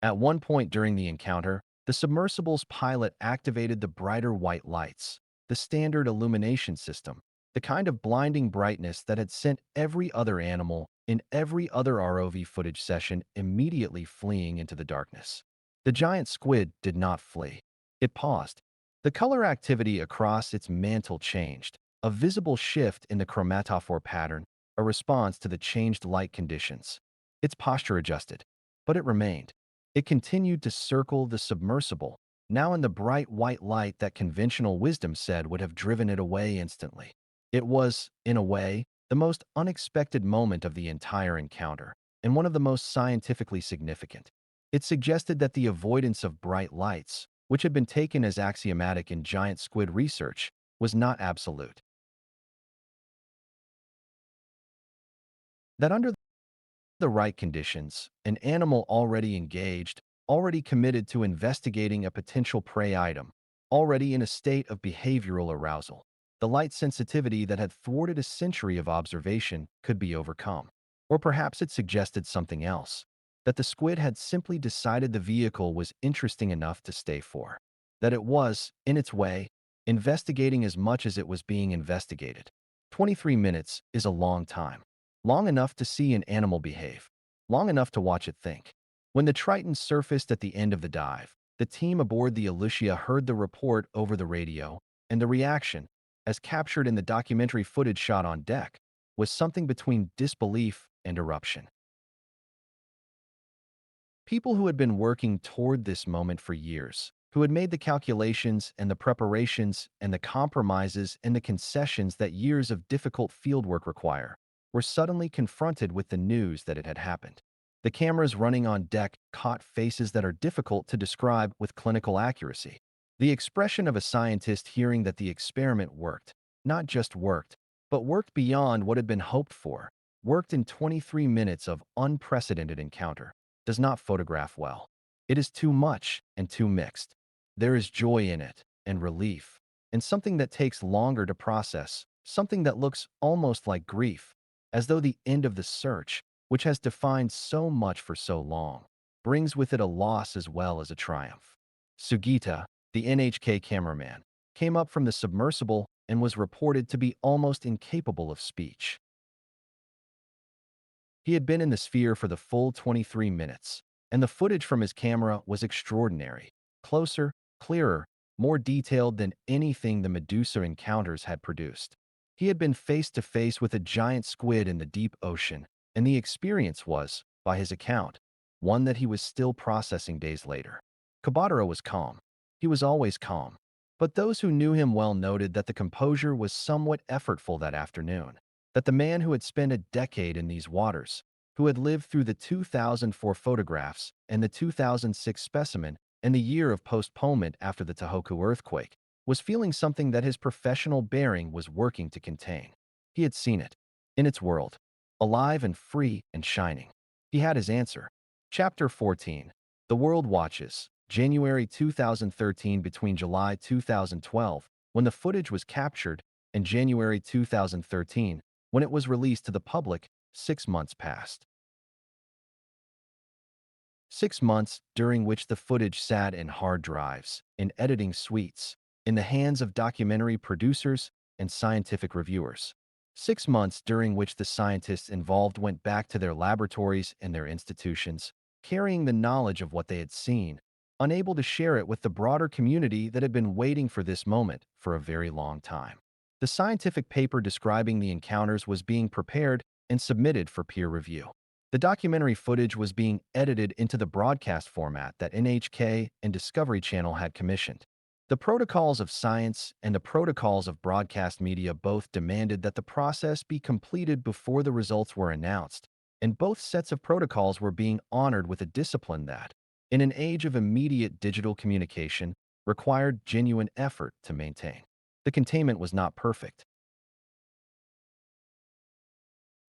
At one point during the encounter, the submersible's pilot activated the brighter white lights, the standard illumination system, the kind of blinding brightness that had sent every other animal in every other ROV footage session immediately fleeing into the darkness. The giant squid did not flee. It paused. The color activity across its mantle changed, a visible shift in the chromatophore pattern, a response to the changed light conditions. Its posture adjusted, but it remained. It continued to circle the submersible, now in the bright white light that conventional wisdom said would have driven it away instantly. It was, in a way, the most unexpected moment of the entire encounter, and one of the most scientifically significant. It suggested that the avoidance of bright lights, which had been taken as axiomatic in giant squid research, was not absolute. That under the right conditions, an animal already engaged, already committed to investigating a potential prey item, already in a state of behavioral arousal, the light sensitivity that had thwarted a century of observation could be overcome. Or perhaps it suggested something else, that the squid had simply decided the vehicle was interesting enough to stay for, that it was, in its way, investigating as much as it was being investigated. 23 minutes is a long time. Long enough to see an animal behave. Long enough to watch it think. When the Triton surfaced at the end of the dive, the team aboard the Alicia heard the report over the radio, and the reaction, as captured in the documentary footage shot on deck, was something between disbelief and eruption. People who had been working toward this moment for years, who had made the calculations and the preparations and the compromises and the concessions that years of difficult fieldwork require, were suddenly confronted with the news that it had happened. The cameras running on deck caught faces that are difficult to describe with clinical accuracy. The expression of a scientist hearing that the experiment worked, not just worked, but worked beyond what had been hoped for, worked in 23 minutes of unprecedented encounter, does not photograph well. It is too much and too mixed. There is joy in it, and relief, and something that takes longer to process, something that looks almost like grief, as though the end of the search, which has defined so much for so long, brings with it a loss as well as a triumph. Sugita, the NHK cameraman, came up from the submersible and was reported to be almost incapable of speech. He had been in the sphere for the full 23 minutes, and the footage from his camera was extraordinary, closer, clearer, more detailed than anything the Medusa encounters had produced. He had been face to face with a giant squid in the deep ocean, and the experience was, by his account, one that he was still processing days later. Kabatara was calm. He was always calm. But those who knew him well noted that the composure was somewhat effortful that afternoon, that the man who had spent a decade in these waters, who had lived through the 2004 photographs and the 2006 specimen and the year of postponement after the Tohoku earthquake, was feeling something that his professional bearing was working to contain. He had seen it, in its world, alive and free and shining. He had his answer. Chapter 14. The World Watches, January 2013. Between July 2012, when the footage was captured, and January 2013, when it was released to the public, 6 months passed. 6 months during which the footage sat in hard drives, in editing suites, in the hands of documentary producers and scientific reviewers. 6 months during which the scientists involved went back to their laboratories and their institutions, carrying the knowledge of what they had seen, unable to share it with the broader community that had been waiting for this moment for a very long time. The scientific paper describing the encounters was being prepared and submitted for peer review. The documentary footage was being edited into the broadcast format that NHK and Discovery Channel had commissioned. The protocols of science and the protocols of broadcast media both demanded that the process be completed before the results were announced, and both sets of protocols were being honored with a discipline that, in an age of immediate digital communication, required genuine effort to maintain. The containment was not perfect.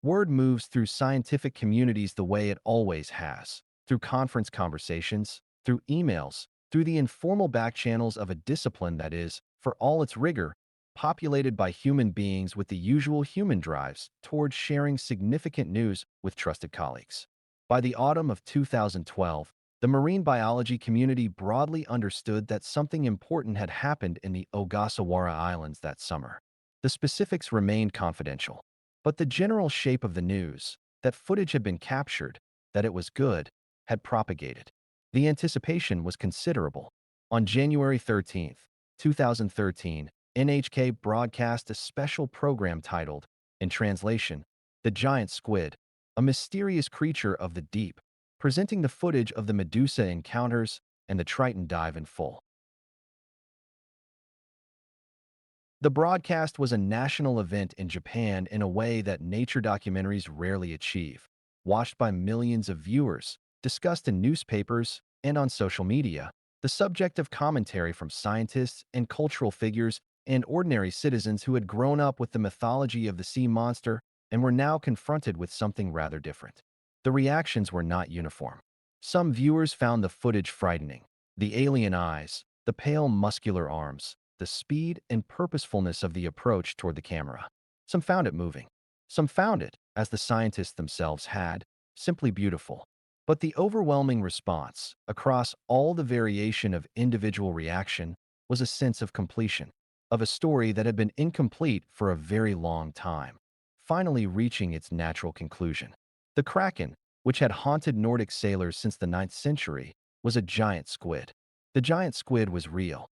Word moves through scientific communities the way it always has, through conference conversations, through emails, through the informal backchannels of a discipline that is, for all its rigor, populated by human beings with the usual human drives towards sharing significant news with trusted colleagues. By the autumn of 2012, the marine biology community broadly understood that something important had happened in the Ogasawara Islands that summer. The specifics remained confidential. But the general shape of the news, that footage had been captured, that it was good, had propagated. The anticipation was considerable. On January 13th, 2013, NHK broadcast a special program titled, in translation, The Giant Squid, a mysterious creature of the deep, presenting the footage of the Medusa encounters and the Triton dive in full. The broadcast was a national event in Japan in a way that nature documentaries rarely achieve, watched by millions of viewers, discussed in newspapers and on social media, the subject of commentary from scientists and cultural figures and ordinary citizens who had grown up with the mythology of the sea monster and were now confronted with something rather different. The reactions were not uniform. Some viewers found the footage frightening, the alien eyes, the pale muscular arms, the speed and purposefulness of the approach toward the camera. Some found it moving. Some found it, as the scientists themselves had, simply beautiful. But the overwhelming response, across all the variation of individual reaction, was a sense of completion, of a story that had been incomplete for a very long time, finally reaching its natural conclusion. The Kraken, which had haunted Nordic sailors since the 9th century, was a giant squid. The giant squid was real,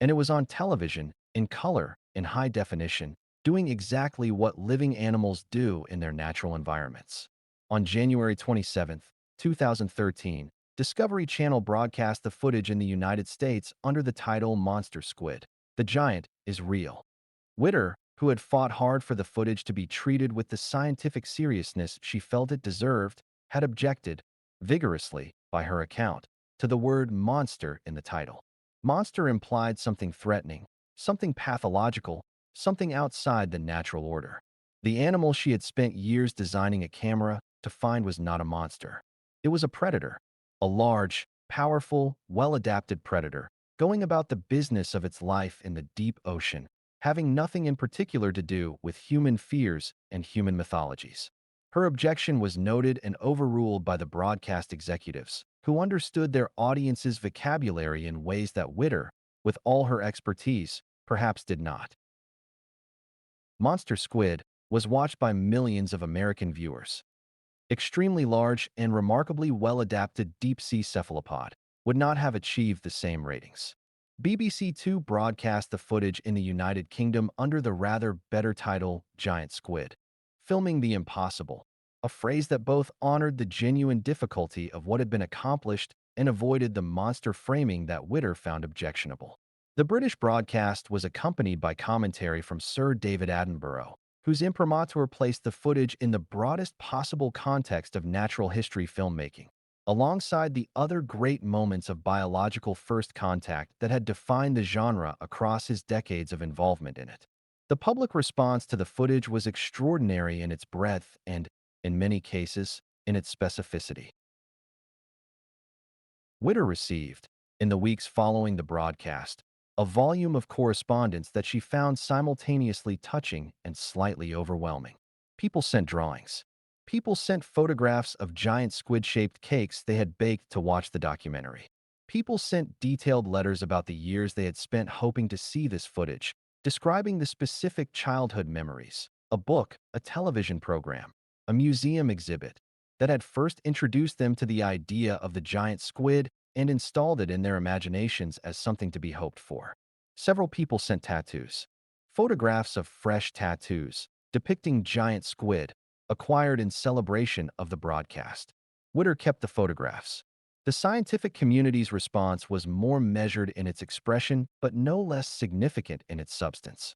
and it was on television, in color, in high definition, doing exactly what living animals do in their natural environments. On January 27, 2013, Discovery Channel broadcast the footage in the United States under the title Monster Squid. The giant is real. Witter, who had fought hard for the footage to be treated with the scientific seriousness she felt it deserved, had objected, vigorously, by her account, to the word monster in the title. Monster implied something threatening, something pathological, something outside the natural order. The animal she had spent years designing a camera to find was not a monster. It was a predator, a large, powerful, well-adapted predator, going about the business of its life in the deep ocean, having nothing in particular to do with human fears and human mythologies. Her objection was noted and overruled by the broadcast executives, who understood their audience's vocabulary in ways that Witter, with all her expertise, perhaps did not. Monster Squid was watched by millions of American viewers. Extremely large and remarkably well-adapted deep-sea cephalopod would not have achieved the same ratings. BBC Two broadcast the footage in the United Kingdom under the rather better title Giant Squid, filming the impossible, a phrase that both honored the genuine difficulty of what had been accomplished and avoided the monster framing that Witter found objectionable. The British broadcast was accompanied by commentary from Sir David Attenborough, whose imprimatur placed the footage in the broadest possible context of natural history filmmaking, alongside the other great moments of biological first contact that had defined the genre across his decades of involvement in it. The public response to the footage was extraordinary in its breadth and, in many cases, in its specificity. Witter received, in the weeks following the broadcast, a volume of correspondence that she found simultaneously touching and slightly overwhelming. People sent drawings. People sent photographs of giant squid-shaped cakes they had baked to watch the documentary. People sent detailed letters about the years they had spent hoping to see this footage, describing the specific childhood memories, a book, a television program, a museum exhibit, that had first introduced them to the idea of the giant squid and installed it in their imaginations as something to be hoped for. Several people sent tattoos. Photographs of fresh tattoos depicting giant squid, acquired in celebration of the broadcast. Witter kept the photographs. The scientific community's response was more measured in its expression, but no less significant in its substance.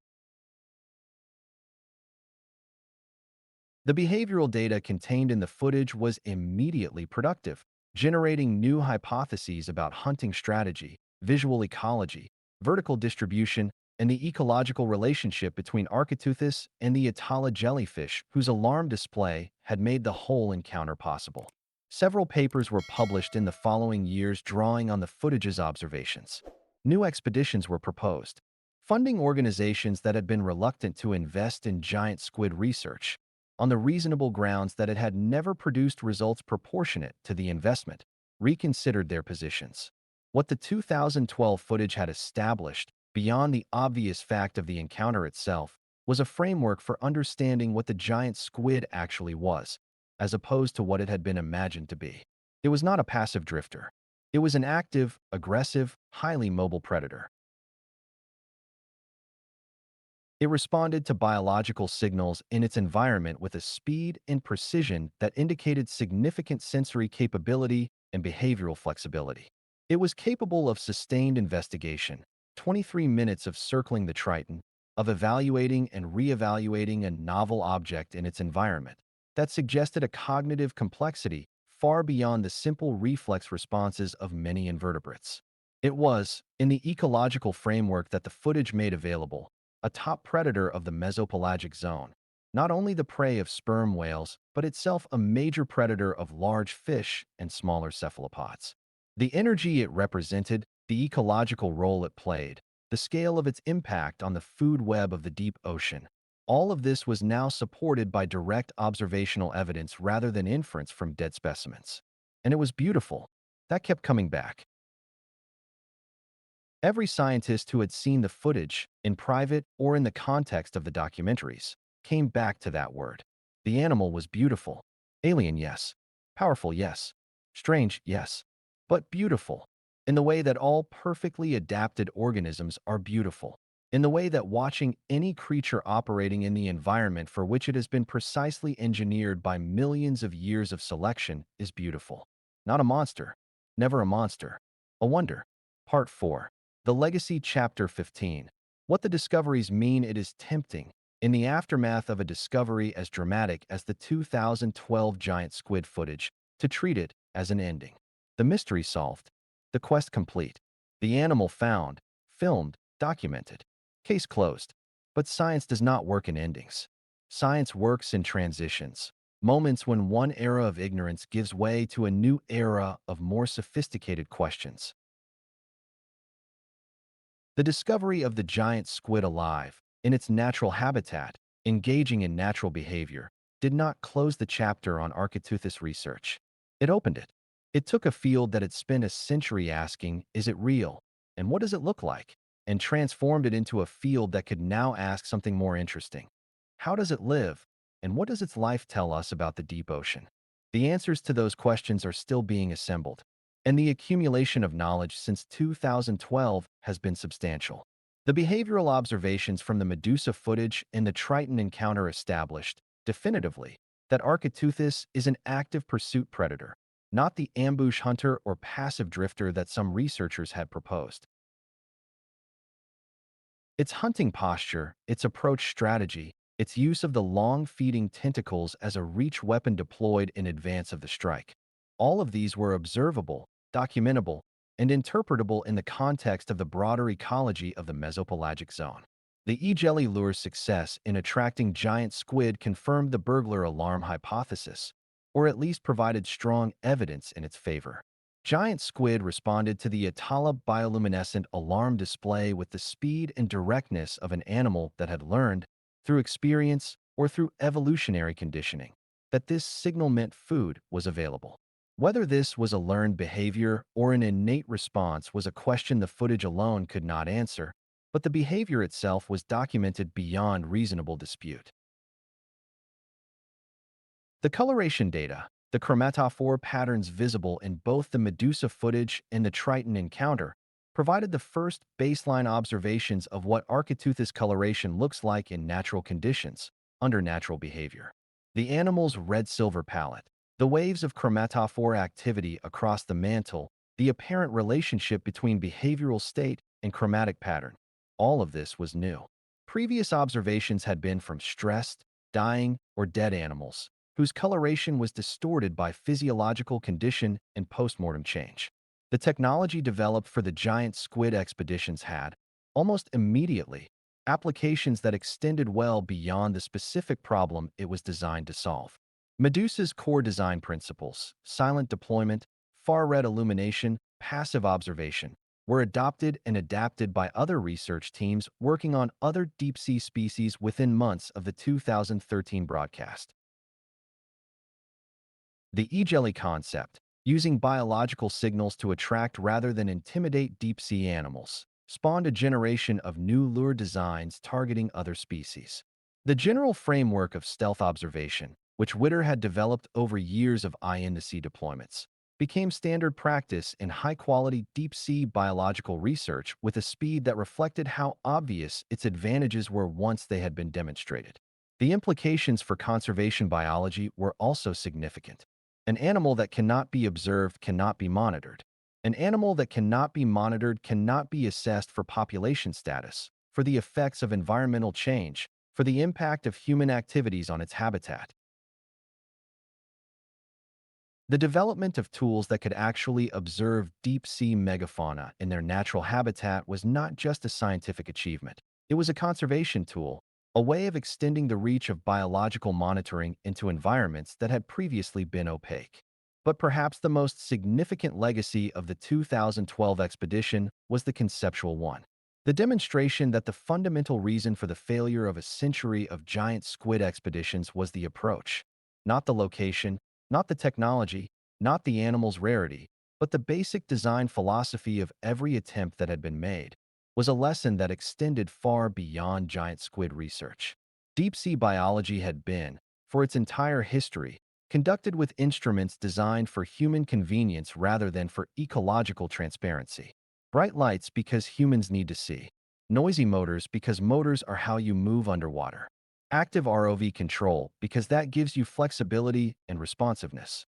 The behavioral data contained in the footage was immediately productive, generating new hypotheses about hunting strategy, visual ecology, vertical distribution, and the ecological relationship between Architeuthis and the Atala jellyfish, whose alarm display had made the whole encounter possible. Several papers were published in the following years drawing on the footage's observations. New expeditions were proposed. Funding organizations that had been reluctant to invest in giant squid research, on the reasonable grounds that it had never produced results proportionate to the investment, reconsidered their positions. What the 2012 footage had established, beyond the obvious fact of the encounter itself, was a framework for understanding what the giant squid actually was, as opposed to what it had been imagined to be. It was not a passive drifter. It was an active, aggressive, highly mobile predator. It responded to biological signals in its environment with a speed and precision that indicated significant sensory capability and behavioral flexibility. It was capable of sustained investigation, 23 minutes of circling the Triton, of evaluating and re-evaluating a novel object in its environment, that suggested a cognitive complexity far beyond the simple reflex responses of many invertebrates. It was, in the ecological framework that the footage made available, a top predator of the mesopelagic zone, not only the prey of sperm whales, but itself a major predator of large fish and smaller cephalopods. The energy it represented, the ecological role it played, the scale of its impact on the food web of the deep ocean, All of this was now supported by direct observational evidence rather than inference from dead specimens. And it was beautiful. That kept coming back. Every scientist who had seen the footage, in private or in the context of the documentaries, came back to that word. The animal was beautiful. Alien, yes. Powerful, yes. Strange, yes. But beautiful. In the way that all perfectly adapted organisms are beautiful. In the way that watching any creature operating in the environment for which it has been precisely engineered by millions of years of selection is beautiful. Not a monster. Never a monster. A wonder. Part 4. The Legacy, Chapter 15. What the discoveries mean. It is tempting, in the aftermath of a discovery as dramatic as the 2012 giant squid footage, to treat it as an ending. The mystery solved. The quest complete. The animal found, filmed, documented. Case closed. But science does not work in endings. Science works in transitions. Moments when one era of ignorance gives way to a new era of more sophisticated questions. The discovery of the giant squid alive, in its natural habitat, engaging in natural behavior, did not close the chapter on Architeuthis research. It opened it. It took a field that had spent a century asking, is it real? And what does it look like? And transformed it into a field that could now ask something more interesting. How does it live? And what does its life tell us about the deep ocean? The answers to those questions are still being assembled, and the accumulation of knowledge since 2012 has been substantial. The behavioral observations from the Medusa footage and the Triton encounter established, definitively, that Architeuthis is an active pursuit predator, not the ambush hunter or passive drifter that some researchers had proposed. Its hunting posture, its approach strategy, its use of the long feeding tentacles as a reach weapon deployed in advance of the strike. All of these were observable, documentable, and interpretable in the context of the broader ecology of the mesopelagic zone. The E-jelly lure's success in attracting giant squid confirmed the burglar alarm hypothesis, or at least provided strong evidence in its favor. Giant squid responded to the Atala bioluminescent alarm display with the speed and directness of an animal that had learned, through experience or through evolutionary conditioning, that this signal meant food was available. Whether this was a learned behavior or an innate response was a question the footage alone could not answer, but the behavior itself was documented beyond reasonable dispute. The coloration data, the chromatophore patterns visible in both the Medusa footage and the Triton encounter, provided the first baseline observations of what Architeuthis coloration looks like in natural conditions, under natural behavior. The animal's red-silver palette, the waves of chromatophore activity across the mantle, the apparent relationship between behavioral state and chromatic pattern, all of this was new. Previous observations had been from stressed, dying, or dead animals, whose coloration was distorted by physiological condition and postmortem change. The technology developed for the giant squid expeditions had, almost immediately, applications that extended well beyond the specific problem it was designed to solve. Medusa's core design principles, silent deployment, far-red illumination, passive observation, were adopted and adapted by other research teams working on other deep-sea species within months of the 2013 broadcast. The e-jelly concept, using biological signals to attract rather than intimidate deep-sea animals, spawned a generation of new lure designs targeting other species. The general framework of stealth observation, which Witter had developed over years of eye-in-the-sea deployments, became standard practice in high-quality deep-sea biological research with a speed that reflected how obvious its advantages were once they had been demonstrated. The implications for conservation biology were also significant. An animal that cannot be observed cannot be monitored. An animal that cannot be monitored cannot be assessed for population status, for the effects of environmental change, for the impact of human activities on its habitat. The development of tools that could actually observe deep-sea megafauna in their natural habitat was not just a scientific achievement. It was a conservation tool, a way of extending the reach of biological monitoring into environments that had previously been opaque. But perhaps the most significant legacy of the 2012 expedition was the conceptual one. The demonstration that the fundamental reason for the failure of a century of giant squid expeditions was the approach, not the location, not the technology, not the animal's rarity, but the basic design philosophy of every attempt that had been made, was a lesson that extended far beyond giant squid research. Deep-sea biology had been, for its entire history, conducted with instruments designed for human convenience rather than for ecological transparency. Bright lights because humans need to see. Noisy motors because motors are how you move underwater. Active ROV control because that gives you flexibility and responsiveness.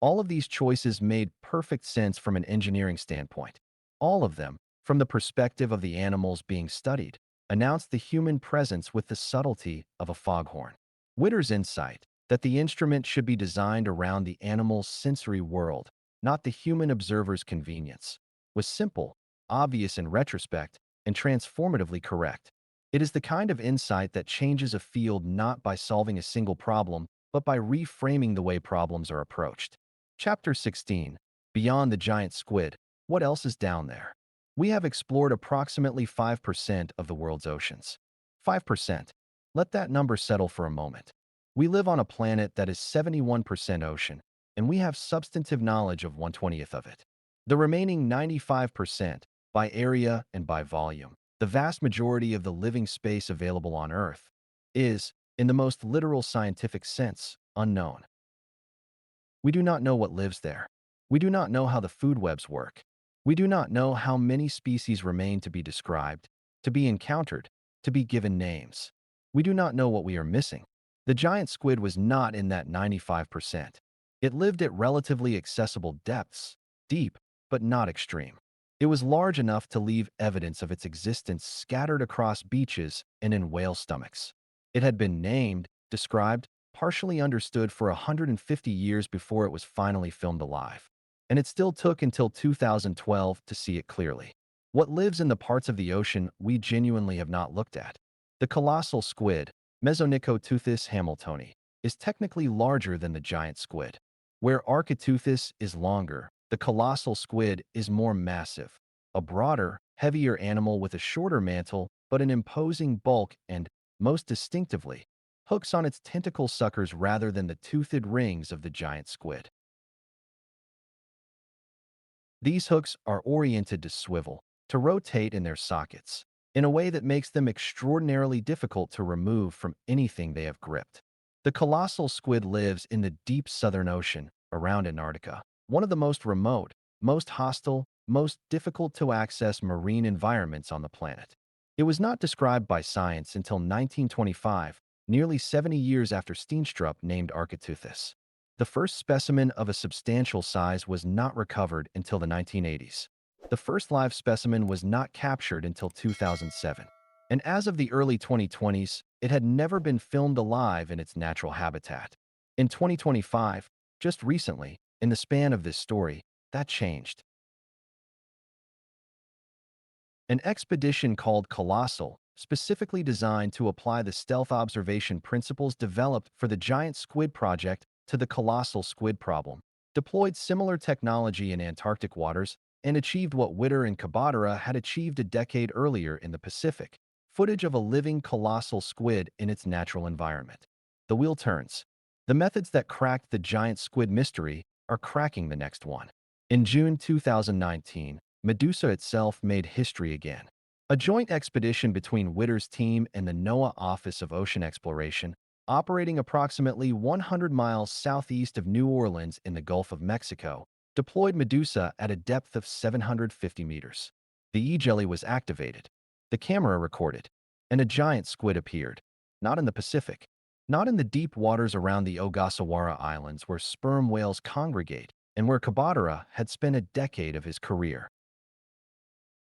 All of these choices made perfect sense from an engineering standpoint. All of them, from the perspective of the animals being studied, announced the human presence with the subtlety of a foghorn. Witter's insight, that the instrument should be designed around the animal's sensory world, not the human observer's convenience, was simple, obvious in retrospect, and transformatively correct. It is the kind of insight that changes a field not by solving a single problem, but by reframing the way problems are approached. Chapter 16. Beyond the giant squid, what else is down there? We have explored approximately 5% of the world's oceans. 5%. Let that number settle for a moment. We live on a planet that is 71% ocean, and we have substantive knowledge of 1/20th of it. The remaining 95%, by area and by volume, the vast majority of the living space available on Earth, is, in the most literal scientific sense, unknown. We do not know what lives there. We do not know how the food webs work. We do not know how many species remain to be described, to be encountered, to be given names. We do not know what we are missing. The giant squid was not in that 95%. It lived at relatively accessible depths, deep, but not extreme. It was large enough to leave evidence of its existence scattered across beaches and in whale stomachs. It had been named, described, partially understood for 150 years before it was finally filmed alive. And it still took until 2012 to see it clearly. What lives in the parts of the ocean we genuinely have not looked at? The colossal squid, Mesonychoteuthis hamiltoni, is technically larger than the giant squid. Where Architeuthis is longer, the colossal squid is more massive, a broader, heavier animal with a shorter mantle but an imposing bulk and, most distinctively, hooks on its tentacle suckers rather than the toothed rings of the giant squid. These hooks are oriented to swivel, to rotate in their sockets, in a way that makes them extraordinarily difficult to remove from anything they have gripped. The colossal squid lives in the deep Southern Ocean, around Antarctica, one of the most remote, most hostile, most difficult to access marine environments on the planet. It was not described by science until 1925, nearly 70 years after Steenstrup named Architeuthis. The first specimen of a substantial size was not recovered until the 1980s. The first live specimen was not captured until 2007. And as of the early 2020s, it had never been filmed alive in its natural habitat. In 2025, just recently, in the span of this story, that changed. An expedition called Colossal, specifically designed to apply the stealth observation principles developed for the Giant Squid Project to the colossal squid problem, deployed similar technology in Antarctic waters, and achieved what Witter and Kabadara had achieved a decade earlier in the Pacific, footage of a living colossal squid in its natural environment. The wheel turns. The methods that cracked the giant squid mystery are cracking the next one. In June 2019, Medusa itself made history again. A joint expedition between Witter's team and the NOAA Office of Ocean Exploration, operating approximately 100 miles southeast of New Orleans in the Gulf of Mexico, deployed Medusa at a depth of 750 meters. The E-jelly was activated. The camera recorded, and a giant squid appeared. Not in the Pacific, not in the deep waters around the Ogasawara Islands where sperm whales congregate and where Kabadara had spent a decade of his career.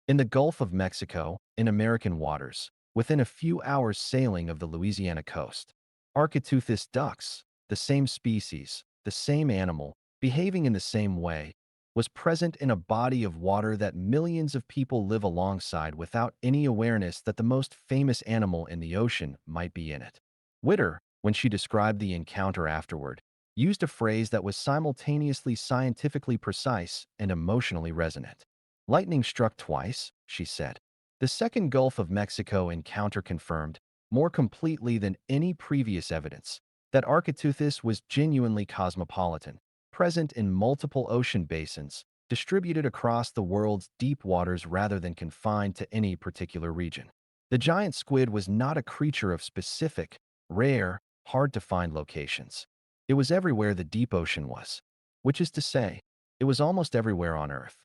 In the Gulf of Mexico, in American waters, within a few hours sailing of the Louisiana coast. Architeuthis ducks, the same species, the same animal, behaving in the same way, was present in a body of water that millions of people live alongside without any awareness that the most famous animal in the ocean might be in it. Witter, when she described the encounter afterward, used a phrase that was simultaneously scientifically precise and emotionally resonant. Lightning struck twice, she said. The second Gulf of Mexico encounter confirmed, more completely than any previous evidence, that Architeuthis was genuinely cosmopolitan, present in multiple ocean basins, distributed across the world's deep waters rather than confined to any particular region. The giant squid was not a creature of specific, rare, hard-to-find locations. It was everywhere the deep ocean was, which is to say, it was almost everywhere on Earth.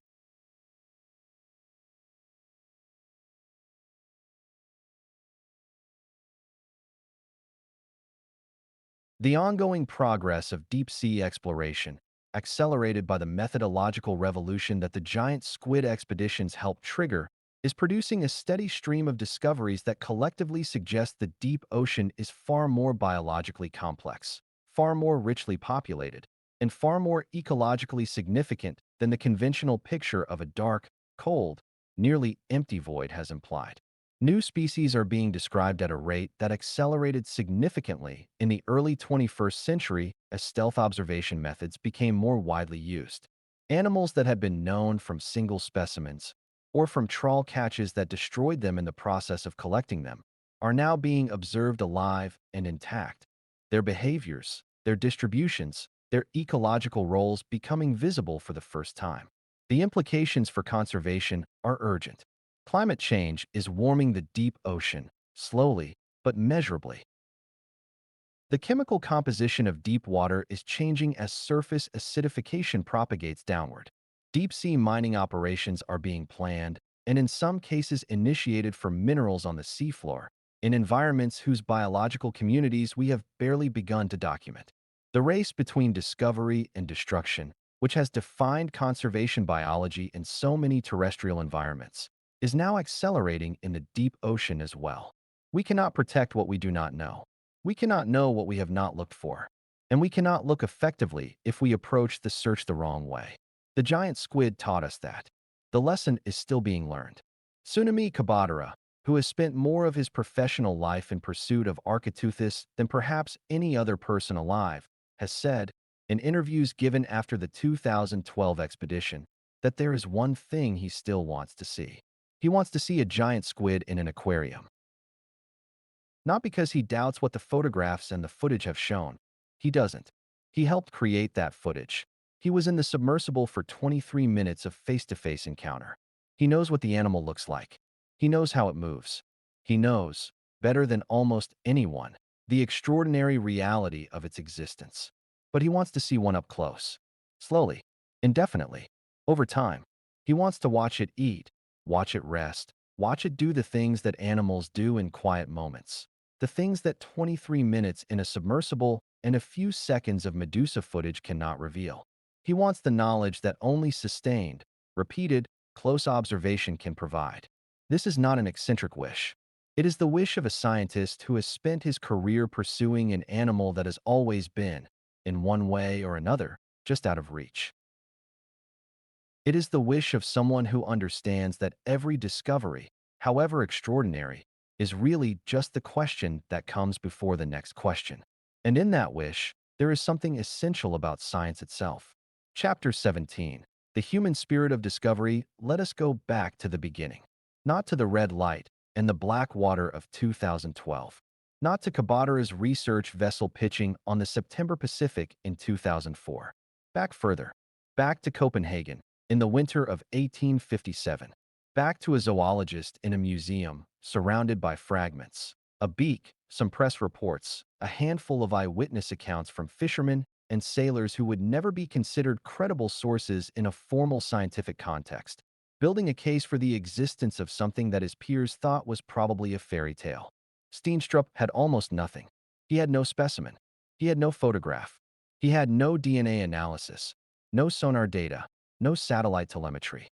The ongoing progress of deep-sea exploration, accelerated by the methodological revolution that the giant squid expeditions helped trigger, is producing a steady stream of discoveries that collectively suggest the deep ocean is far more biologically complex, far more richly populated, and far more ecologically significant than the conventional picture of a dark, cold, nearly empty void has implied. New species are being described at a rate that accelerated significantly in the early 21st century as stealth observation methods became more widely used. Animals that had been known from single specimens, or from trawl catches that destroyed them in the process of collecting them, are now being observed alive and intact. Their behaviors, their distributions, their ecological roles becoming visible for the first time. The implications for conservation are urgent. Climate change is warming the deep ocean, slowly but measurably. The chemical composition of deep water is changing as surface acidification propagates downward. Deep-sea mining operations are being planned, and in some cases initiated for minerals on the seafloor, in environments whose biological communities we have barely begun to document. The race between discovery and destruction, which has defined conservation biology in so many terrestrial environments, is now accelerating in the deep ocean as well. We cannot protect what we do not know. We cannot know what we have not looked for, and we cannot look effectively if we approach the search the wrong way. The giant squid taught us that. The lesson is still being learned. Tsunami Kabadara, who has spent more of his professional life in pursuit of Architeuthis than perhaps any other person alive, has said, in interviews given after the 2012 expedition, that there is one thing he still wants to see. He wants to see a giant squid in an aquarium. Not because he doubts what the photographs and the footage have shown. He doesn't. He helped create that footage. He was in the submersible for 23 minutes of face-to-face encounter. He knows what the animal looks like. He knows how it moves. He knows, better than almost anyone, the extraordinary reality of its existence. But he wants to see one up close. Slowly, indefinitely, over time. He wants to watch it eat, watch it rest, watch it do the things that animals do in quiet moments. The things that 23 minutes in a submersible and a few seconds of Medusa footage cannot reveal. He wants the knowledge that only sustained, repeated, close observation can provide. This is not an eccentric wish. It is the wish of a scientist who has spent his career pursuing an animal that has always been, in one way or another, just out of reach. It is the wish of someone who understands that every discovery, however extraordinary, is really just the question that comes before the next question. And in that wish, there is something essential about science itself. Chapter 17. The Human Spirit of Discovery. Let us go back to the beginning. Not to the red light and the black water of 2012. Not to Kabadara's research vessel pitching on the September Pacific in 2004. Back further. Back to Copenhagen in the winter of 1857. Back to a zoologist in a museum, surrounded by fragments. A beak, some press reports, a handful of eyewitness accounts from fishermen and sailors who would never be considered credible sources in a formal scientific context, building a case for the existence of something that his peers thought was probably a fairy tale. Steenstrup had almost nothing. He had no specimen. He had no photograph. He had no DNA analysis, no sonar data, no satellite telemetry.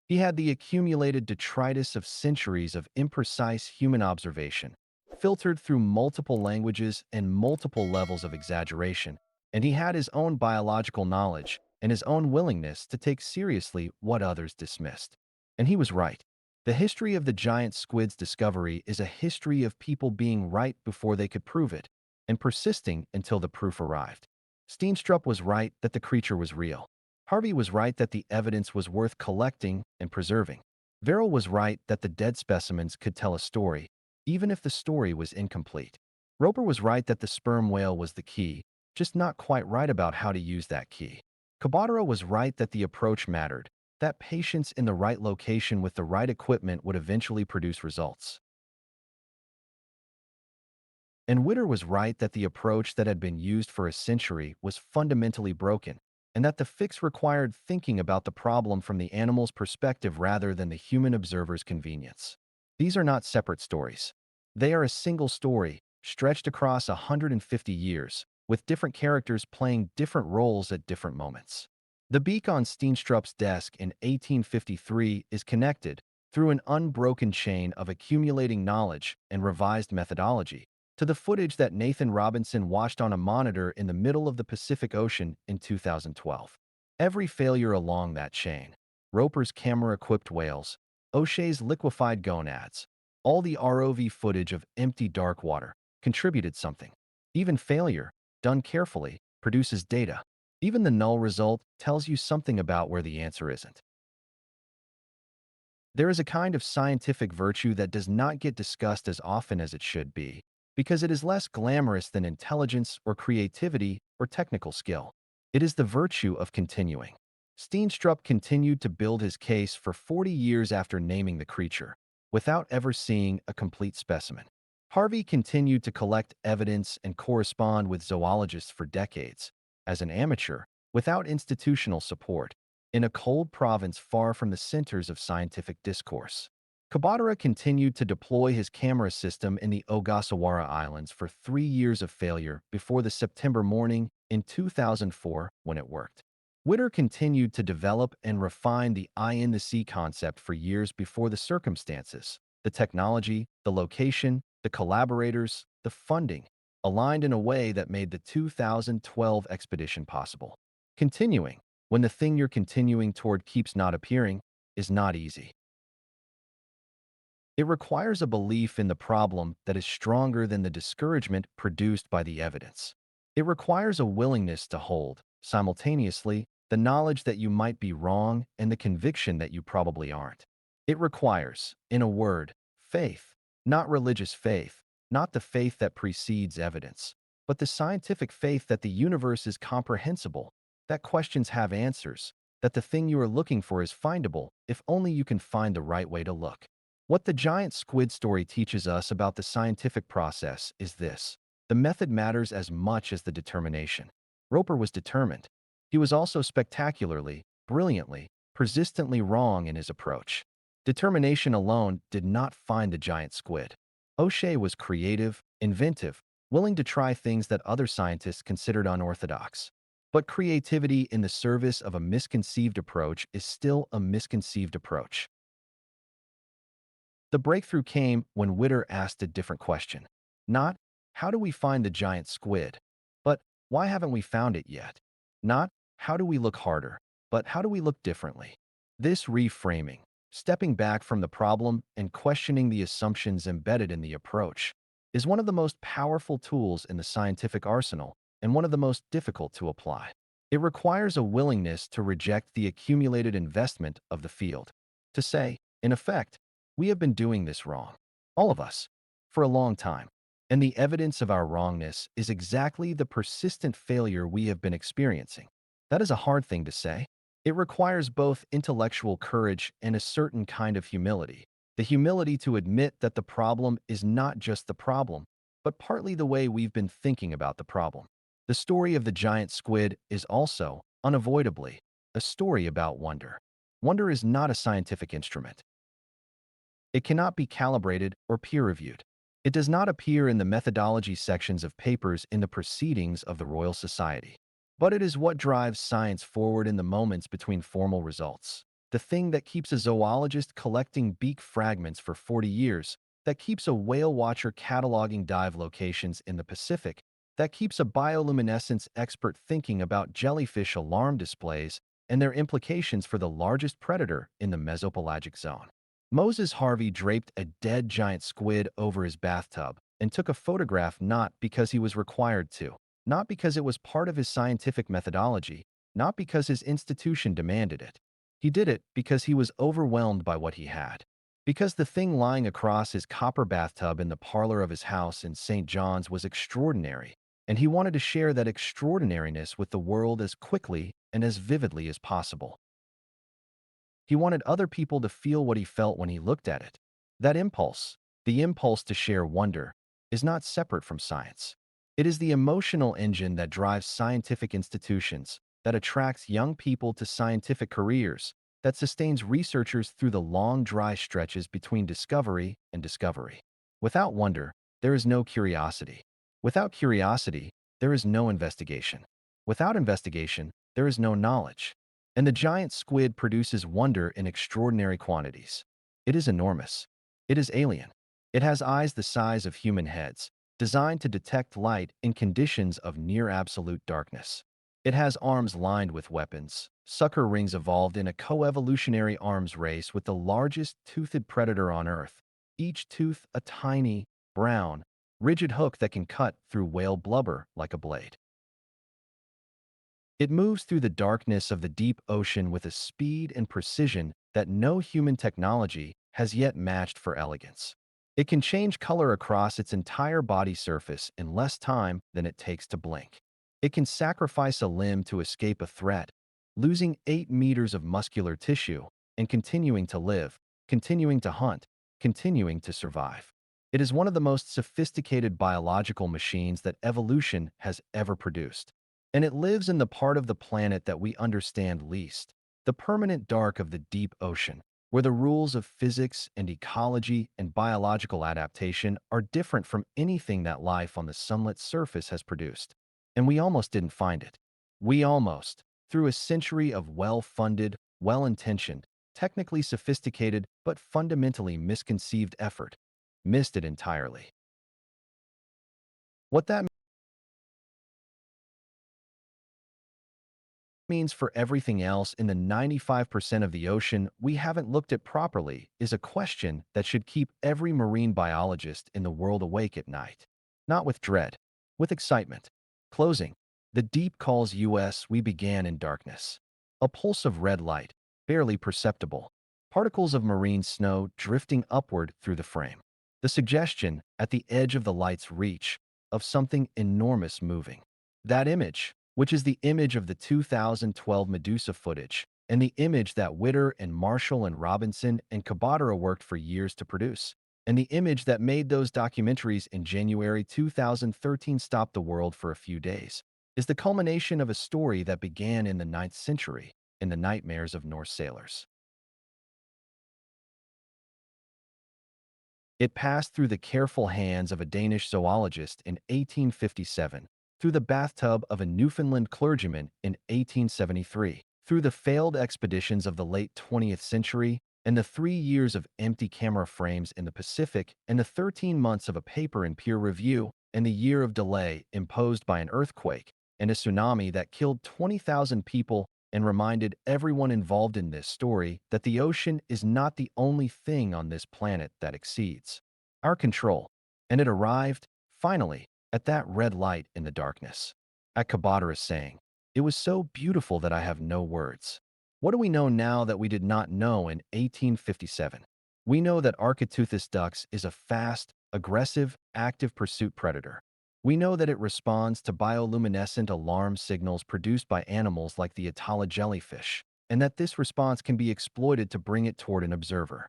He had the accumulated detritus of centuries of imprecise human observation, filtered through multiple languages and multiple levels of exaggeration, and he had his own biological knowledge and his own willingness to take seriously what others dismissed. And he was right. The history of the giant squid's discovery is a history of people being right before they could prove it, and persisting until the proof arrived. Steenstrup was right that the creature was real. Harvey was right that the evidence was worth collecting and preserving. Verrill was right that the dead specimens could tell a story, even if the story was incomplete. Roper was right that the sperm whale was the key, just not quite right about how to use that key. Kabadara was right that the approach mattered, that patience in the right location with the right equipment would eventually produce results. And Witter was right that the approach that had been used for a century was fundamentally broken, and that the fix required thinking about the problem from the animal's perspective rather than the human observer's convenience. These are not separate stories. They are a single story, stretched across 150 years, with different characters playing different roles at different moments. The beak on Steenstrup's desk in 1853 is connected, through an unbroken chain of accumulating knowledge and revised methodology, to the footage that Nathan Robinson watched on a monitor in the middle of the Pacific Ocean in 2012. Every failure along that chain, Roper's camera-equipped whales, O'Shea's liquefied gonads, all the ROV footage of empty dark water, contributed something. Even failure, done carefully, produces data. Even the null result tells you something about where the answer isn't. There is a kind of scientific virtue that does not get discussed as often as it should be, because it is less glamorous than intelligence or creativity or technical skill. It is the virtue of continuing. Steenstrup continued to build his case for 40 years after naming the creature, without ever seeing a complete specimen. Harvey continued to collect evidence and correspond with zoologists for decades, as an amateur, without institutional support, in a cold province far from the centers of scientific discourse. Kabadara continued to deploy his camera system in the Ogasawara Islands for 3 years of failure before the September morning in 2004 when it worked. Witter continued to develop and refine the eye in the sea concept for years before the circumstances, the technology, the location, the collaborators, the funding, aligned in a way that made the 2012 expedition possible. Continuing, when the thing you're continuing toward keeps not appearing, is not easy. It requires a belief in the problem that is stronger than the discouragement produced by the evidence. It requires a willingness to hold, simultaneously, the knowledge that you might be wrong and the conviction that you probably aren't. It requires, in a word, faith, not religious faith, not the faith that precedes evidence, but the scientific faith that the universe is comprehensible, that questions have answers, that the thing you are looking for is findable if only you can find the right way to look. What the giant squid story teaches us about the scientific process is this: the method matters as much as the determination. Roper was determined. He was also spectacularly, brilliantly, persistently wrong in his approach. Determination alone did not find the giant squid. O'Shea was creative, inventive, willing to try things that other scientists considered unorthodox. But creativity in the service of a misconceived approach is still a misconceived approach. The breakthrough came when Witter asked a different question. Not, how do we find the giant squid? But, why haven't we found it yet? Not, how do we look harder? But how do we look differently? This reframing, stepping back from the problem and questioning the assumptions embedded in the approach, is one of the most powerful tools in the scientific arsenal and one of the most difficult to apply. It requires a willingness to reject the accumulated investment of the field. To say, in effect, we have been doing this wrong, all of us, for a long time. And the evidence of our wrongness is exactly the persistent failure we have been experiencing. That is a hard thing to say. It requires both intellectual courage and a certain kind of humility. The humility to admit that the problem is not just the problem, but partly the way we've been thinking about the problem. The story of the giant squid is also, unavoidably, a story about wonder. Wonder is not a scientific instrument. It cannot be calibrated or peer-reviewed. It does not appear in the methodology sections of papers in the proceedings of the Royal Society. But it is what drives science forward in the moments between formal results. The thing that keeps a zoologist collecting beak fragments for 40 years, that keeps a whale watcher cataloging dive locations in the Pacific, that keeps a bioluminescence expert thinking about jellyfish alarm displays and their implications for the largest predator in the mesopelagic zone. Moses Harvey draped a dead giant squid over his bathtub and took a photograph not because he was required to, not because it was part of his scientific methodology, not because his institution demanded it. He did it because he was overwhelmed by what he had. Because the thing lying across his copper bathtub in the parlor of his house in St. John's was extraordinary, and he wanted to share that extraordinariness with the world as quickly and as vividly as possible. He wanted other people to feel what he felt when he looked at it. That impulse, the impulse to share wonder, is not separate from science. It is the emotional engine that drives scientific institutions, that attracts young people to scientific careers, that sustains researchers through the long, dry stretches between discovery and discovery. Without wonder, there is no curiosity. Without curiosity, there is no investigation. Without investigation, there is no knowledge. And the giant squid produces wonder in extraordinary quantities. It is enormous. It is alien. It has eyes the size of human heads, designed to detect light in conditions of near absolute darkness. It has arms lined with weapons. Sucker rings evolved in a coevolutionary arms race with the largest toothed predator on Earth, each tooth a tiny, brown, rigid hook that can cut through whale blubber like a blade. It moves through the darkness of the deep ocean with a speed and precision that no human technology has yet matched for elegance. It can change color across its entire body surface in less time than it takes to blink. It can sacrifice a limb to escape a threat, losing 8 meters of muscular tissue and continuing to live, continuing to hunt, continuing to survive. It is one of the most sophisticated biological machines that evolution has ever produced. And it lives in the part of the planet that we understand least, the permanent dark of the deep ocean, where the rules of physics and ecology and biological adaptation are different from anything that life on the sunlit surface has produced. And we almost didn't find it. We almost, through a century of well-funded, well-intentioned, technically sophisticated, but fundamentally misconceived effort, missed it entirely. What that means for everything else in the 95% of the ocean we haven't looked at properly is a question that should keep every marine biologist in the world awake at night. Not with dread, with excitement. Closing. The deep calls us we began in darkness. A pulse of red light, barely perceptible. Particles of marine snow drifting upward through the frame. The suggestion, at the edge of the light's reach, of something enormous moving. That image, which is the image of the 2012 Medusa footage, and the image that Witter and Marshall and Robinson and Kabadara worked for years to produce, and the image that made those documentaries in January 2013 stop the world for a few days, is the culmination of a story that began in the 9th century, in the nightmares of Norse sailors. It passed through the careful hands of a Danish zoologist in 1857, through the bathtub of a Newfoundland clergyman in 1873, through the failed expeditions of the late 20th century, and the 3 years of empty camera frames in the Pacific, and the 13 months of a paper in peer review, and the year of delay imposed by an earthquake and a tsunami that killed 20,000 people and reminded everyone involved in this story that the ocean is not the only thing on this planet that exceeds our control. And it arrived, finally, at that red light in the darkness. At Kabadara's saying, "It was so beautiful that I have no words." What do we know now that we did not know in 1857? We know that Architeuthis dux is a fast, aggressive, active pursuit predator. We know that it responds to bioluminescent alarm signals produced by animals like the Atala jellyfish, and that this response can be exploited to bring it toward an observer.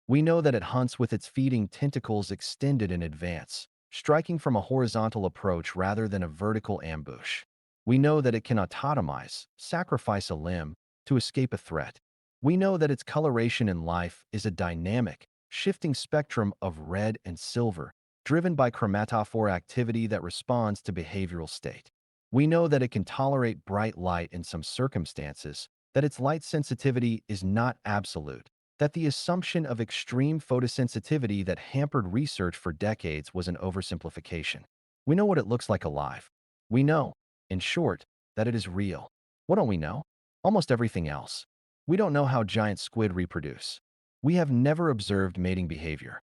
We know that it hunts with its feeding tentacles extended in advance, striking from a horizontal approach rather than a vertical ambush. We know that it can autotomize, sacrifice a limb, to escape a threat. We know that its coloration in life is a dynamic, shifting spectrum of red and silver, driven by chromatophore activity that responds to behavioral state. We know that it can tolerate bright light in some circumstances, that its light sensitivity is not absolute, that the assumption of extreme photosensitivity that hampered research for decades was an oversimplification. We know what it looks like alive. We know, in short, that it is real. What don't we know? Almost everything else. We don't know how giant squid reproduce. We have never observed mating behavior.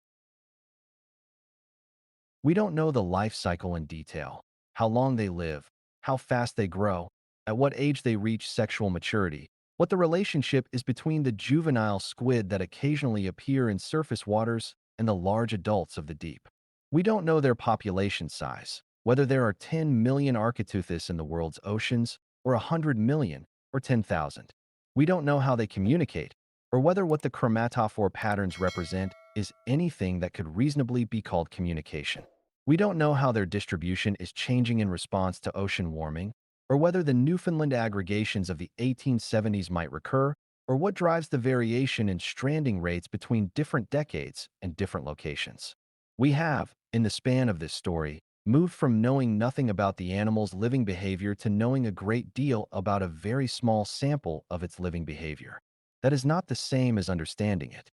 We don't know the life cycle in detail, how long they live, how fast they grow, at what age they reach sexual maturity, what the relationship is between the juvenile squid that occasionally appear in surface waters and the large adults of the deep. We don't know their population size, whether there are 10 million Architeuthis in the world's oceans, or 100 million, or 10,000. We don't know how they communicate, or whether what the chromatophore patterns represent is anything that could reasonably be called communication. We don't know how their distribution is changing in response to ocean warming, or whether the Newfoundland aggregations of the 1870s might recur, or what drives the variation in stranding rates between different decades and different locations. We have, in the span of this story, moved from knowing nothing about the animal's living behavior to knowing a great deal about a very small sample of its living behavior. That is not the same as understanding it.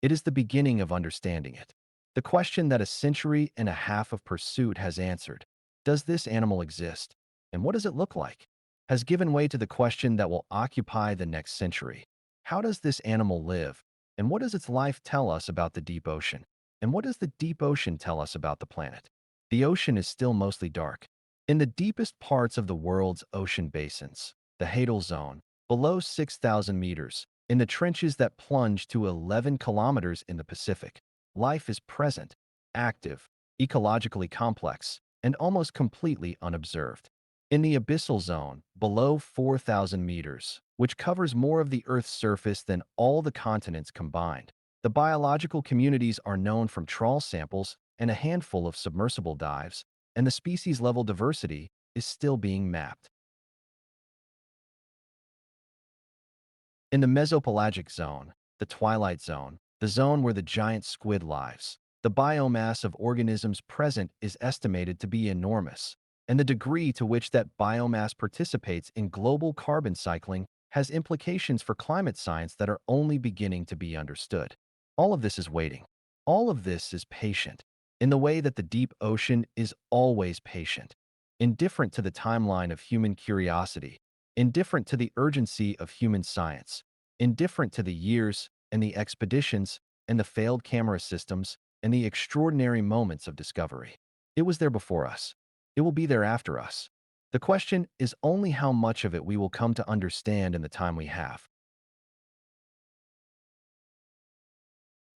It is the beginning of understanding it. The question that a century and a half of pursuit has answered, does this animal exist, and what does it look like, has given way to the question that will occupy the next century. How does this animal live, and what does its life tell us about the deep ocean? And what does the deep ocean tell us about the planet? The ocean is still mostly dark. In the deepest parts of the world's ocean basins, the Hadal Zone, below 6,000 meters, in the trenches that plunge to 11 kilometers in the Pacific, life is present, active, ecologically complex, and almost completely unobserved. In the abyssal zone, below 4,000 meters, which covers more of the Earth's surface than all the continents combined, the biological communities are known from trawl samples and a handful of submersible dives, and the species-level diversity is still being mapped. In the mesopelagic zone, the twilight zone, the zone where the giant squid lives, the biomass of organisms present is estimated to be enormous, and the degree to which that biomass participates in global carbon cycling has implications for climate science that are only beginning to be understood. All of this is waiting. All of this is patient, in the way that the deep ocean is always patient, indifferent to the timeline of human curiosity, indifferent to the urgency of human science, indifferent to the years and the expeditions and the failed camera systems and the extraordinary moments of discovery. It was there before us. It will be there after us. The question is only how much of it we will come to understand in the time we have.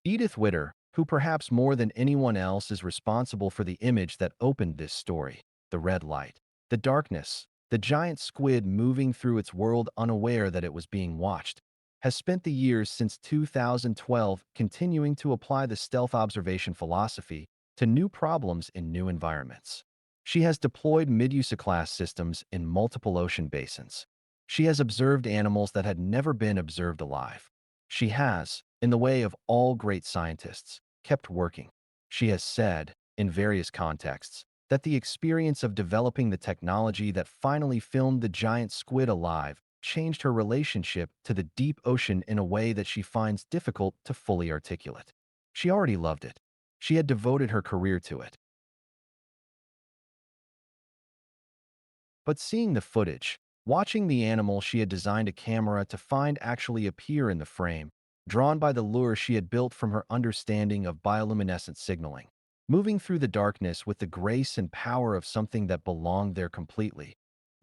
Edith Witter, who perhaps more than anyone else is responsible for the image that opened this story, the red light, the darkness, the giant squid moving through its world unaware that it was being watched, has spent the years since 2012 continuing to apply the stealth observation philosophy to new problems in new environments. She has deployed Medusa-class systems in multiple ocean basins. She has observed animals that had never been observed alive. She has, in the way of all great scientists, kept working. She has said, in various contexts, that the experience of developing the technology that finally filmed the giant squid alive changed her relationship to the deep ocean in a way that she finds difficult to fully articulate. She already loved it. She had devoted her career to it. But seeing the footage, watching the animal she had designed a camera to find actually appear in the frame, drawn by the lure she had built from her understanding of bioluminescent signaling, moving through the darkness with the grace and power of something that belonged there completely,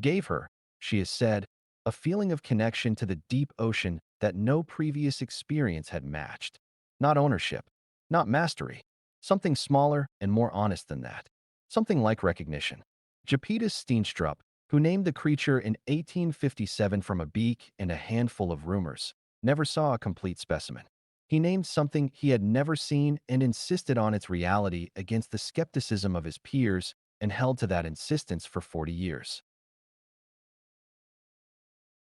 gave her, she has said, a feeling of connection to the deep ocean that no previous experience had matched. Not ownership, not mastery, something smaller and more honest than that. Something like recognition. Japetus Steenstrup, who named the creature in 1857 from a beak and a handful of rumors, never saw a complete specimen. He named something he had never seen and insisted on its reality against the skepticism of his peers and held to that insistence for 40 years.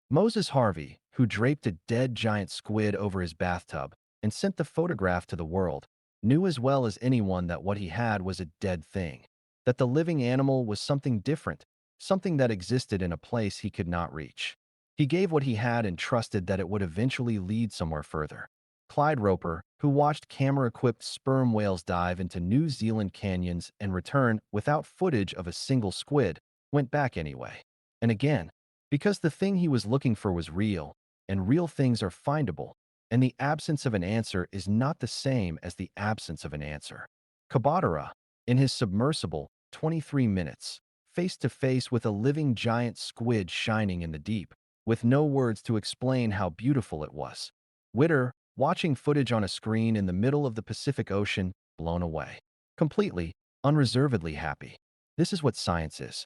Moses Harvey, who draped a dead giant squid over his bathtub and sent the photograph to the world, knew as well as anyone that what he had was a dead thing, that the living animal was something different, something that existed in a place he could not reach. He gave what he had and trusted that it would eventually lead somewhere further. Clyde Roper, who watched camera-equipped sperm whales dive into New Zealand canyons and return without footage of a single squid, went back anyway. And again, because the thing he was looking for was real, and real things are findable, and the absence of an answer is not the same as the absence of an answer. Kabadara, in his submersible, 23 minutes, face to face with a living giant squid shining in the deep, with no words to explain how beautiful it was. Witter, watching footage on a screen in the middle of the Pacific Ocean, blown away. Completely, unreservedly happy. This is what science is.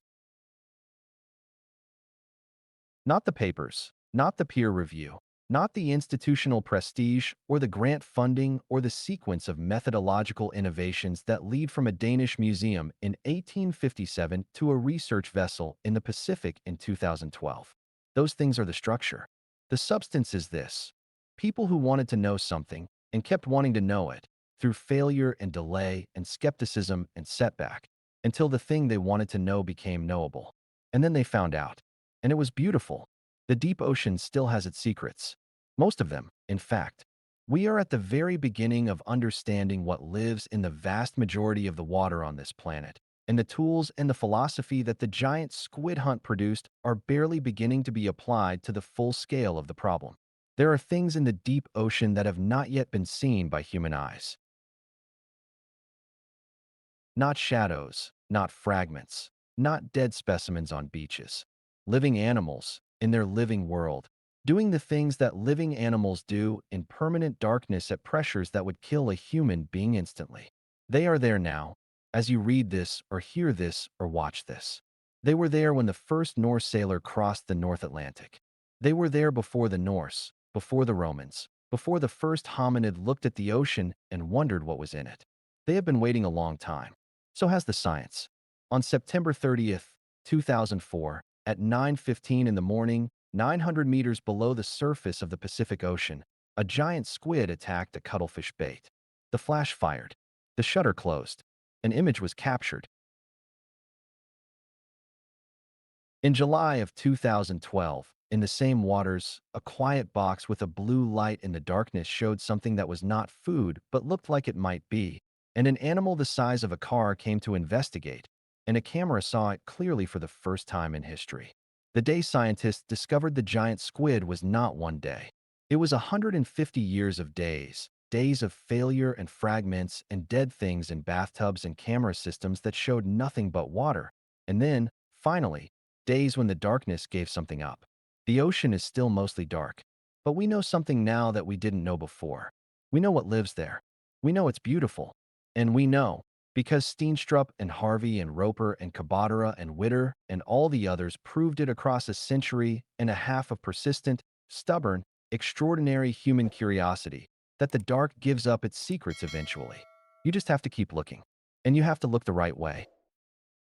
Not the papers, not the peer review, not the institutional prestige or the grant funding or the sequence of methodological innovations that lead from a Danish museum in 1857 to a research vessel in the Pacific in 2012. Those things are the structure. The substance is this. People who wanted to know something and kept wanting to know it through failure and delay and skepticism and setback until the thing they wanted to know became knowable. And then they found out. And it was beautiful. The deep ocean still has its secrets. Most of them, in fact. We are at the very beginning of understanding what lives in the vast majority of the water on this planet, and the tools and the philosophy that the giant squid hunt produced are barely beginning to be applied to the full scale of the problem. There are things in the deep ocean that have not yet been seen by human eyes. Not shadows, not fragments, not dead specimens on beaches. Living animals, in their living world, doing the things that living animals do in permanent darkness at pressures that would kill a human being instantly. They are there now, as you read this or hear this or watch this. They were there when the first Norse sailor crossed the North Atlantic. They were there before the Norse, before the Romans, before the first hominid looked at the ocean and wondered what was in it. They have been waiting a long time. So has the science. On September 30th, 2004, at 9:15 in the morning, 900 meters below the surface of the Pacific Ocean, a giant squid attacked a cuttlefish bait. The flash fired. The shutter closed. An image was captured. In July of 2012, in the same waters, a quiet box with a blue light in the darkness showed something that was not food but looked like it might be, and an animal the size of a car came to investigate, and a camera saw it clearly for the first time in history. The day scientists discovered the giant squid was not one day. It was 150 years of days, days of failure and fragments and dead things in bathtubs and camera systems that showed nothing but water. And then, finally, days when the darkness gave something up. The ocean is still mostly dark, but we know something now that we didn't know before. We know what lives there. We know it's beautiful. And we know, because Steenstrup and Harvey and Roper and Kabadara and Witter and all the others proved it across a century and a half of persistent, stubborn, extraordinary human curiosity, that the dark gives up its secrets eventually. You just have to keep looking. And you have to look the right way.